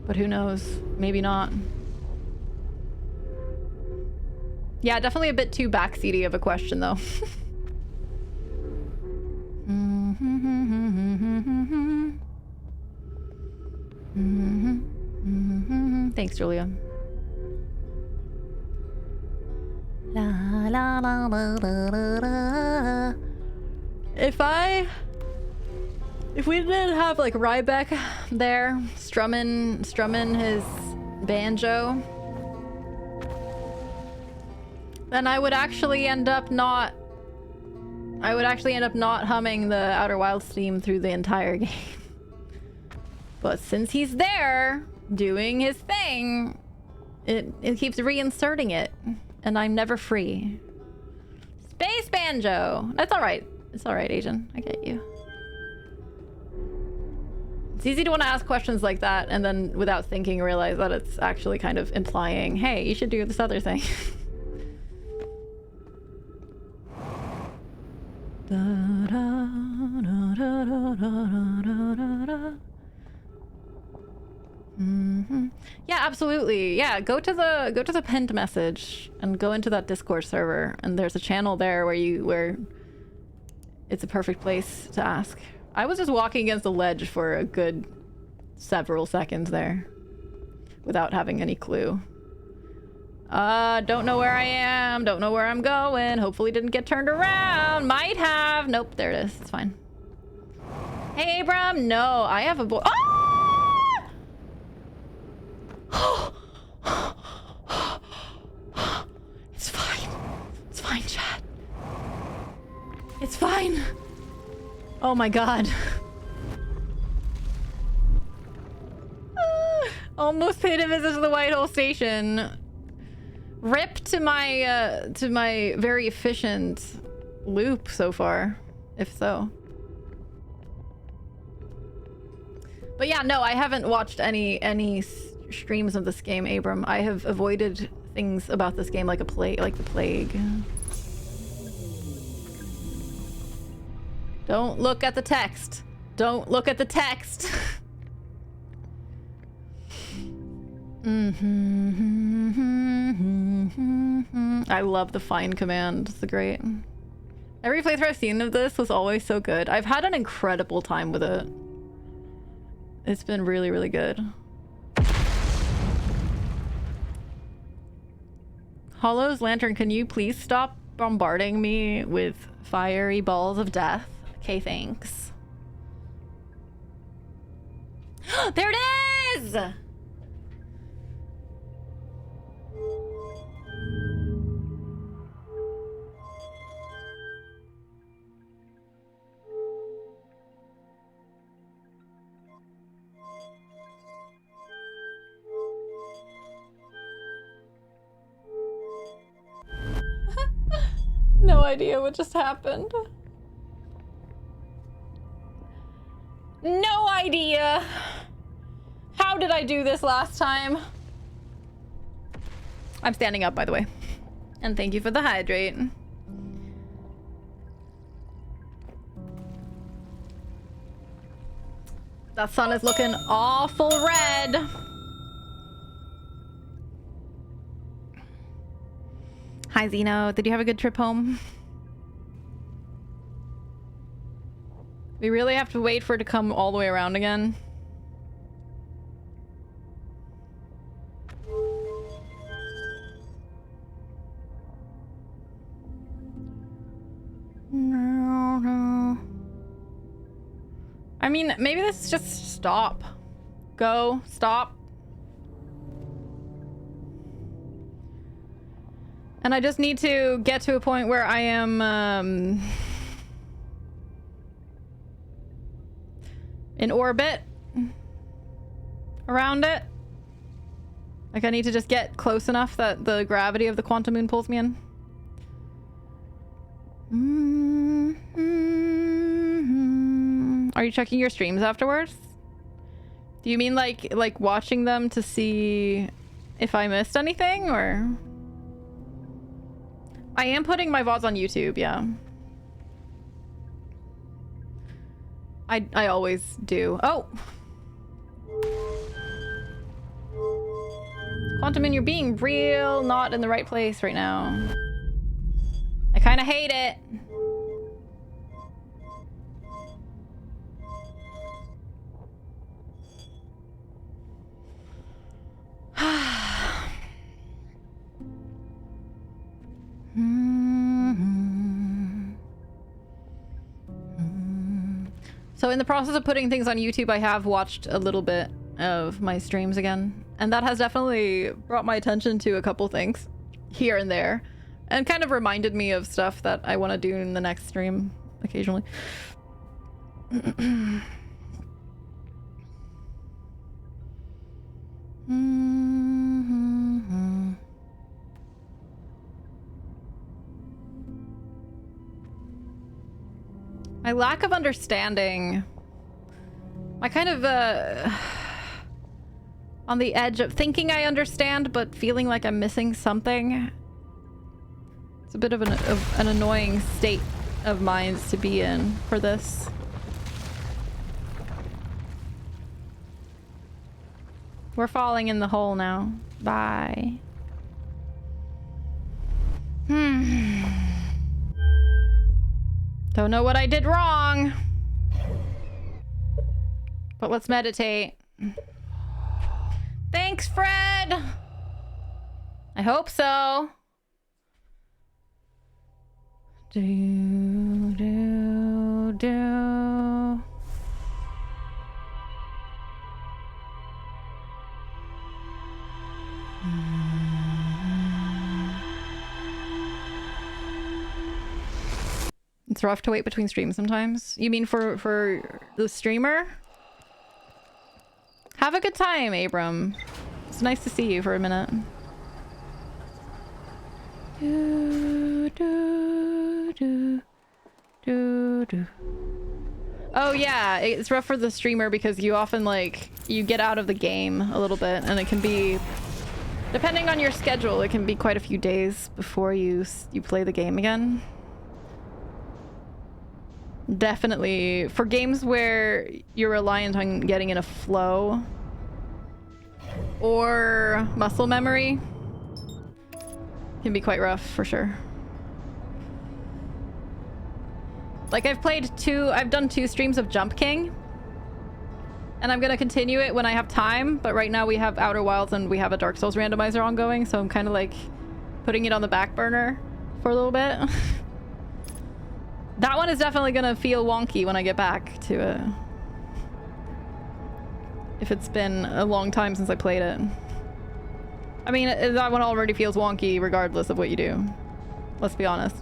Speaker 1: But who knows? Maybe not. Yeah, definitely a bit too backseaty of a question, though. Thanks, Julia.
Speaker 2: La la la la la la.
Speaker 1: If we didn't have like Rybeck there strumming his banjo, then I would actually end up not humming the Outer Wilds theme through the entire game. But since he's there doing his thing, it keeps reinserting it, and I'm never free. Space banjo. That's all right. It's all right, Asian. I get you. It's easy to want to ask questions like that and then without thinking realize that it's actually kind of implying, hey, you should do this other thing. Yeah, absolutely. Yeah, go to the pinned message and go into that Discord server, and there's a channel there where it's a perfect place to ask. I was just walking against a ledge for a good several seconds there without having any clue. Don't know where I am, don't know where I'm going. Hopefully didn't get turned around. Might have. Nope, there it is. It's fine. Hey, Abram. No, I have a boy. Oh! Oh my god. Almost paid a visit to the Whitehall station. Rip to my very efficient loop so far, if so. But yeah, no, I haven't watched any streams of this game, Abram. I have avoided things about this game like the plague. Don't look at the text. Don't look at the text. I love the find command. It's great. Every playthrough I've seen of this was always so good. I've had an incredible time with it. It's been really, really good. Hollow's lantern, can you please stop bombarding me with fiery balls of death? Okay, thanks. There it is! No idea what just happened. No idea. How did I do this last time? I'm standing up, by the way. And thank you for the hydrate. That sun is looking awful red. Hi, Zeno. Did you have a good trip home? We really have to wait for it to come all the way around again. No. I mean, maybe this is just stop. Go. Stop. And I just need to get to a point where I am, in orbit around it. Like, I need to just get close enough that the gravity of the quantum moon pulls me in. Are you checking your streams afterwards? Do you mean like watching them to see if I missed anything, or? I am putting my VODs on YouTube, yeah. I always do. Oh! Quantum Moon, you're being real not in the right place right now. I kind of hate it. So in the process of putting things on YouTube, I have watched a little bit of my streams again, and that has definitely brought my attention to a couple things here and there, and kind of reminded me of stuff that I want to do in the next stream occasionally. My lack of understanding, my kind of on the edge of thinking I understand but feeling like I'm missing something. It's a bit of an annoying state of mind to be in for this. We're falling in the hole now. Bye. Don't know what I did wrong. But let's meditate. Thanks, Fred! I hope so. Do, do, do. It's rough to wait between streams sometimes. You mean for the streamer? Have a good time, Abram. It's nice to see you for a minute. Oh yeah, it's rough for the streamer because you often like you get out of the game a little bit, and it can be, depending on your schedule, it can be quite a few days before you play the game again. Definitely for games where you're reliant on getting in a flow or muscle memory, can be quite rough for sure. Like I've done 2 streams of Jump King, and I'm gonna continue it when I have time, but right now we have Outer Wilds and we have a Dark Souls randomizer ongoing, so I'm kind of like putting it on the back burner for a little bit. That one is definitely gonna feel wonky when I get back to it. If it's been a long time since I played it. I mean, that one already feels wonky regardless of what you do. Let's be honest.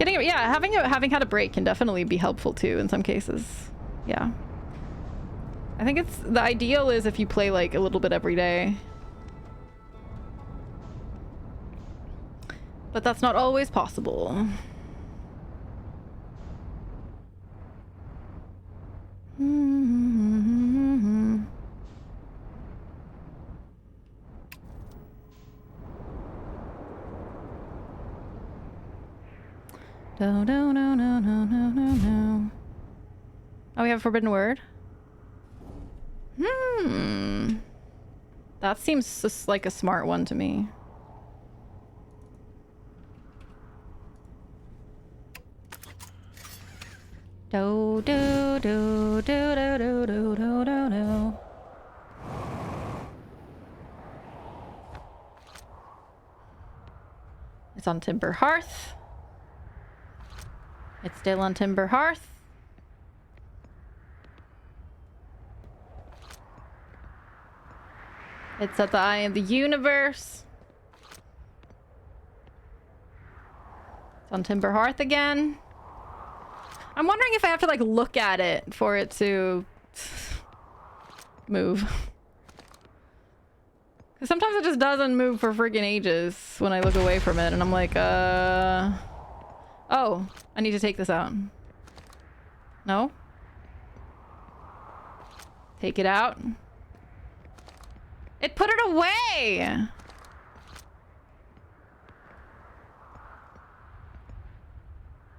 Speaker 1: Having had a break can definitely be helpful too in some cases. Yeah. I think the ideal is if you play like a little bit every day. But that's not always possible. No. Oh, we have a forbidden word? That seems just like a smart one to me. Do do do do do do do do do do. It's on Timber Hearth. It's still on Timber Hearth. It's at the eye of the universe. It's on Timber Hearth again. I'm wondering if I have to like look at it for it to move. Because sometimes it just doesn't move for freaking ages when I look away from it, and I'm like, oh, I need to take this out. No? Take it out. It put it away!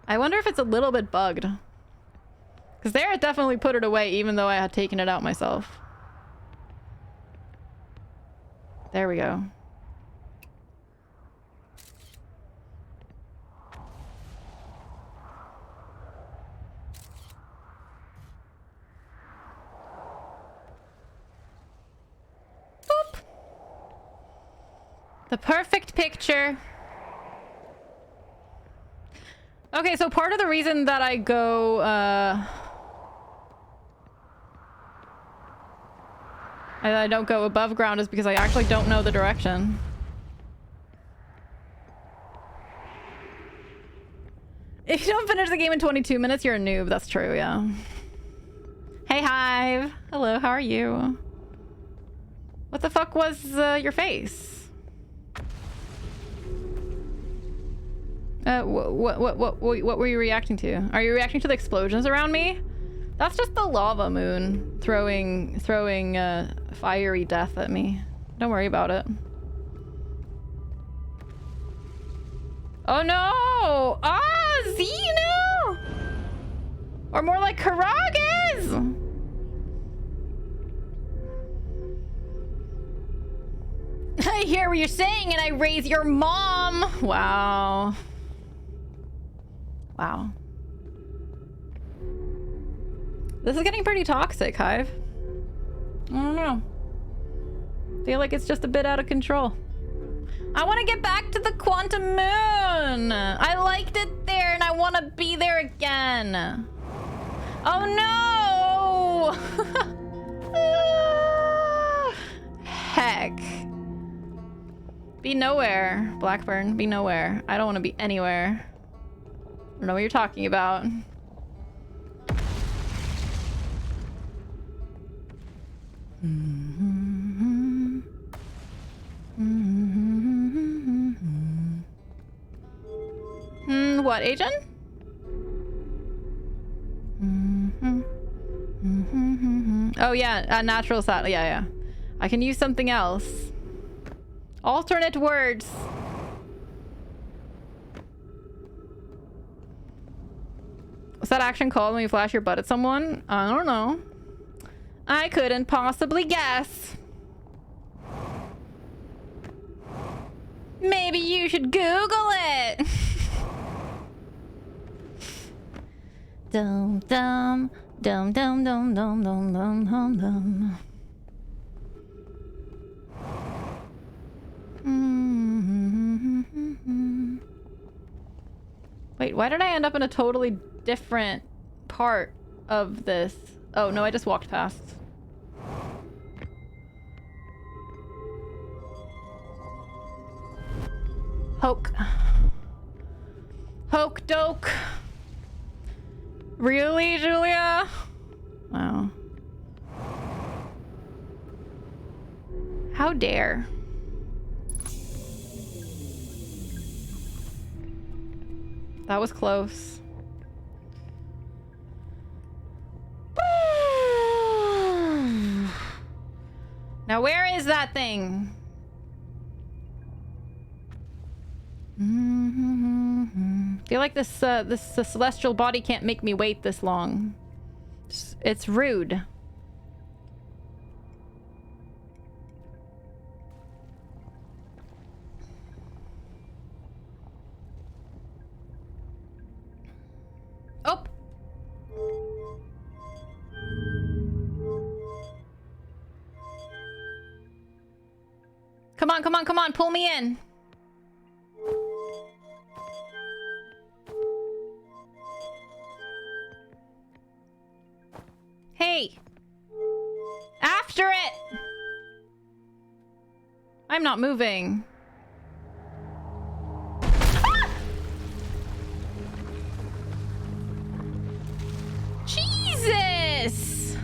Speaker 1: I wonder if it's a little bit bugged. Because there it definitely put it away even though I had taken it out myself. There we go. Boop. The perfect picture. Okay, so part of the reason that I go, I don't go above ground is because I actually don't know the direction. If you don't finish the game in 22 minutes, you're a noob. That's true, yeah. Hey, Hive. Hello, how are you? What the fuck was your face? What were you reacting to? Are you reacting to the explosions around me? That's just the lava moon throwing fiery death at me. Don't worry about it. Oh no! Ah, Xenu! Or more like Karagas! I hear what you're saying and I raise your mom! Wow. Wow. This is getting pretty toxic, Hive. I don't know. Feel like it's just a bit out of control. I want to get back to the Quantum Moon. I liked it there and I want to be there again. Oh no! Heck. Be nowhere, Blackburn. Be nowhere. I don't want to be anywhere. I don't know what you're talking about. What, agent? Oh yeah, natural sat. Yeah. I can use something else. Alternate words. Was that action called when you flash your butt at someone? I don't know. I couldn't possibly guess. Maybe you should Google it.
Speaker 2: Dum dum dum dum dum dum dum dum dum dum.
Speaker 1: Wait, why did I end up in a totally different part of this? Oh, no, I just walked past. Hoke. Hoke doke. Really, Julia? Wow. How dare. That was close. Now where is that thing? I feel like this celestial body can't make me wait this long. It's rude. Oh. Come on, come on, come on, pull me in. Hey! After it! I'm not moving. Ah! Jesus!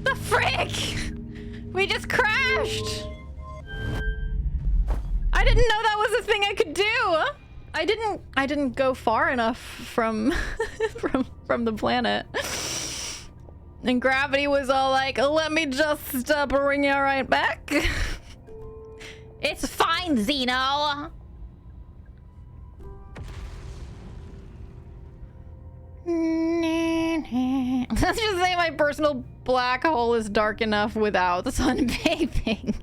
Speaker 1: The frick! We just crashed! I didn't know that was a thing I could do! I didn't go far enough from from the planet. And gravity was all like, let me just bring you right back.
Speaker 2: It's fine, Zeno.
Speaker 1: Let's just say my personal black hole is dark enough without the sun bathing.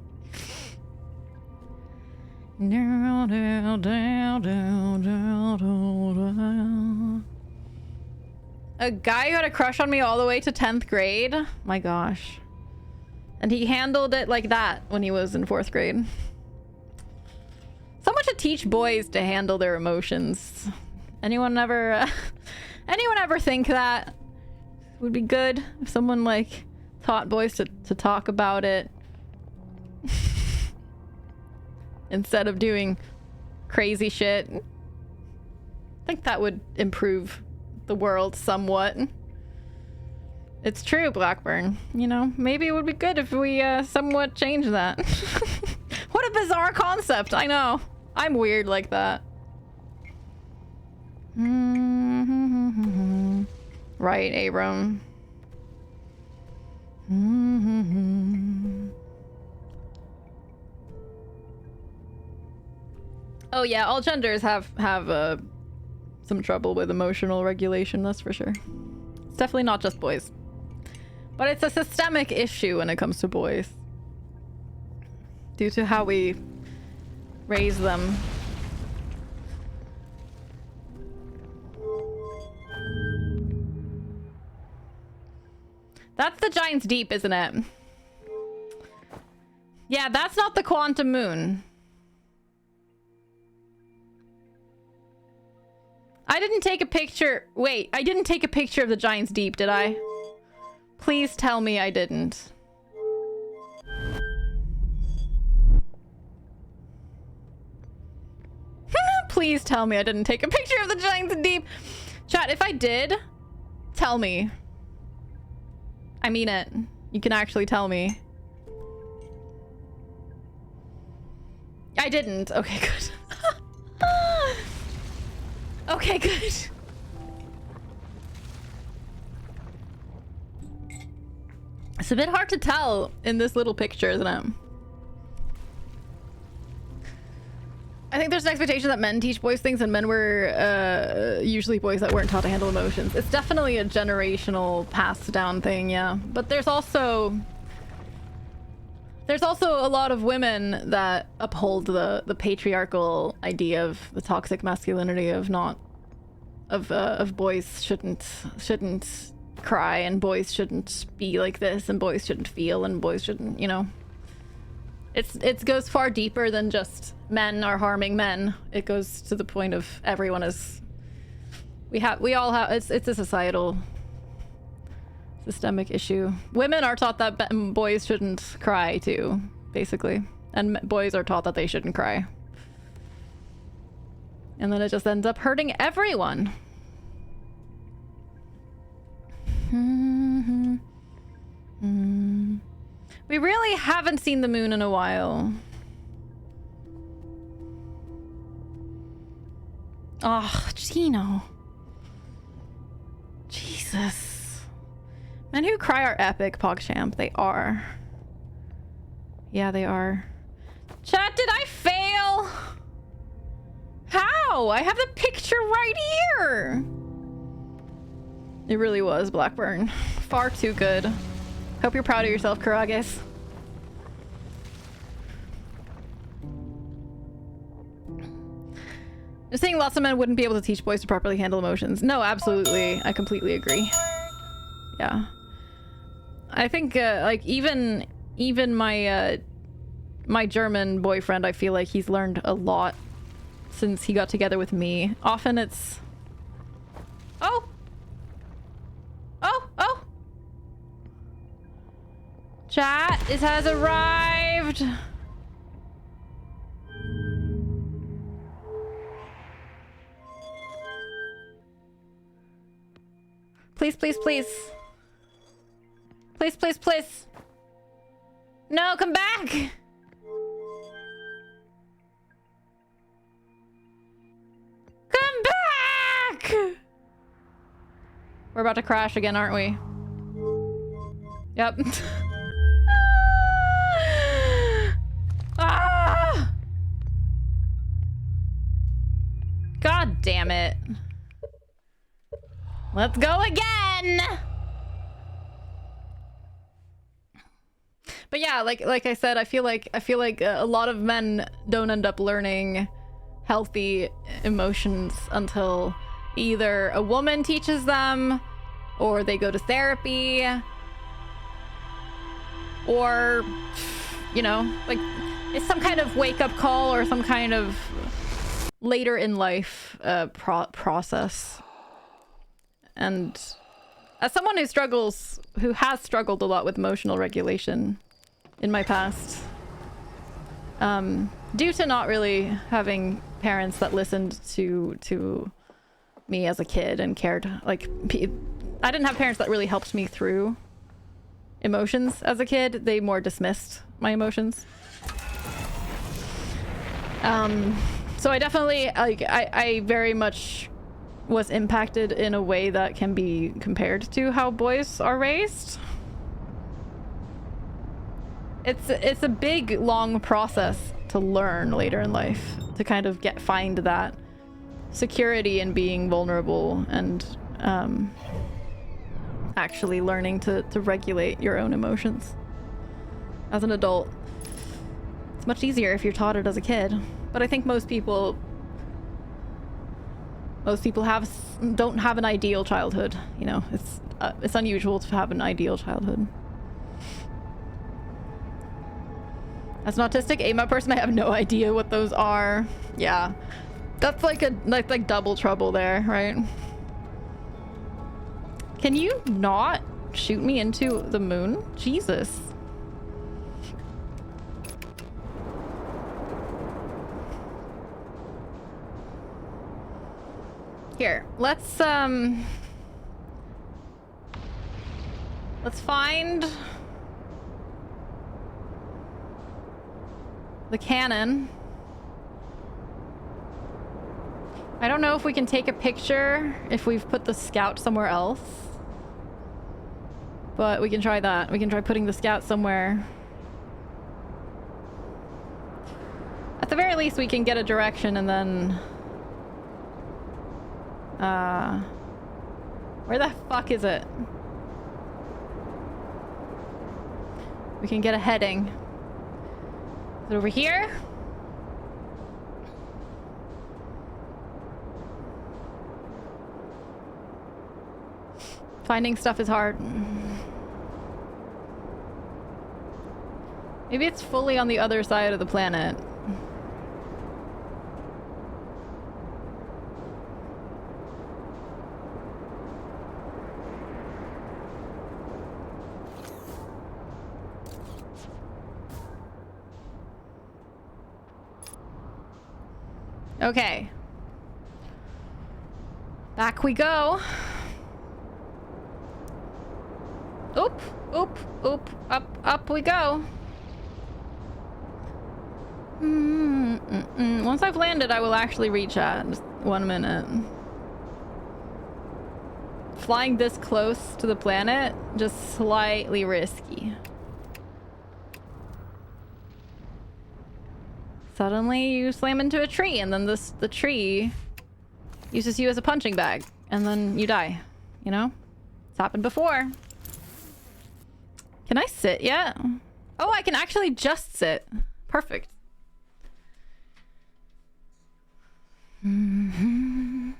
Speaker 1: A guy who had a crush on me all the way to 10th grade? My gosh. And he handled it like that when he was in 4th grade. Someone should teach boys to handle their emotions. Anyone ever think that would be good if someone like taught boys to talk about it instead of doing crazy shit? I think that would improve the world somewhat. It's true, Blackburn. You know, maybe it would be good if we somewhat change that. What a bizarre concept. I know. I'm weird like that. Right, Abram. Oh yeah, all genders have some trouble with emotional regulation, that's for sure. It's definitely not just boys. But it's a systemic issue when it comes to boys. Due to how we raise them. That's the Giant's Deep, isn't it? Yeah, that's not the quantum moon. I didn't take a picture. Wait, I didn't take a picture of the Giant's Deep, did I? Please tell me I didn't. Please tell me I didn't take a picture of the giants deep. Chat, if I did, tell me. I mean it. You can actually tell me. I didn't. Okay, good. Okay, good. It's a bit hard to tell in this little picture, isn't it? I think there's an expectation that men teach boys things, and men were usually boys that weren't taught to handle emotions. It's definitely a generational passed down thing, yeah. But there's also a lot of women that uphold the patriarchal idea of the toxic masculinity of boys shouldn't cry, and boys shouldn't be like this, and boys shouldn't feel, and boys shouldn't, you know. It goes far deeper than just men are harming men. It goes to the point of everyone is. We all have. It's a societal, systemic issue. Women are taught that boys shouldn't cry too, basically, and boys are taught that they shouldn't cry. And then it just ends up hurting everyone. We really haven't seen the moon in a while. Oh, Gino. Jesus. Men who cry are epic, PogChamp. They are. Yeah, they are. Chat, did I fail? How? I have the picture right here. It really was Blackburn. Far too good. Hope you're proud of yourself, Karages. Just saying lots of men wouldn't be able to teach boys to properly handle emotions. No, absolutely. I completely agree. Yeah. I think, like, even my, my German boyfriend, I feel like he's learned a lot since he got together with me. Often it's... Oh! Oh! Oh! Chat, it has arrived! Please, please, please. Please, please, please. No, come back! Come back! We're about to crash again, aren't we? Yep. Ah! God damn it. Let's go again! But yeah, like I said, I feel like a lot of men don't end up learning healthy emotions until either a woman teaches them, or they go to therapy, or, you know, like, it's some kind of wake-up call or some kind of later in life process. And as someone who has struggled a lot with emotional regulation in my past, due to not really having parents that listened to me as a kid and cared, like, I didn't have parents that really helped me through emotions as a kid. They more dismissed my emotions. So I definitely, like, I very much was impacted in a way that can be compared to how boys are raised. It's a big, long process to learn later in life, to kind of find that security in being vulnerable and actually learning to regulate your own emotions as an adult. It's much easier if you're taught it as a kid, but I think most people don't have an ideal childhood. You know, it's unusual to have an ideal childhood. As an autistic AMA person, I have no idea what those are. Yeah, that's like double trouble there, right? Can you not shoot me into the moon? Jesus. Here, let's find the cannon. I don't know if we can take a picture if we've put the scout somewhere else. But we can try that. We can try putting the scout somewhere. At the very least, we can get a direction and then... where the fuck is it? We can get a heading. Is it over here? Finding stuff is hard. Maybe it's fully on the other side of the planet. Okay. Back we go. Oop, oop, oop, up we go. Once I've landed, I will actually reach at. Just 1 minute. Flying this close to the planet, just slightly risky. Suddenly you slam into a tree, and then the tree uses you as a punching bag, and then you die. You know? It's happened before. Can I sit yet? Oh, I can actually just sit. Perfect. Your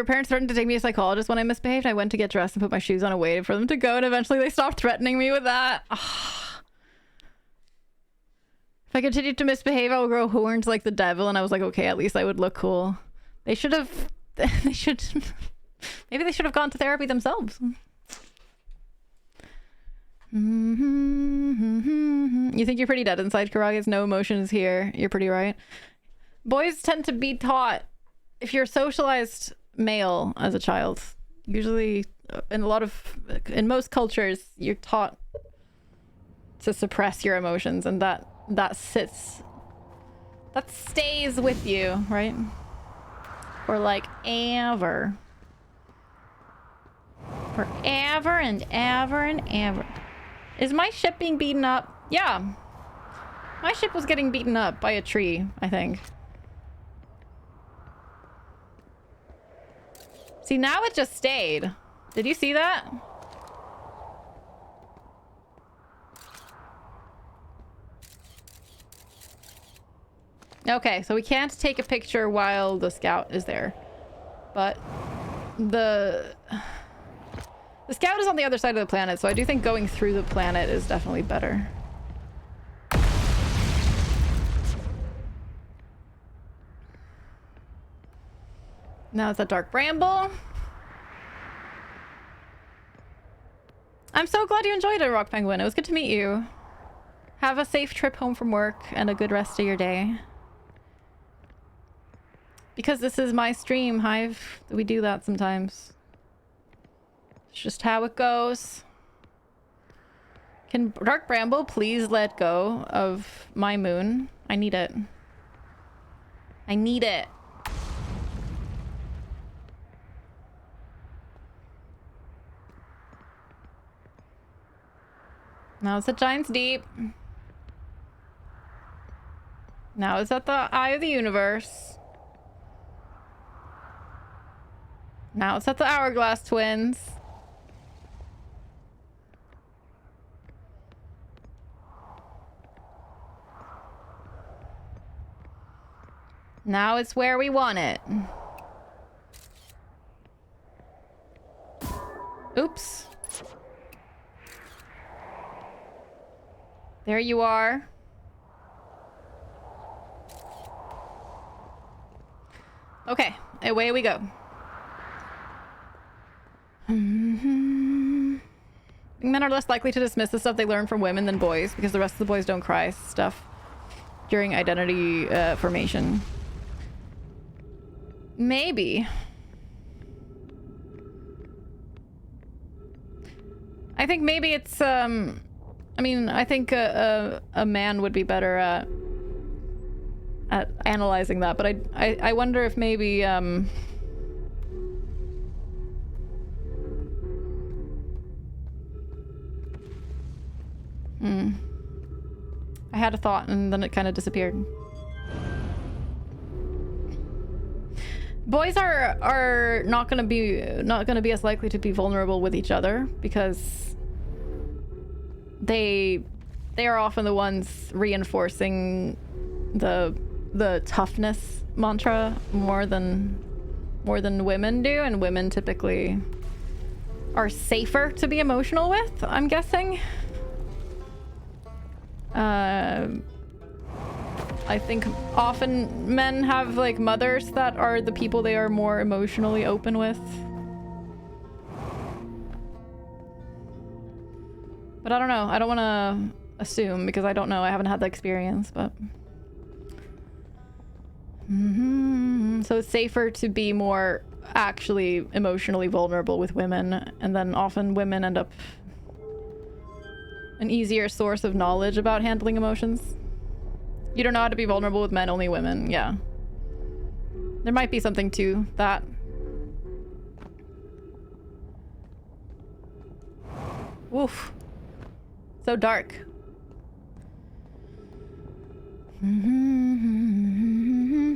Speaker 1: parents threatened to take me to a psychologist when I misbehaved. I went to get dressed and put my shoes on and waited for them to go, and eventually they stopped threatening me with that. If I continued to misbehave, I would grow horns like the devil, and I was like, okay, at least I would look cool. They should have... they should... Maybe they should have gone to therapy themselves. You think you're pretty dead inside, Karagas? No emotions here. You're pretty right. Boys tend to be taught, if you're socialized male as a child, usually in most cultures, you're taught to suppress your emotions, and that stays with you, right? For like ever. Forever and ever and ever. Is my ship being beaten up? Yeah. My ship was getting beaten up by a tree, I think. See, now it just stayed. Did you see that? Okay, so we can't take a picture while the scout is there. But the scout is on the other side of the planet, so I do think going through the planet is definitely better. Now it's a dark bramble. I'm so glad you enjoyed it, Rock Penguin. It was good to meet you. Have a safe trip home from work and a good rest of your day. Because this is my stream, Hive, we do that sometimes. It's just how it goes. Can Dark Bramble please let go of my moon? I need it. I need it. Now it's at Giant's Deep. Now it's at the Eye of the Universe. Now it's at the Hourglass Twins. Now it's where we want it. Oops. There you are. Okay, away we go. Men are less likely to dismiss the stuff they learn from women than boys because the rest of the boys don't cry stuff. during identity formation. Maybe. I think maybe it's I mean, I think a man would be better at analyzing that, but I wonder if maybe I had a thought and then it kind of disappeared. Boys are not gonna be as likely to be vulnerable with each other because they are often the ones reinforcing the toughness mantra more than women do, and women typically are safer to be emotional with, I'm guessing. I think often men have like mothers that are the people they are more emotionally open with. But I don't know. I don't want to assume because I don't know. I haven't had the experience, but... So it's safer to be more actually emotionally vulnerable with women, and then often women end up an easier source of knowledge about handling emotions. You don't know how to be vulnerable with men, only women. Yeah. There might be something to that. Woof. So dark.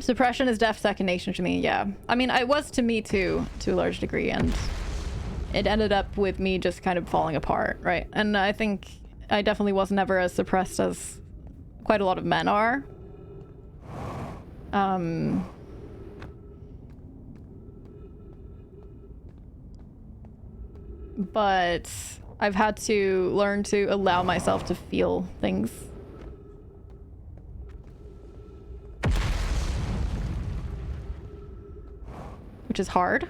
Speaker 1: Suppression is deaf second nature to me, yeah. I mean, it was to me too, to a large degree, and it ended up with me just kind of falling apart, right? And I think I definitely was never as suppressed as quite a lot of men are. But I've had to learn to allow myself to feel things. Which is hard.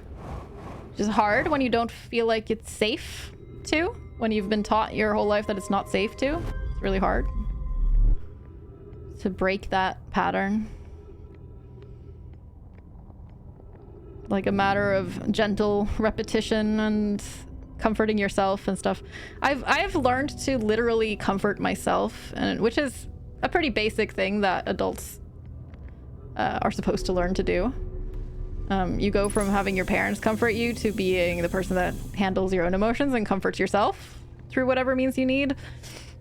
Speaker 1: Which is hard when you don't feel like it's safe to. When you've been taught your whole life that it's not safe to. It's really hard to break that pattern. Like a matter of gentle repetition and comforting yourself and stuff. I've learned to literally comfort myself, and which is a pretty basic thing that adults are supposed to learn to do. You go from having your parents comfort you to being the person that handles your own emotions and comforts yourself through whatever means you need.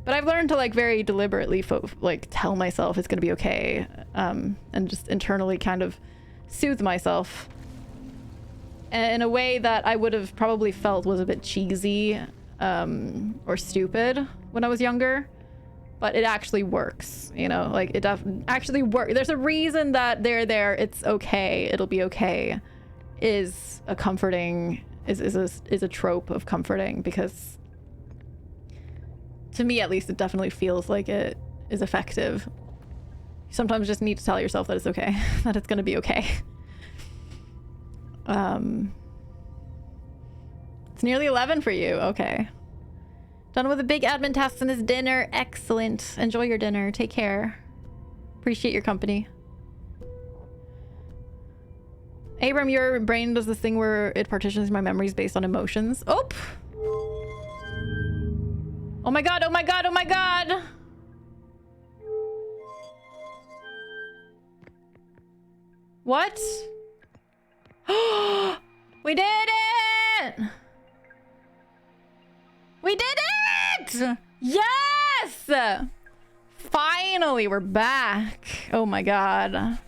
Speaker 1: But I've learned to like very deliberately like tell myself it's gonna be okay, and just internally kind of soothe myself in a way that I would have probably felt was a bit cheesy or stupid when I was younger. But it actually works, you know, like it actually works. There's a reason that they're there. It's okay. It'll be okay. Is a comforting, is a trope of comforting, because to me, at least, it definitely feels like it is effective. You sometimes just need to tell yourself that it's okay, that it's going to be okay. It's nearly 11 for you. Okay. Done with the big admin tasks and his dinner. Excellent. Enjoy your dinner. Take care. Appreciate your company. Abram, your brain does this thing where it partitions my memories based on emotions. Oh! Oh my god, oh my god, oh my god! What? We did it! We did it! Yes! Finally, we're back. Oh my god.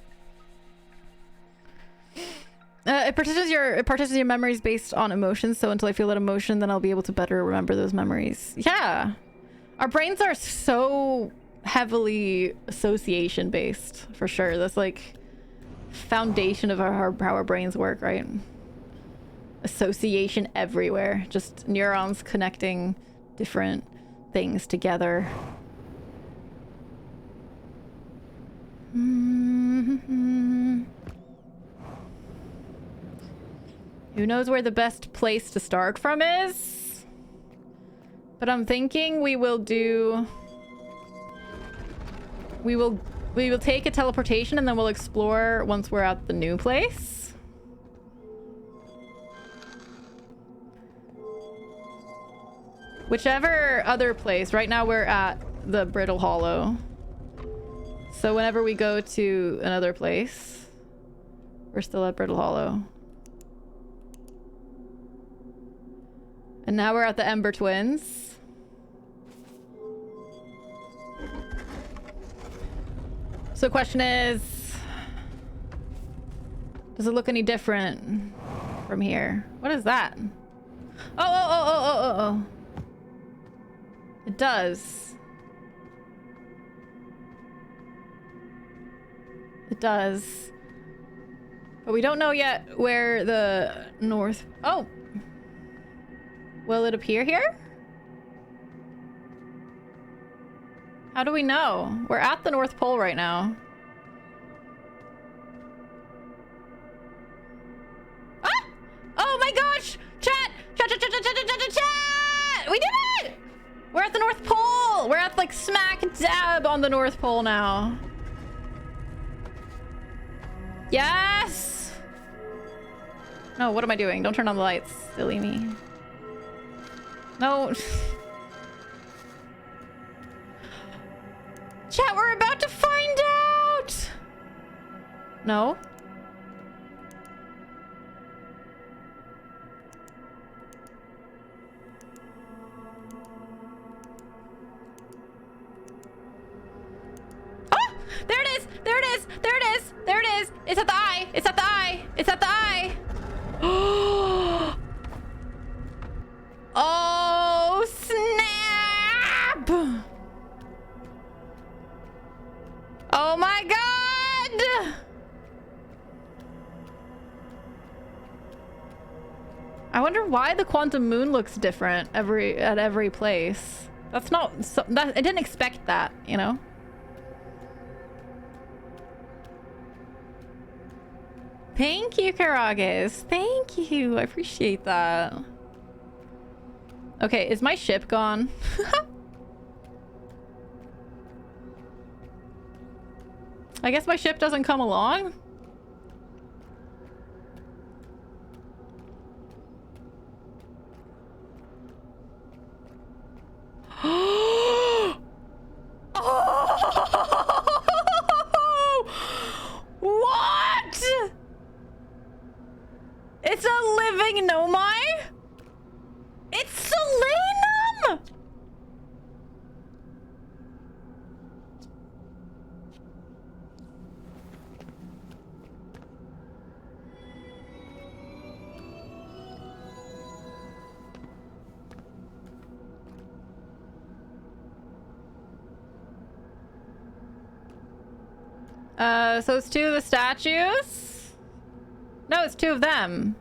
Speaker 1: It partitions your memories based on emotions, so until I feel that emotion, then I'll be able to better remember those memories. Yeah. Our brains are so heavily association based, for sure. That's like foundation of how our brains work, right? Association everywhere. Just neurons connecting different things together. Who knows where the best place to start from is? But I'm thinking we will We will take a teleportation and then we'll explore once we're at the new place. Whichever other place. Right now we're at the Brittle Hollow. So whenever we go to another place, we're still at Brittle Hollow. And now we're at the Ember Twins. So the question is, does it look any different from here? What is that? Oh. It does. It does. But we don't know yet where the north... Oh! Will it appear here? How do we know? We're at the North Pole right now. Ah! Oh my gosh! Chat! Chat! We did it! We're at the North Pole! We're at like smack dab on the North Pole now. Yes! No, what am I doing? Don't turn on the lights. Silly me. No. Chat, we're about to find out! No? Oh! There it is! There it is! There it is! There it is! It's at the eye! It's at the eye! It's at the eye! Oh, snap! Oh my god! I wonder why the quantum moon looks different at every place. That's not I didn't expect that, you know? Thank you, Karagas. Thank you. I appreciate that. Okay, is my ship gone? I guess my ship doesn't come along. Oh! What? It's a living Nomai? It's Solanum! So it's two of the statues? No, it's two of them.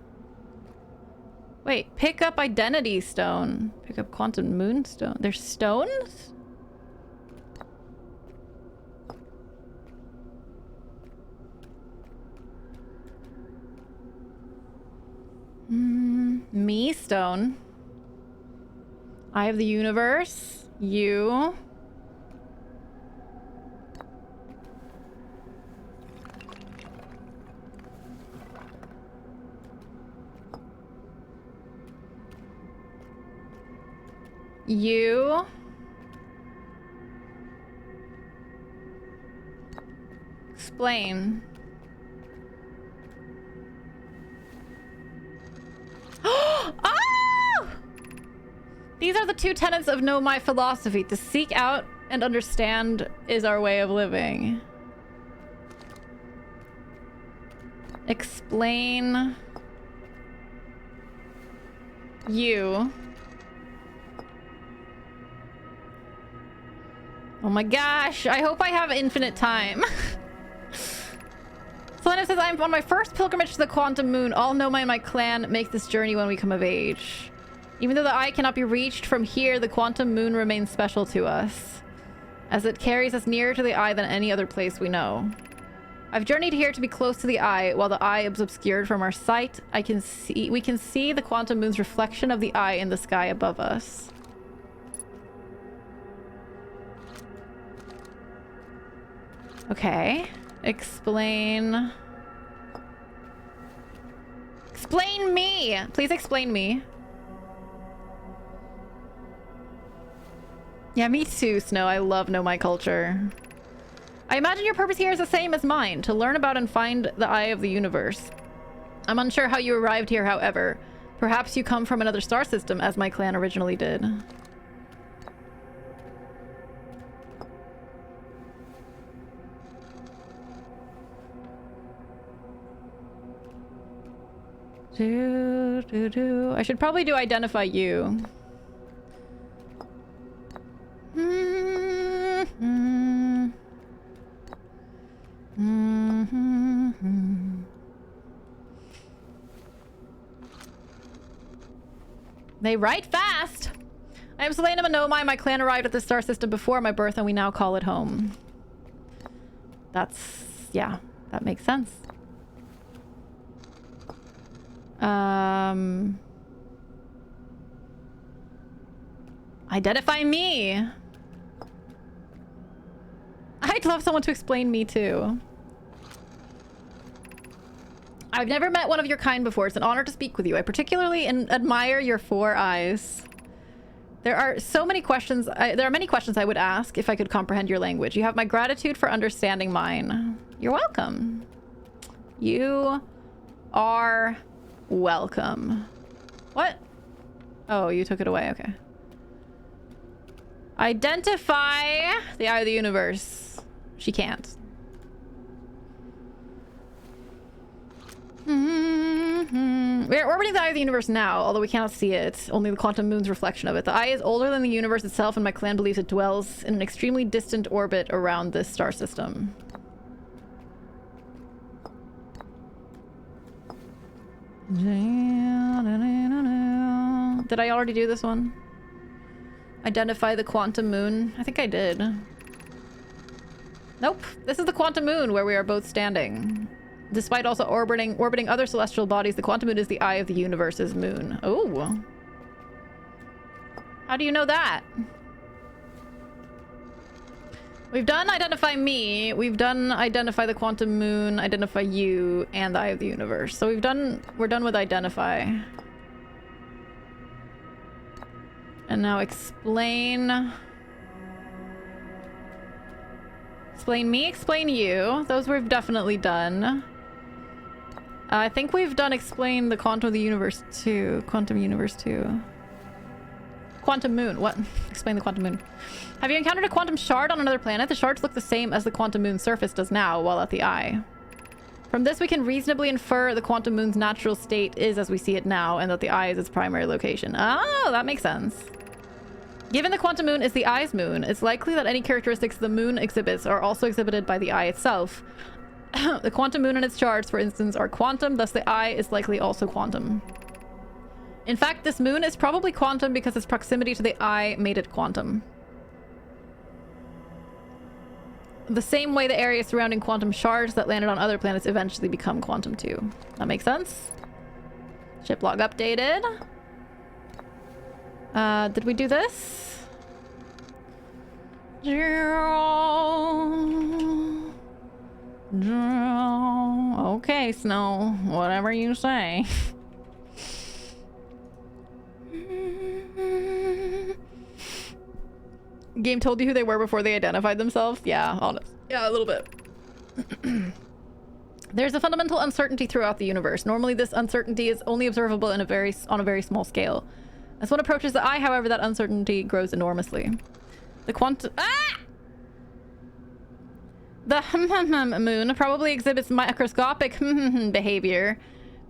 Speaker 1: Wait, pick up identity stone. Pick up quantum moonstone. There's stones? Me stone. Eye of the universe. You. You. Explain. Oh! These are the two tenets of Know My philosophy. To seek out and understand is our way of living. Explain. You. Oh my gosh, I hope I have infinite time. Selena says, I'm on my first pilgrimage to the quantum moon. All Nomai in my clan make this journey when we come of age. Even though the eye cannot be reached from here, the quantum moon remains special to us, as it carries us nearer to the eye than any other place we know. I've journeyed here to be close to the eye. While the eye is obscured from our sight, we can see the quantum moon's reflection of the eye in the sky above us. Okay. Explain. Explain me! Please explain me. Yeah, me too, Snow. I love Know My Culture. I imagine your purpose here is the same as mine, to learn about and find the eye of the universe. I'm unsure how you arrived here, however. Perhaps you come from another star system, as my clan originally did. I should probably do identify you. They write fast! I am Selena Monomai. My clan arrived at the star system before my birth, and we now call it home. That's... yeah, that makes sense. Identify me! I'd love someone to explain me too. I've never met one of your kind before. It's an honor to speak with you. I particularly admire your 4 eyes. There are so many questions. There are many questions I would ask if I could comprehend your language. You have my gratitude for understanding mine. You're welcome. You are welcome. What? Oh, you took it away. Okay. Identify the eye of the universe. She can't. We're orbiting the eye of the universe now, although we cannot see it. Only the quantum moon's reflection of it. The eye is older than the universe itself, and my clan believes it dwells in an extremely distant orbit around this star system. Did I already do this one? Identify the quantum moon? I think I did. Nope. This is the quantum moon where we are both standing. Despite also orbiting other celestial bodies, the quantum moon is the eye of the universe's moon. Oh. How do you know that? We've done identify me, we've done identify the quantum moon, identify you, and the eye of the universe. So we're done with identify. And now explain. Explain me, explain you. Those we've definitely done. I think we've done explain the quantum of the universe too. Quantum universe too. Quantum moon. What? Explain the quantum moon. Have you encountered a quantum shard on another planet? The shards look the same as the quantum moon's surface does now while at the eye. From this, we can reasonably infer the quantum moon's natural state is as we see it now, and that the eye is its primary location. Oh, that makes sense. Given the quantum moon is the eye's moon, it's likely that any characteristics the moon exhibits are also exhibited by the eye itself. The quantum moon and its shards, for instance, are quantum, thus the eye is likely also quantum. In fact, this moon is probably quantum because its proximity to the eye made it quantum. The same way the area surrounding quantum shards that landed on other planets eventually become quantum too. That makes sense. Ship log updated. Did we do this? Okay, Snow. Whatever you say. Game told you who they were before they identified themselves? Yeah, honest. Yeah, a little bit. There's a fundamental uncertainty throughout the universe. Normally, this uncertainty is only observable on a very small scale. As one approaches the eye, however, that uncertainty grows enormously. The moon probably exhibits microscopic behavior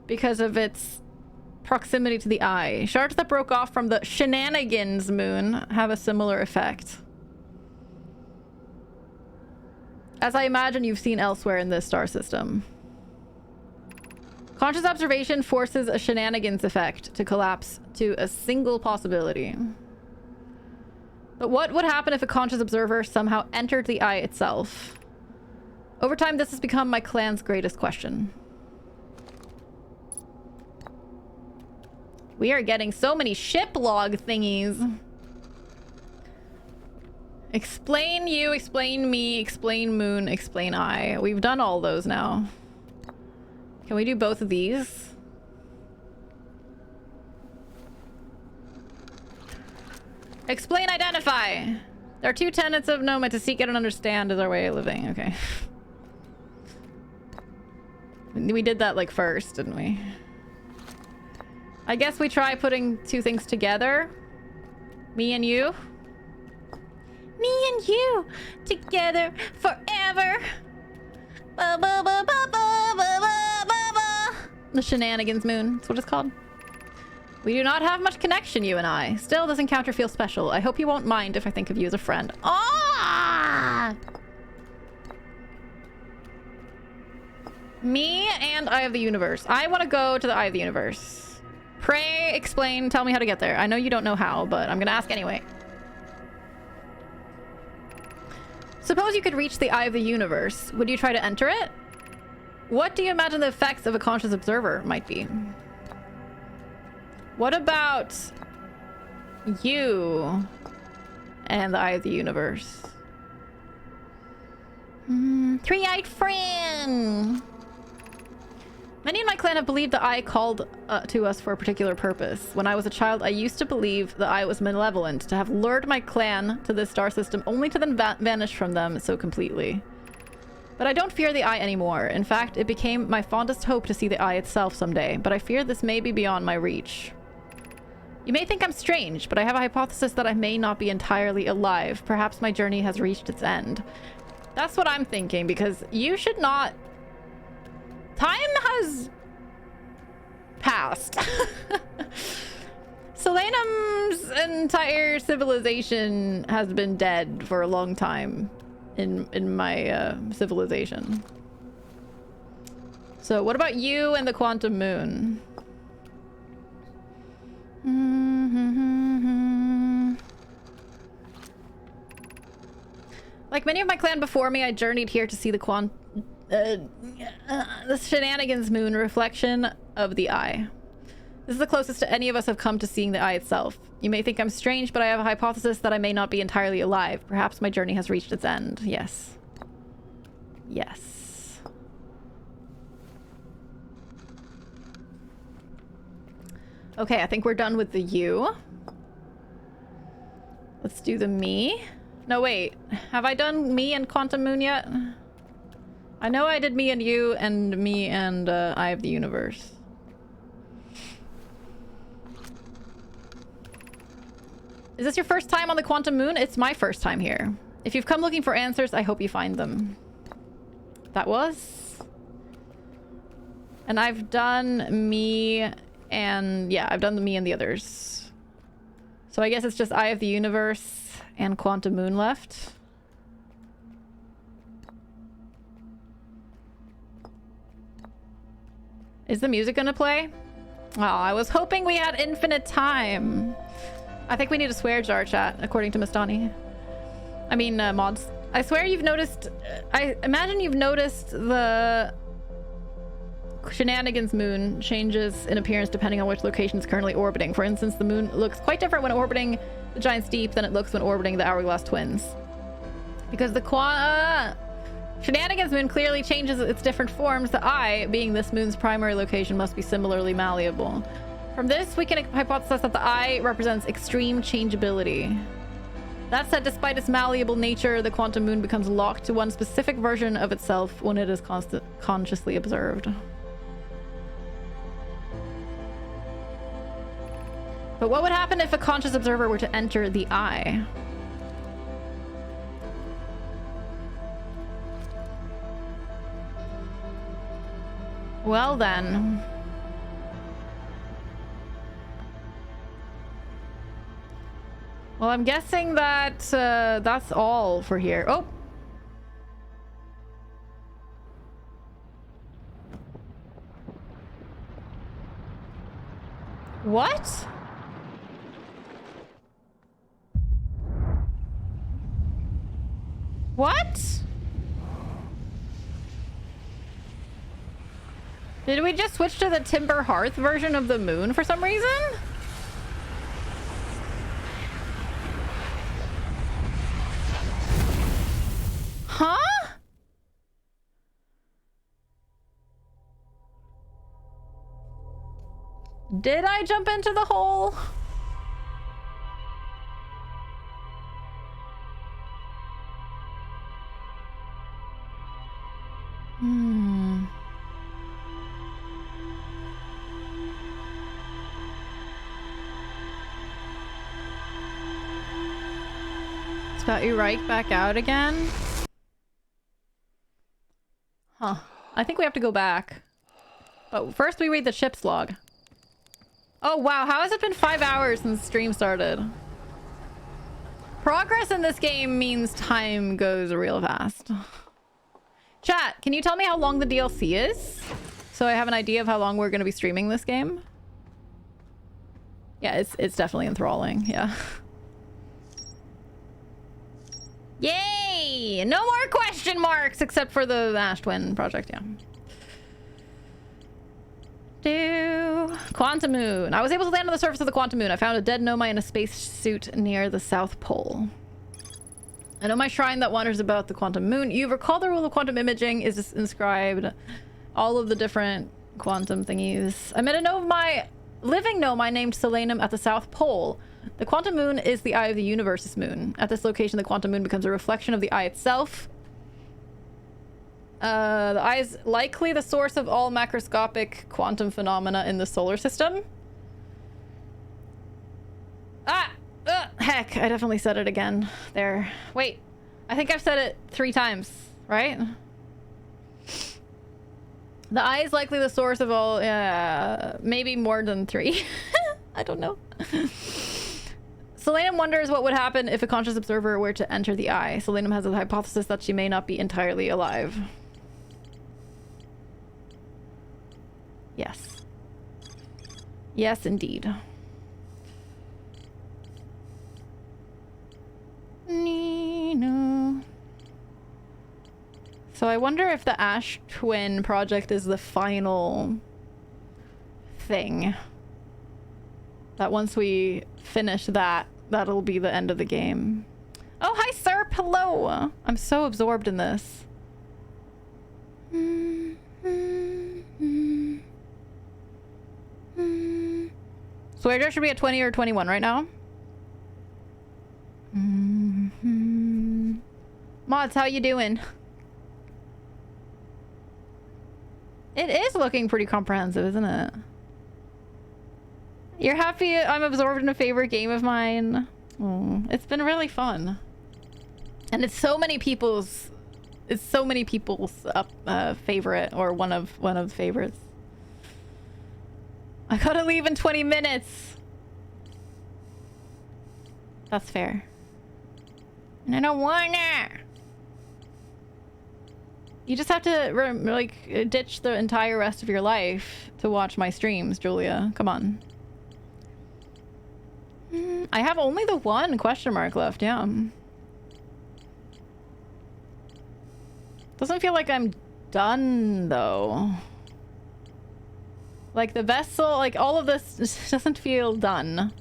Speaker 1: because of its proximity to the eye. Shards that broke off from the shenanigans moon have a similar effect. As I imagine you've seen elsewhere in this star system. Conscious observation forces a shenanigans effect to collapse to a single possibility. But what would happen if a conscious observer somehow entered the eye itself? Over time, this has become my clan's greatest question. We are getting so many ship log thingies. Explain you, explain me, explain moon, explain I. We've done all those now. Can we do both of these? Explain, identify. There are two tenets of Noma: to seek and understand is our way of living. Okay. We did that like first, didn't we? I guess we try putting two things together. Me and you. Me and you together forever. Ba, ba, ba, ba, ba, ba, ba, ba, ba. The shenanigans moon. That's what it's called. We do not have much connection, you and I. Still, this encounter feels special. I hope you won't mind if I think of you as a friend. Ah! Me and Eye of the Universe. I want to go to the Eye of the Universe. Pray, explain, tell me how to get there. I know you don't know how, but I'm gonna ask anyway. Suppose you could reach the Eye of the Universe. Would you try to enter it? What do you imagine the effects of a conscious observer might be? What about you and the Eye of the Universe? Three-eyed friend! Many in my clan have believed the Eye called to us for a particular purpose. When I was a child, I used to believe the Eye was malevolent, to have lured my clan to this star system only to then vanish from them so completely. But I don't fear the Eye anymore. In fact, it became my fondest hope to see the Eye itself someday, but I fear this may be beyond my reach. You may think I'm strange, but I have a hypothesis that I may not be entirely alive. Perhaps my journey has reached its end. That's what I'm thinking, because you should not... Time has passed. Solanum's entire civilization has been dead for a long time in my civilization. So what about you and the quantum moon? Like many of my clan before me, I journeyed here to see the shenanigans moon, reflection of the Eye. This is the closest to any of us have come to seeing the Eye itself. You may think I'm strange, but I have a hypothesis that I may not be entirely alive. Perhaps my journey has reached its end. Yes. Yes. Okay, I think we're done with the you. Let's do the me. No, wait. Have I done me and Quantum Moon yet? I know I did me and you and me and Eye of the Universe. Is this your first time on the Quantum Moon? It's my first time here. If you've come looking for answers, I hope you find them. That was... And I've done me and... Yeah, I've done the me and the others. So I guess it's just Eye of the Universe and Quantum Moon left. Is the music gonna play? Oh, I was hoping we had infinite time. I think we need a swear jar, chat, according to Mastani. I mean, mods. I swear you've noticed... I imagine you've noticed the shenanigans moon changes in appearance depending on which location it's currently orbiting. For instance, the moon looks quite different when orbiting the Giant's Deep than it looks when orbiting the Hourglass Twins. Because the shenanigans moon clearly changes its different forms. The Eye, being this moon's primary location, must be similarly malleable. From this, we can hypothesize that the Eye represents extreme changeability. That said, despite its malleable nature, the quantum moon becomes locked to one specific version of itself when it is consciously observed. But what would happen if a conscious observer were to enter the Eye? Well then... Well, I'm guessing that that's all for here. Oh! What? What? Did we just switch to the Timber Hearth version of the moon for some reason? Did I jump into the hole? Got you right back out again? Huh. I think we have to go back. But first we read the ship's log. Oh wow, how has it been 5 hours since stream started? Progress in this game means time goes real fast. Chat, can you tell me how long the DLC is? So I have an idea of how long we're going to be streaming this game. Yeah, it's definitely enthralling, yeah. Yay! No more question marks except for the Ash Twin project, yeah. Quantum Moon. I was able to land on the surface of the Quantum Moon. I found a dead Nomai in a spacesuit near the South Pole. I know my shrine that wanders about the Quantum Moon. You recall the rule of quantum imaging is inscribed all of the different quantum thingies. I met a living Nomai named Selenum at the South Pole. The Quantum Moon is the eye of the universe's moon. At this location, the Quantum Moon becomes a reflection of the eye itself. The eye is likely the source of all macroscopic quantum phenomena in the solar system. Heck, I definitely said it again there. Wait, I think I've said it 3 times, right? The eye is likely the source of all, maybe more than 3. I don't know. Selenum wonders what would happen if a conscious observer were to enter the eye. Selenum has a hypothesis that she may not be entirely alive. Yes. Yes, indeed. Nino. So I wonder if the Ash Twin project is the final thing. That once we finish that, that'll be the end of the game. Oh, hi, Serp. Hello. I'm so absorbed in this. So Air should be at 20 or 21 right now. Mods, how you doing? It is looking pretty comprehensive, isn't it? You're happy I'm absorbed in a favorite game of mine? Oh, it's been really fun. And it's so many people's favorite, or one of the favorites. I gotta leave in 20 minutes. That's fair. And I don't wanna. You just have to like ditch the entire rest of your life to watch my streams, Julia. Come on. I have only the one question mark left, yeah. Doesn't feel like I'm done, though. Like, the vessel, like, all of this just doesn't feel done.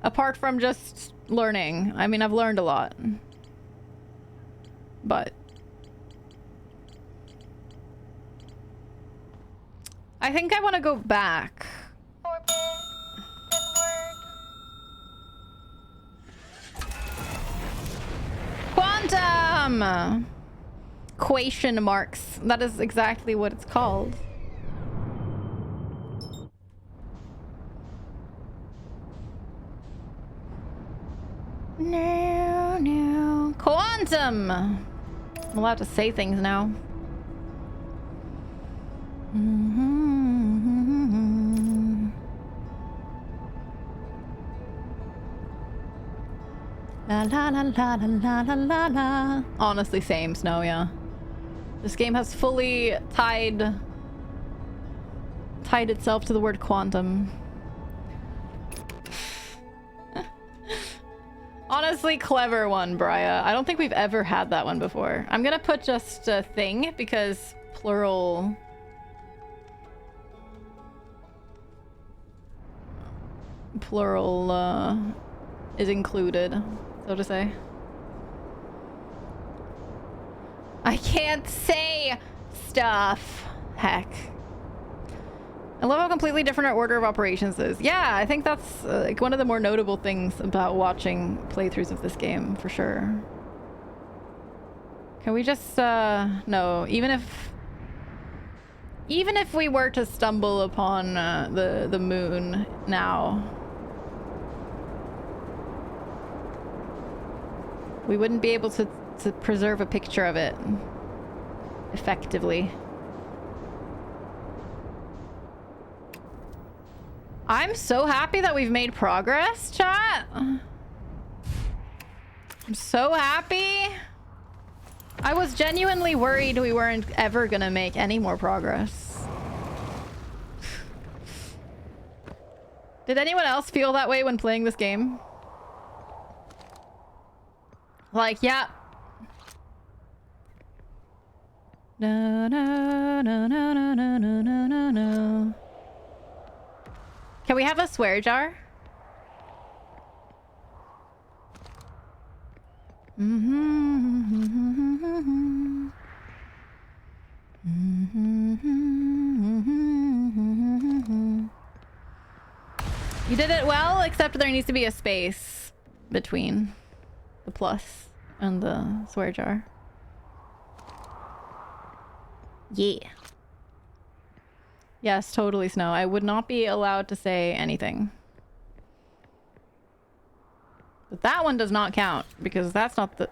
Speaker 1: Apart from just learning. I mean, I've learned a lot. But I think I want to go back. Quantum! Question marks. That is exactly what it's called. No, no. Quantum! I'm allowed to say things now. La la la la la la la la. Honestly, same, Snow, yeah. This game has fully tied itself to the word quantum. Honestly, clever one, Briya. I don't think we've ever had that one before. I'm gonna put just a thing because plural is included, so to say. I can't say stuff. Heck. I love how completely different our order of operations is. Yeah, I think that's like one of the more notable things about watching playthroughs of this game, for sure. Can we just, no, even if we were to stumble upon the moon now, we wouldn't be able to preserve a picture of it effectively. I'm so happy that we've made progress, chat. I'm so happy. I was genuinely worried we weren't ever gonna make any more progress. Did anyone else feel that way when playing this game? Like, yeah. No, no, no, no, no, no, no, no, no. Can we have a swear jar? You did it well, except there needs to be a space between the plus and the swear jar. Yeah. Yes, totally, Snow. I would not be allowed to say anything. But that one does not count, because that's not the...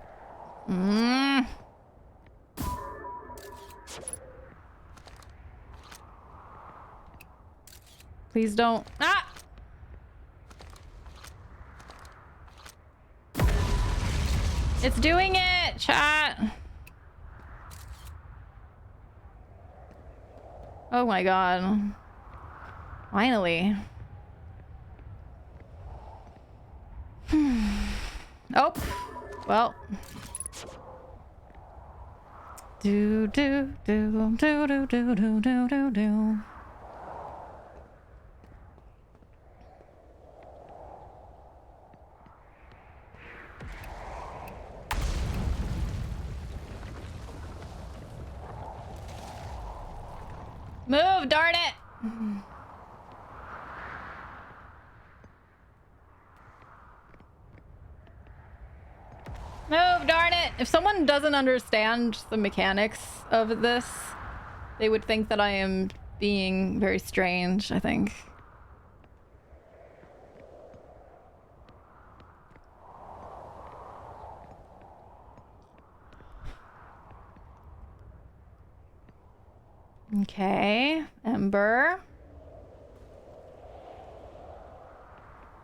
Speaker 1: Please don't... Ah! It's doing it, chat! Oh my god. Finally. Oh. Well. Do do do do do do do do do do. Move, darn it! Move, darn it! If someone doesn't understand the mechanics of this, they would think that I am being very strange, I think. Okay, Ember.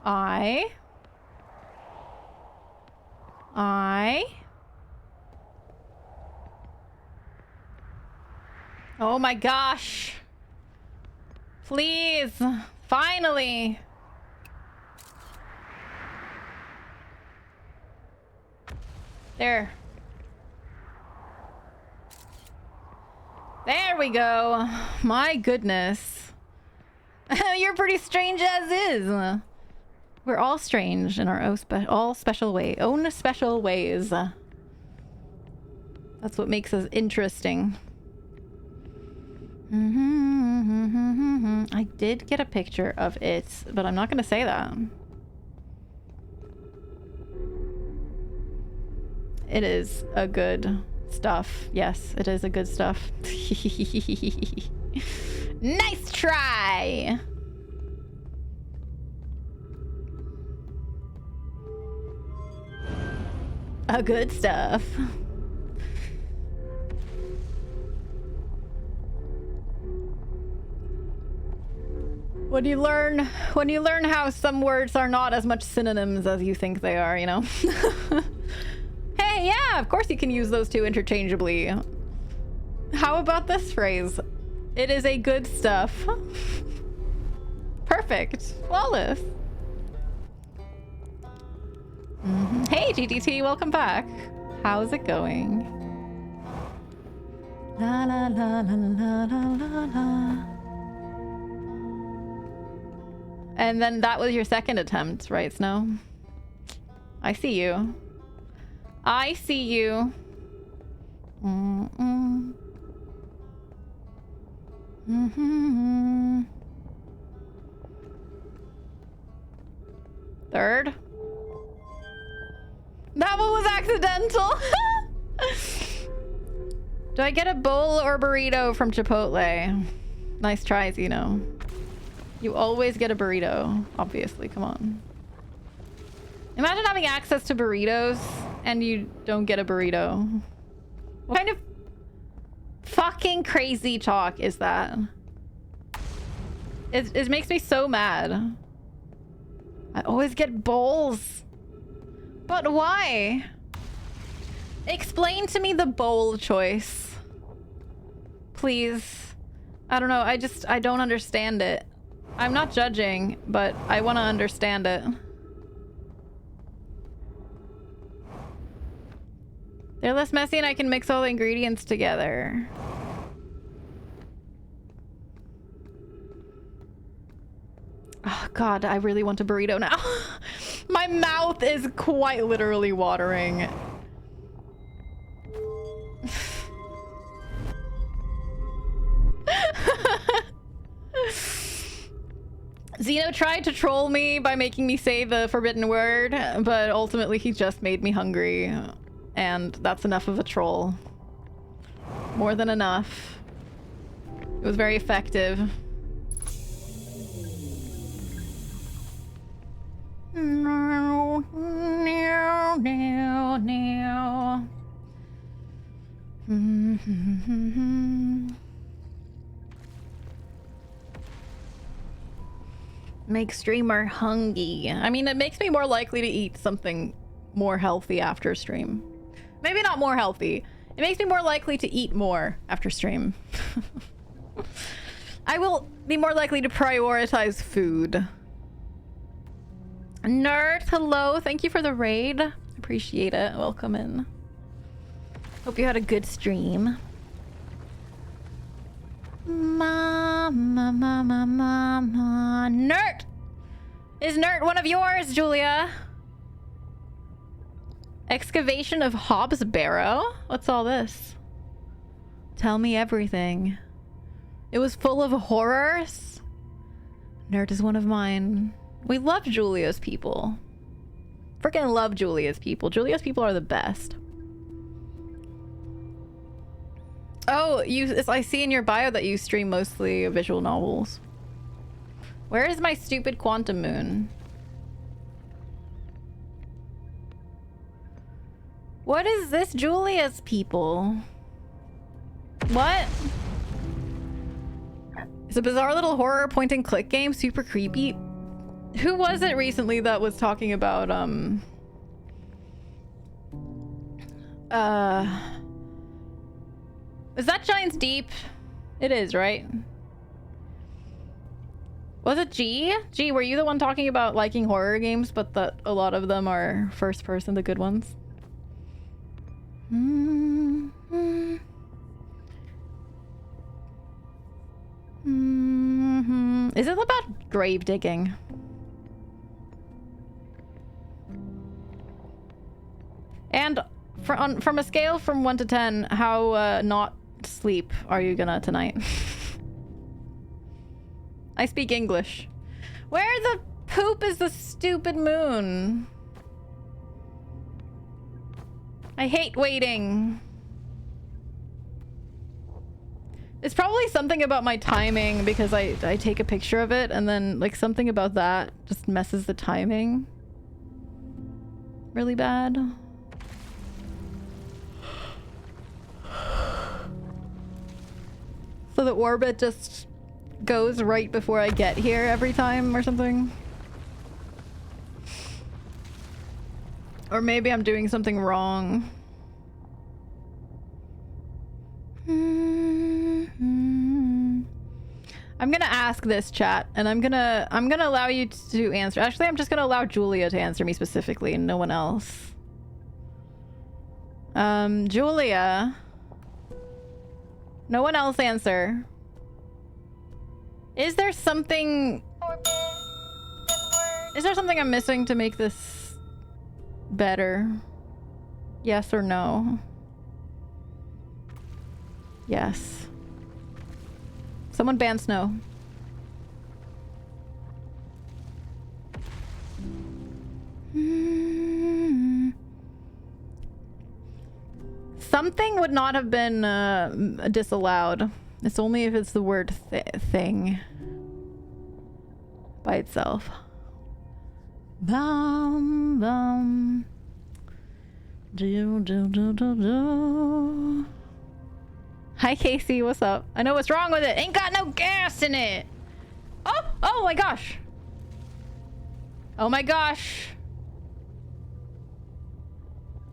Speaker 1: I. Oh my gosh. Please. Finally. There. There we go. My goodness. You're pretty strange as is. We're all strange in our own special ways. That's what makes us interesting. I did get a picture of it, but I'm not gonna say that. It is a good stuff. Yes, it is a good stuff. Nice try! A good stuff. When you learn how some words are not as much synonyms as you think they are, you know? Hey, yeah, of course you can use those two interchangeably. How about this phrase? It is a good stuff. Perfect. Flawless. Hey, GDT, welcome back. How's it going? La la la la la la la la. And then that was your second attempt, right, Snow? I see you. I see you. Third. That one was accidental. Do I get a bowl or burrito from Chipotle? Nice tries, you know. You always get a burrito, obviously. Come on. Imagine having access to burritos and you don't get a burrito. What kind of fucking crazy talk is that? It makes me so mad. I always get bowls. But why? Explain to me the bowl choice. Please. I don't know. I don't understand it. I'm not judging, but I want to understand it. They're less messy and I can mix all the ingredients together. Oh god, I really want a burrito now. My mouth is quite literally watering. Zeno tried to troll me by making me say the forbidden word, but ultimately he just made me hungry. And that's enough of a troll. More than enough. It was very effective. No, no, no, no. Make streamer hungry. I mean, it makes me more likely to eat something more healthy after stream. Maybe not more healthy. It makes me more likely to eat more after stream. I will be more likely to prioritize food. Nerd, hello. Thank you for the raid. Appreciate it. Welcome in. Hope you had a good stream. Mama, mama, mama. Nerd! Is Nerd one of yours, Julia? Excavation of Hobbs Barrow? What's all this? Tell me everything. It was full of horrors? Nerd is one of mine. We love Julia's people. Freaking love Julia's people. Julia's people are the best. Oh, I see in your bio that you stream mostly visual novels. Where is my stupid quantum moon? What is this Julia's people? What? It's a bizarre little horror point and click game, super creepy. Who was it recently that was talking about is that Giants Deep? It is, right? Was it G? G, were you the one talking about liking horror games, but that a lot of them are first person, the good ones? Is it about grave digging? And from a scale from 1 to 10, how not sleep are you gonna tonight? I speak English. Where the poop is the stupid moon? I hate waiting. It's probably something about my timing because I take a picture of it and then like something about that just messes the timing really bad. So the orbit just goes right before I get here every time or something. Or maybe I'm doing something wrong. I'm gonna ask this, chat, and I'm gonna allow you to answer. Actually, I'm just gonna allow Julia to answer me specifically and no one else. Julia. No one else answer. Is there something... Is there something I'm missing to make this better? Yes or no? Yes. Someone ban Snow. Something would not have been disallowed. It's only if it's the word thing by itself. Bum bum. Do do do do do. Hi Casey, what's up? I know what's wrong with it. Ain't got no gas in it. Oh my gosh. Oh my gosh.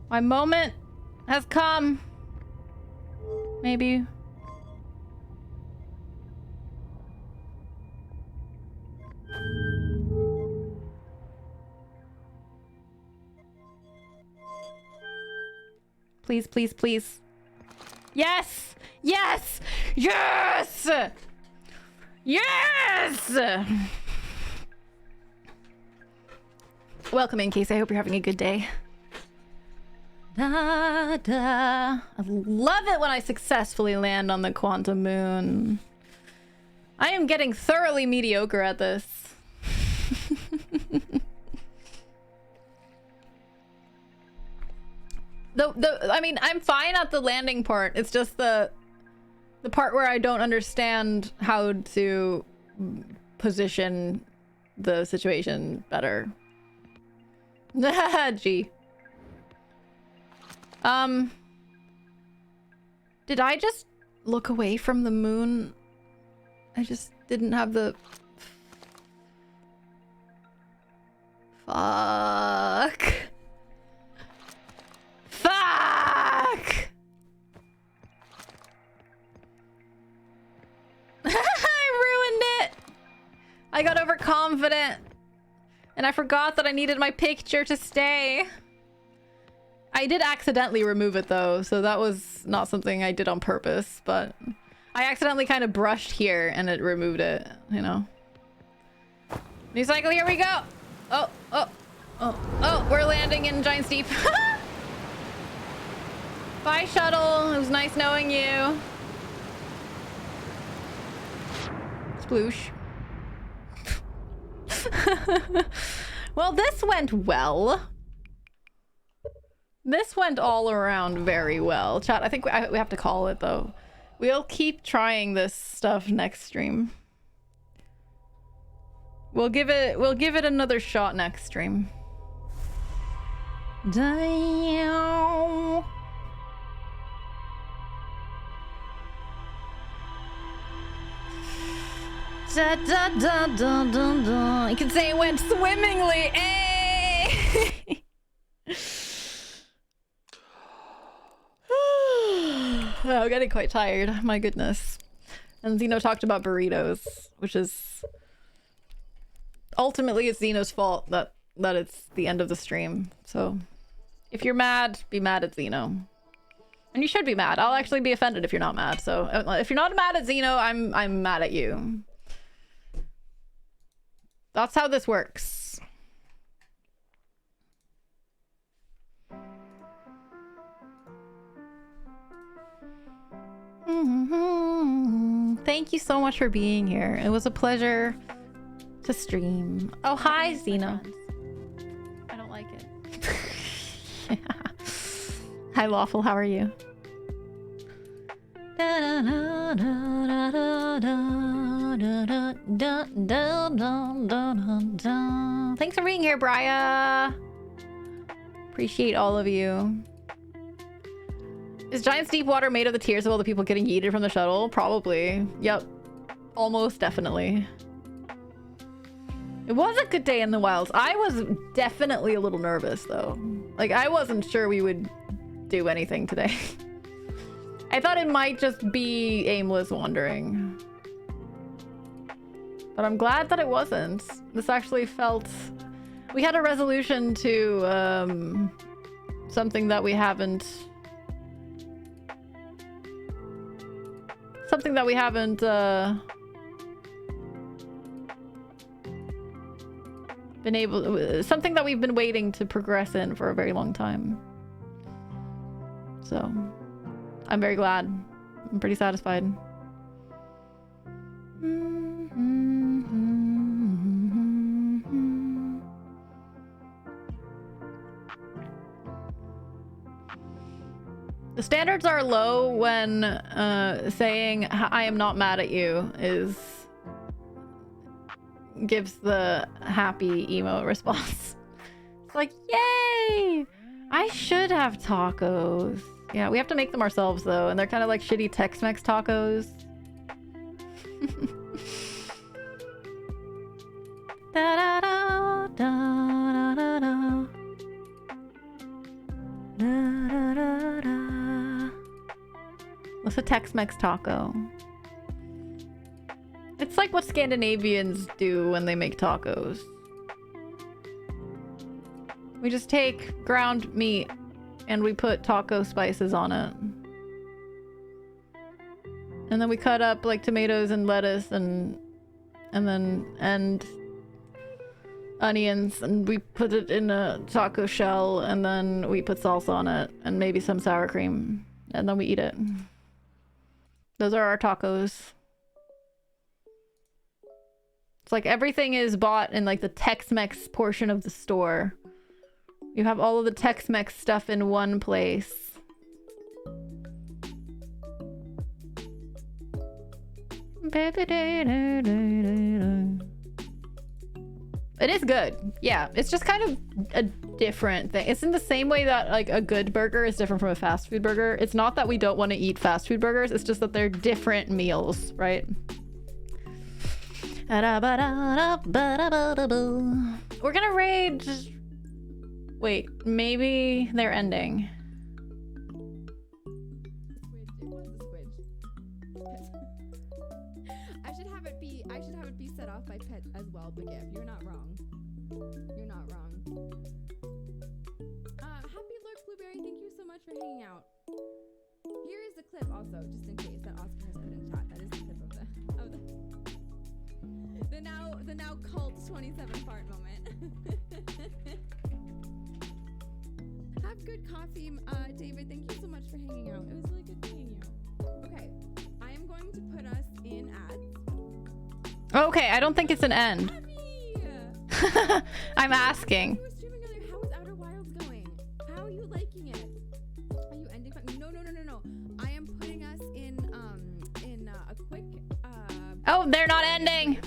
Speaker 1: My moment has come. Maybe. Please, please, please. Yes! Yes! Yes! Yes! Welcome in, Casey. I hope you're having a good day. Da, da. I love it when I successfully land on the quantum moon. I am getting thoroughly mediocre at this. I mean, I'm fine at the landing part. It's just the part where I don't understand how to position the situation better. Gee. Did I just look away from the moon? I just didn't have the... Fuck. Fuck! I ruined it! I got overconfident. And I forgot that I needed my picture to stay. I did accidentally remove it though, so that was not something I did on purpose, but I accidentally kind of brushed here and it removed it, you know. New cycle, here we go! Oh, we're landing in Giant Steep. Bye, Shuttle. It was nice knowing you. Sploosh. Well, this went well. This went all around very well. Chat, I think we have to call it, though. We'll keep trying this stuff next stream. We'll give it another shot next stream. Damn. Da, da, da, da, da, da. You can say it went swimmingly. Hey! Oh, I'm getting quite tired. My goodness. And Zeno talked about burritos, which is ultimately it's Zeno's fault that it's the end of the stream. So if you're mad, be mad at Zeno. And you should be mad. I'll actually be offended if you're not mad. So if you're not mad at Zeno, I'm mad at you. That's how this works. Thank you so much for being here. It was a pleasure to stream. Oh, hi, Zeno. I don't like it. Yeah. Hi, Lawful. How are you? Thanks for being here, Briya. Appreciate all of you. Is Giant Steep water made of the tears of all the people getting yeeted from the shuttle? Probably. Yep. Almost definitely. It was a good day in the wilds. I was definitely a little nervous, though. Like, I wasn't sure we would do anything today. I thought it might just be aimless wandering. But I'm glad that it wasn't. This actually felt... We had a resolution to something that we haven't... Something that we haven't been able... Something that we've been waiting to progress in for a very long time. So... I'm very glad. I'm pretty satisfied. The standards are low when saying I am not mad at you gives the happy emo response. It's like, yay! I should have tacos. Yeah, we have to make them ourselves though, and they're kind of like shitty Tex-Mex tacos. Da da da da da da. Da, da, da, da. What's a Tex-Mex taco? It's like what Scandinavians do when they make tacos. We just take ground meat and we put taco spices on it. And then we cut up like tomatoes and lettuce and onions, and we put it in a taco shell, and then we put salsa on it and maybe some sour cream, and then we eat it. Those are our tacos. It's like everything is bought in like the Tex-Mex portion of the store. You have all of the Tex-Mex stuff in one place. It is good. Yeah, it's just kind of a different thing. It's in the same way that like a good burger is different from a fast food burger. It's not that we don't want to eat fast food burgers. It's just that they're different meals, right? We're gonna raid... Wait, maybe they're ending.
Speaker 3: I should have it be set off by pet as well, but yeah, you're not wrong. You're not wrong. Happy Lurk Blueberry, thank you so much for hanging out. Here is the clip also, just in case that Oscar has put in chat. That is the clip of the now cult 27 part moment. Have good coffee, David. Thank you so much for hanging out. It was really good seeing you. Okay, I am going to put us in ads.
Speaker 1: Okay, I don't think it's an end. I'm asking.
Speaker 3: You were streaming earlier. How is Outer Wilds going? How are you liking it? Are you ending? No. I am putting us in a quick.
Speaker 1: Oh, they're not ending.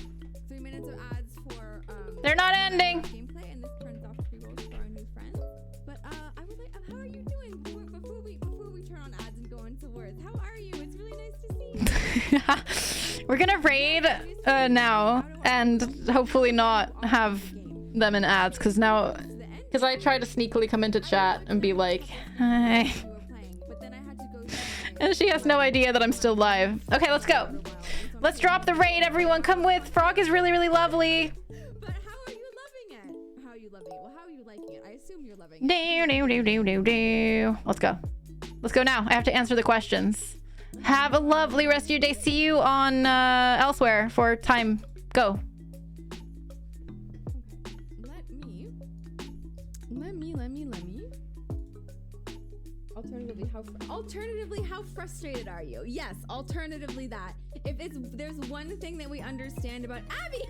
Speaker 3: 3 minutes of ads for.
Speaker 1: They're not ending.
Speaker 3: Gameplay, and this turns off pre-rolls for our new friends. But I would like. How are you doing? Before we turn on ads and go into words, how are you? It's really nice to see you.
Speaker 1: We're gonna raid now and hopefully not have them in ads, because I tried to sneakily come into chat and be like, hi. And she has no idea that I'm still live. Okay, let's go. Let's drop the raid, everyone. Come with. Frog is really, really lovely.
Speaker 3: But how are you loving it? How are you loving it? Well, how are you liking it? I assume you're loving
Speaker 1: it. Let's go. Let's go now. I have to answer the questions. Have a lovely rest of your day. See you on elsewhere for time. Go.
Speaker 3: Let me. Alternatively, how frustrated are you? Yes, alternatively that. If there's one thing that we understand about Abby.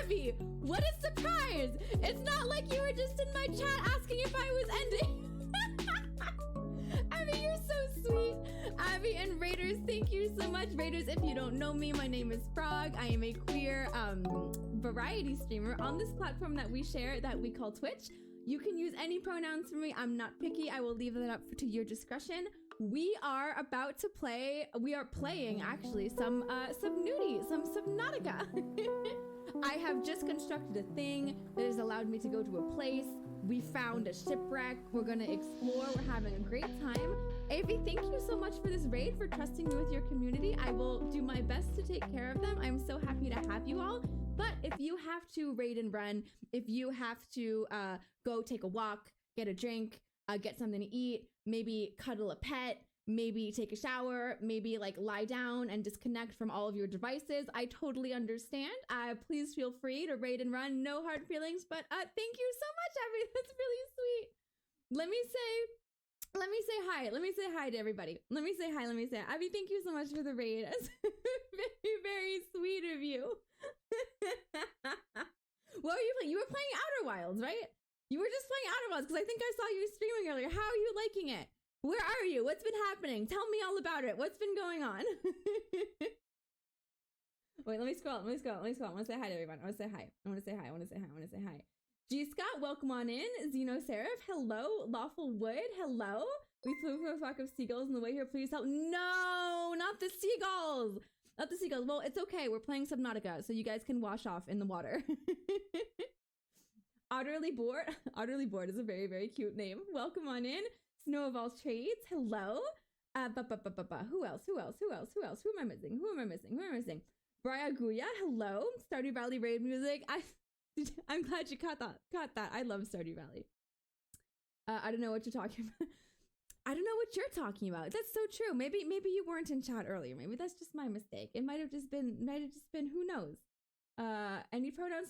Speaker 3: Abby, what a surprise! It's not like you were just in my chat asking if I was ending. Abby, you're so sweet. Abby and Raiders, thank you so much. Raiders, if you don't know me, my name is Frog. I am a queer variety streamer on this platform that we share that we call Twitch. You can use any pronouns for me. I'm not picky. I will leave that up to your discretion. We are playing actually some Subnudie, some Subnautica. I have just constructed a thing that has allowed me to go to a place. We found a shipwreck. We're gonna explore. We're having a great time. Avi, thank you so much for this raid, for trusting me with your community. I will do my best to take care of them. I'm so happy to have you all. But if you have to raid and run, if you have to go take a walk, get a drink, get something to eat, maybe cuddle a pet, maybe take a shower, maybe like lie down and disconnect from all of your devices, I totally understand. Please feel free to raid and run. No hard feelings, but thank you so much, Abby. That's really sweet. Let me say hi. Let me say hi to everybody. Let me say Abby, thank you so much for the raid. It's very, very sweet of you. What were you playing? You were playing Outer Wilds, right? You were just playing Outer Wilds because I think I saw you streaming earlier. How are you liking it? Where are you? What's been happening? Tell me all about it. What's been going on? Wait, let me scroll. I want to say hi to everyone. I want to say hi. G Scott, welcome on in. Xeno Seraph, hello. Lawful Wood, hello. We flew for a flock of seagulls on the way here. Please help. No, not the seagulls. Not the seagulls. Well, it's okay. We're playing Subnautica, so you guys can wash off in the water. Utterly Bored. Utterly Bored is a very, very cute name. Welcome on in. Snow of all trades. Hello. Who else? Who am I missing? Briar Guya. Hello. Stardew Valley raid music. I'm glad you caught that. I love Stardew Valley. I don't know what you're talking about. I don't know what you're talking about. That's so true. Maybe you weren't in chat earlier. Maybe that's just my mistake. It might have just been who knows. Any pronouns?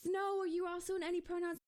Speaker 3: Snow, are you also in any pronouns?